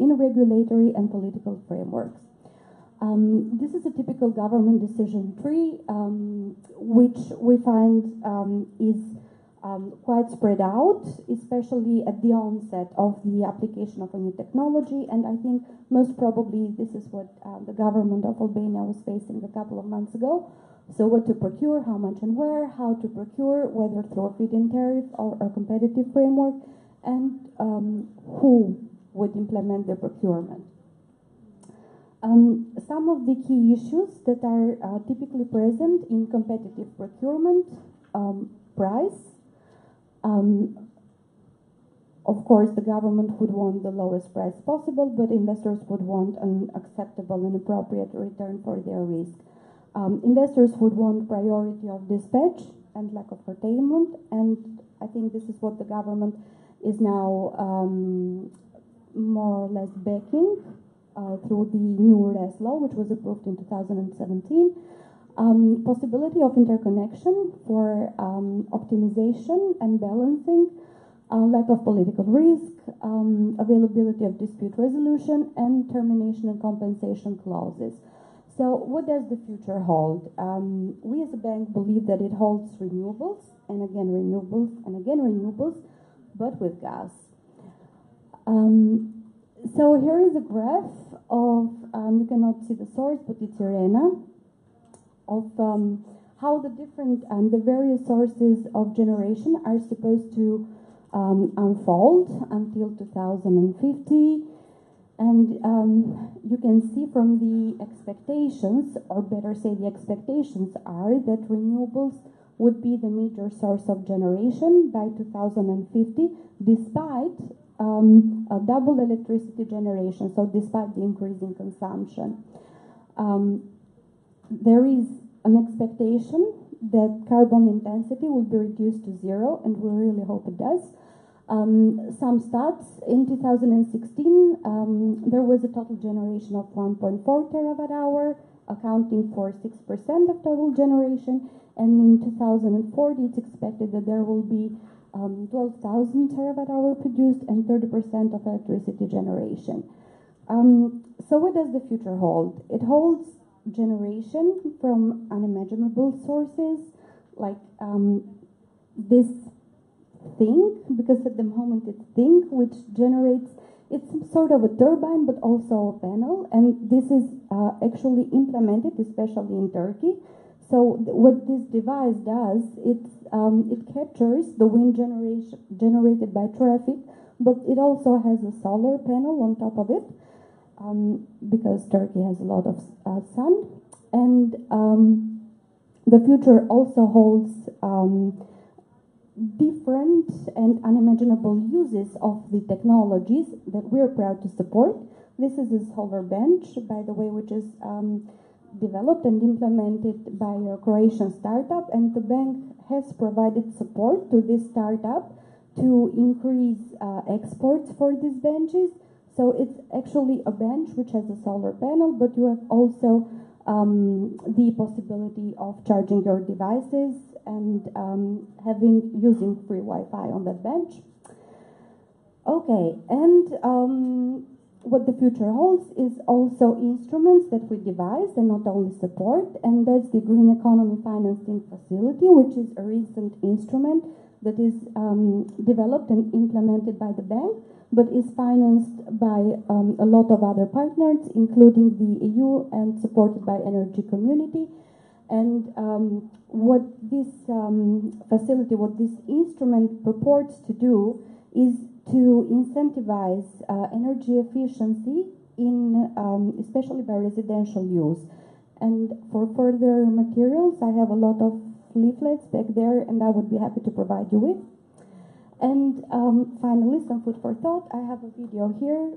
in regulatory and political frameworks. This is a typical government decision tree, which we find is quite spread out, especially at the onset of the application of a new technology. And I think most probably this is what the government of Albania was facing a couple of months ago. So what to procure, how much and where, how to procure, whether through a feed-in tariff or a competitive framework, and who would implement the procurement. Some of the key issues that are typically present in competitive procurement: price. Of course, the government would want the lowest price possible, but investors would want an acceptable and appropriate return for their risk. Investors would want priority of dispatch and lack of curtailment, and I think this is what the government is now more or less backing through the new RES law, which was approved in 2017. Possibility of interconnection for optimization and balancing, lack of political risk, availability of dispute resolution, and termination and compensation clauses. So what does the future hold? We as a bank believe that it holds renewables, and again renewables, and again renewables, but with gas. So here is a graph of, you cannot see the source, but it's Tirana, of how the different and the various sources of generation are supposed to unfold until 2050. And you can see from the expectations, or better say the expectations are that renewables would be the major source of generation by 2050, despite a double electricity generation, so despite the increasing consumption. There is an expectation that carbon intensity will be reduced to zero, and we really hope it does. Some stats: in 2016, there was a total generation of 1.4 terawatt hour, accounting for 6% of total generation, and in 2040 it's expected that there will be 12,000 terawatt hour produced and 30% of electricity generation. So what does the future hold? It holds generation from unimaginable sources, like this thing, because at the moment it's thing, which generates, it's sort of a turbine but also a panel, and this is actually implemented especially in Turkey. So what this device does, it captures the wind generation generated by traffic, but it also has a solar panel on top of it, because Turkey has a lot of sun. And the future also holds different and unimaginable uses of the technologies that we're proud to support. This is a solar bench, by the way, which is developed and implemented by a Croatian startup, and the bank has provided support to this startup to increase exports for these benches. So it's actually a bench which has a solar panel, but you have also the possibility of charging your devices and using free Wi-Fi on that bench. Okay, and what the future holds is also instruments that we devise and not only support, and that's the Green Economy Financing Facility, which is a recent instrument that is developed and implemented by the bank, but is financed by a lot of other partners, including the EU and supported by Energy Community. And what this facility, what this instrument purports to do is to incentivize energy efficiency in especially by residential use. And for further materials, I have a lot of leaflets back there, and I would be happy to provide you with. And finally, some food for thought. I have a video here.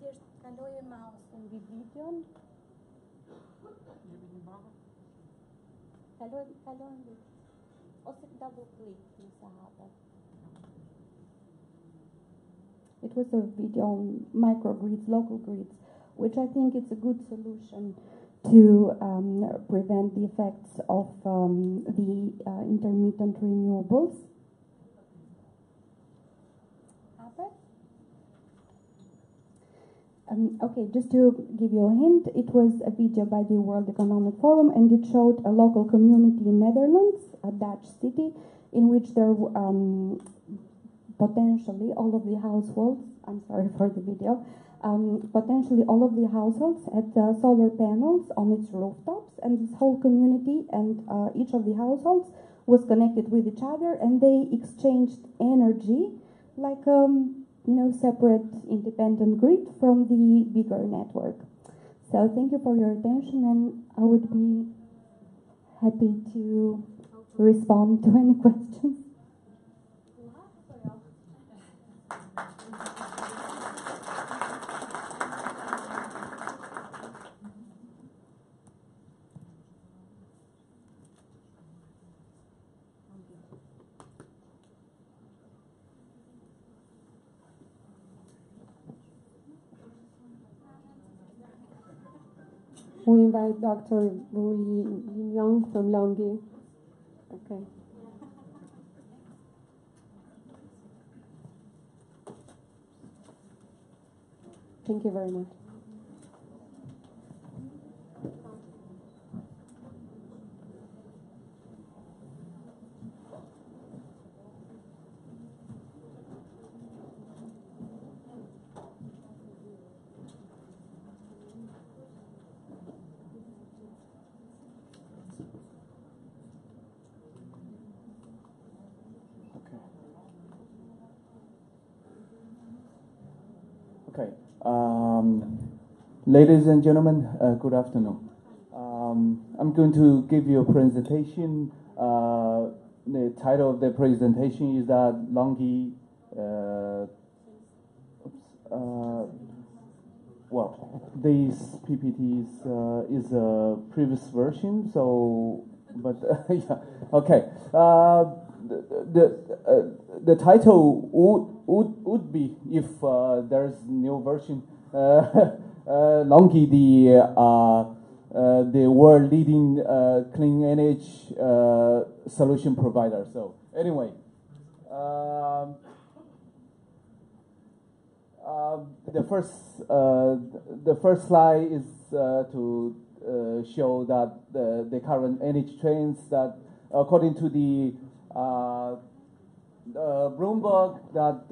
There's kaloj mouse in the video. Double click. It was a video on microgrids, local grids, which I think it's a good solution to prevent the effects of the intermittent renewables. Okay, just to give you a hint, it was a video by the World Economic Forum, and it showed a local community in Netherlands, a Dutch city, in which there potentially all of the households, I'm sorry for the video, potentially all of the households had solar panels on its rooftops, and this whole community and each of the households was connected with each other, and they exchanged energy like separate independent grid from the bigger network. So thank you for your attention, and I would be happy to respond to any questions. We invite Dr. Wu Yin-Young from Longi. Okay. Thank you very much. Okay. Ladies and gentlemen, good afternoon. I'm going to give you a presentation. The title of the presentation is that Longi. Well, this PPT is a previous version, so yeah, okay. The title would be, if there's new version, Longi, the world leading clean energy solution provider. So anyway, the first slide is to show that the current energy trends that, according to the Bloomberg, that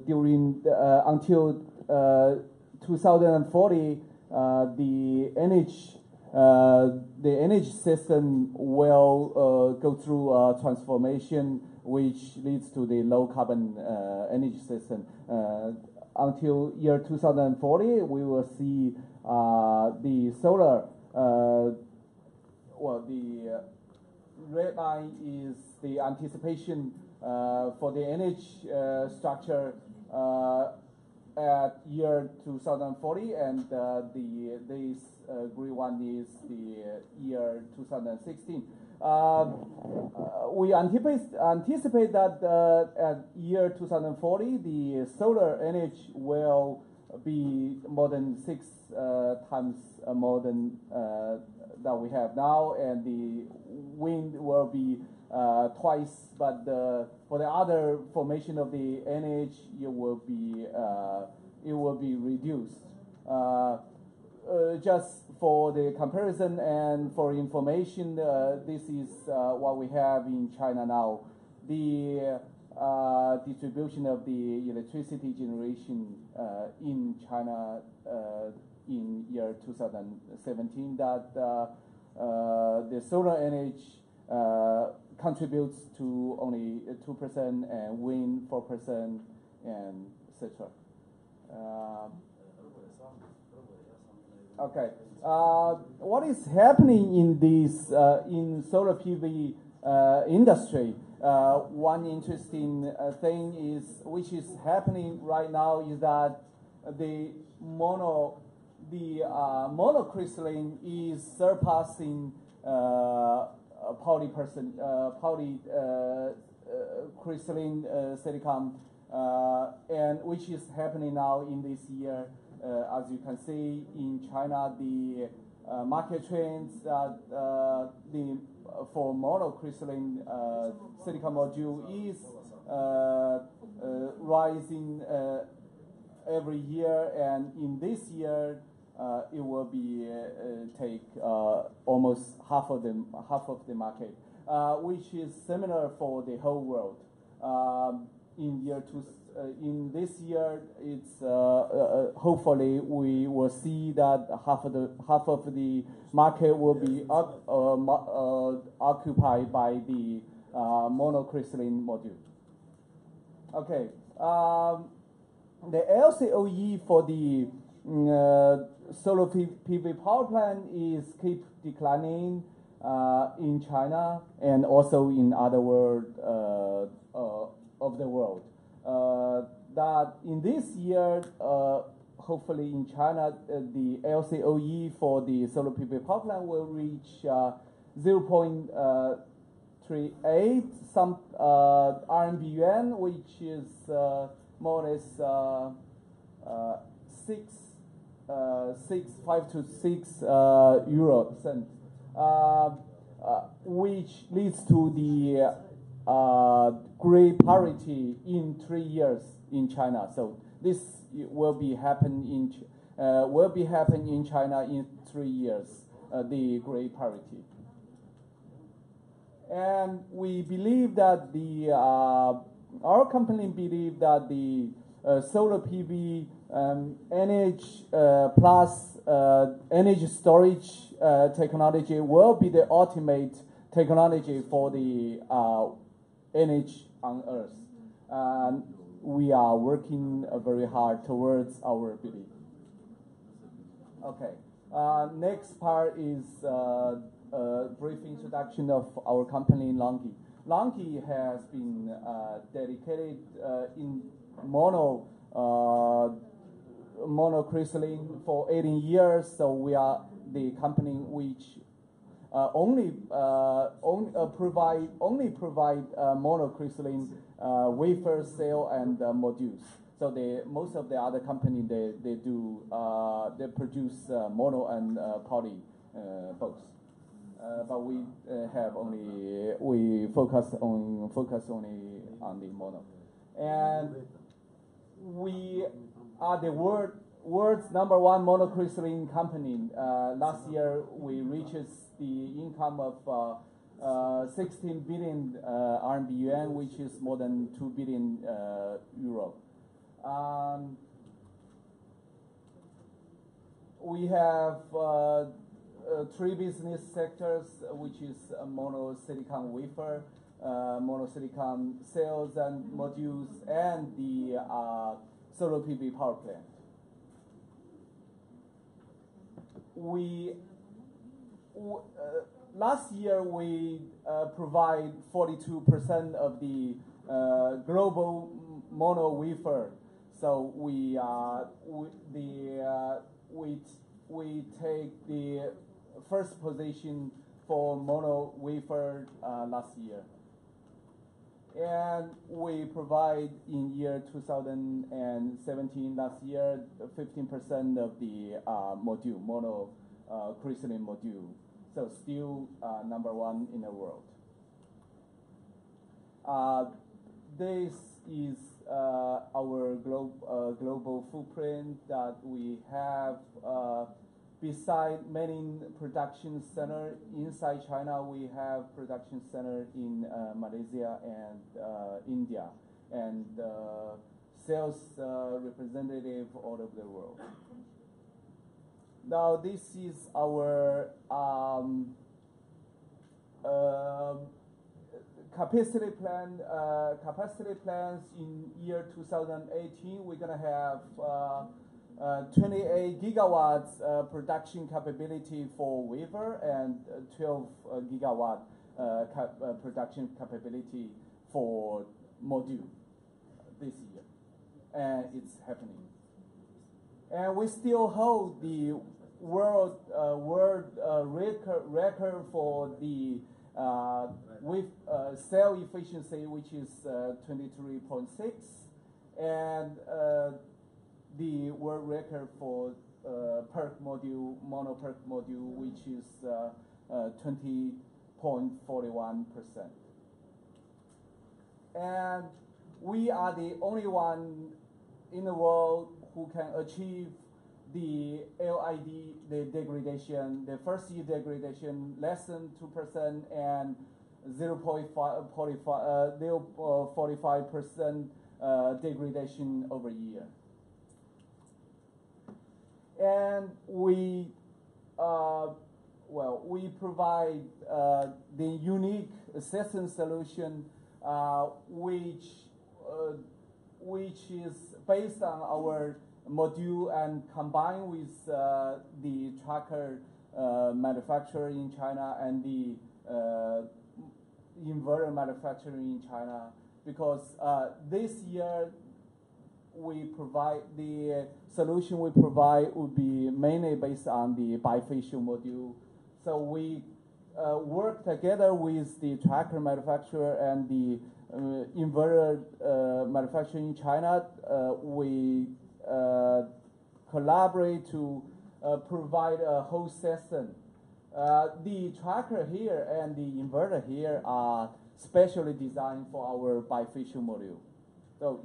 during until 2040, the energy system will go through a transformation which leads to the low carbon energy system. Until year 2040, we will see the solar. The red line is the anticipation for the energy structure at year 2040, and this green one is the year 2016. We anticipate that at year 2040, the solar energy will be more than 6 times more than that we have now, and the wind will be twice. But for the other formation of the energy, it will be reduced. Just for the comparison and for information, this is what we have in China now. The distribution of the electricity generation in China in year 2017, that the solar energy contributes to only 2% and wind 4% and etc. Okay. What is happening in this in solar PV industry? One interesting thing is, which is happening right now, is that the monocrystalline is surpassing polycrystalline silicon, and which is happening now in this year. As you can see in China, the market trends that for monocrystalline silicon module is rising every year, and in this year it will be take almost half of the market, which is similar for the whole world. In this year, it's hopefully we will see that half of the market will be occupied by the monocrystalline module. Okay, the LCOE for the solar PV power plant is keep declining in China and also in other of the world. That in this year, hopefully in China, the LCOE for the solar PV power plant will reach 0.38 some RMB yuan, which is more or less 5 to 6 euro cents, which leads to the gray parity in 3 years in China. So this will be happen in China in 3 years, the gray parity. And we believe that our company believe that the solar PV energy plus energy storage technology will be the ultimate technology for the energy on Earth. And we are working very hard towards our belief. Okay. Next part is a brief introduction of our company, Longi. Longi has been dedicated in monocrystalline for 18 years. So we are the company which only provide monocrystalline wafer, cell, and modules. So most of the other company they produce mono and poly both. But we focus only on the mono, and we are the world's #1 monocrystalline company. Last year we reached the income of 16 billion RMB yuan, which is more than 2 billion euro. We have 3 business sectors, which is monosilicon wafer, monosilicon cells and modules, and the solar PV power plant. Last year we provide 42% of the global mono wafer. So we take the first position for mono wafer last year. And we provide in year 2017, last year, 15% of the module, mono crystalline module. So still #1 in the world. This is our global footprint that we have. Beside many production center inside China, we have production center in Malaysia and India, and sales representative all over the world. Now this is our capacity plan. Capacity plans in year 2018. We're gonna have 28 gigawatts production capability for wafer and 12 gigawatt production capability for module this year, and it's happening. And we still hold the world record for the with cell efficiency, which is 23.6, and the world record for PERC module, mono PERC module, which is 20.41%. And we are the only one in the world who can achieve the LID, the degradation, the first year degradation less than 2% and 0.45% degradation over year. And we, we provide the unique system solution, which is based on our module and combined with the tracker manufacturer in China and the inverter manufacturer in China, because this year we provide the solution we provide would be mainly based on the bifacial module. So we work together with the tracker manufacturer and the inverter manufacturer in China. We collaborate to provide a whole system. The tracker here and the inverter here are specially designed for our bifacial module. So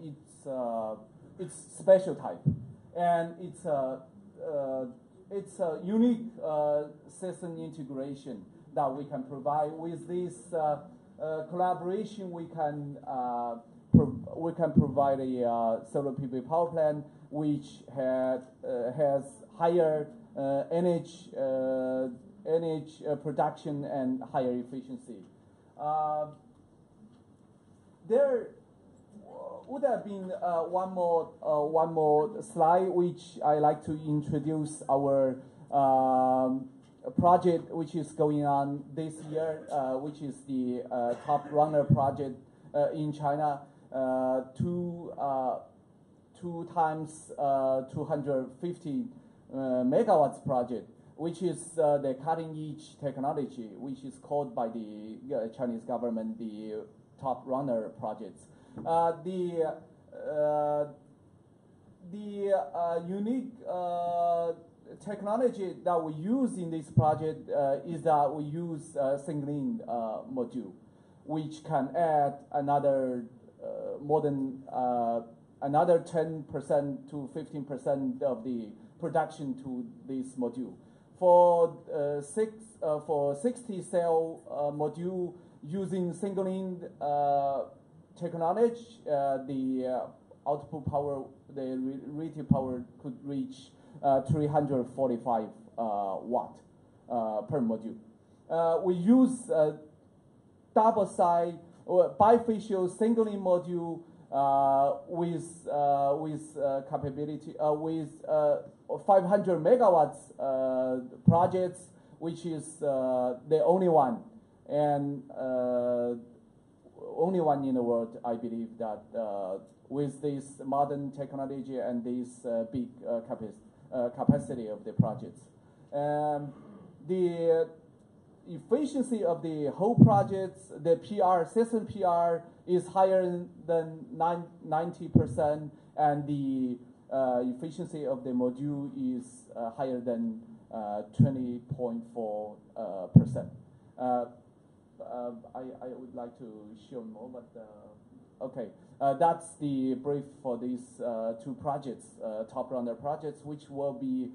it's special type, and it's a unique system integration that we can provide. With this collaboration, we can provide a solar PV power plant which has higher energy production and higher efficiency. There would have been one more slide which I like to introduce our project which is going on this year, which is the Top Runner project in China, 2 times 250 megawatts project, which is the cutting-edge technology, which is called by the Chinese government the Top Runner projects. The unique technology that we use in this project is that we use a single-in module, which can add another more than another 10% to 15% of the production to this module. For 60 cell module using single-in technology, the output power, the rated power could reach 345 watt per module. We use double side or bifacial single-in module with capability with 500 megawatts projects, which is the only one and only one in the world, I believe, that with this modern technology and this big capacity of the projects. The efficiency of the whole project, the PR, system PR is higher than 90%, and the efficiency of the module is higher than 20.4%. I would like to show more, but okay. That's the brief for these two projects, top runner projects, which will be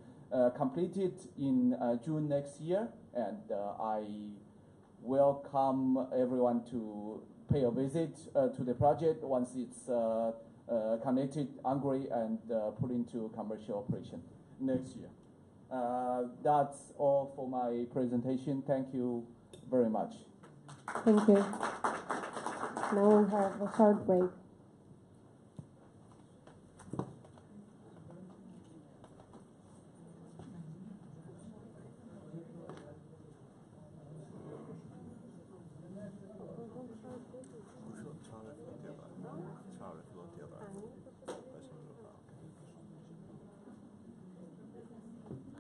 completed in June next year, and I welcome everyone to pay a visit to the project once it's connected, hungry, and put into commercial operation next year. That's all for my presentation. Thank you very much. Thank you. Now we'll have a short break.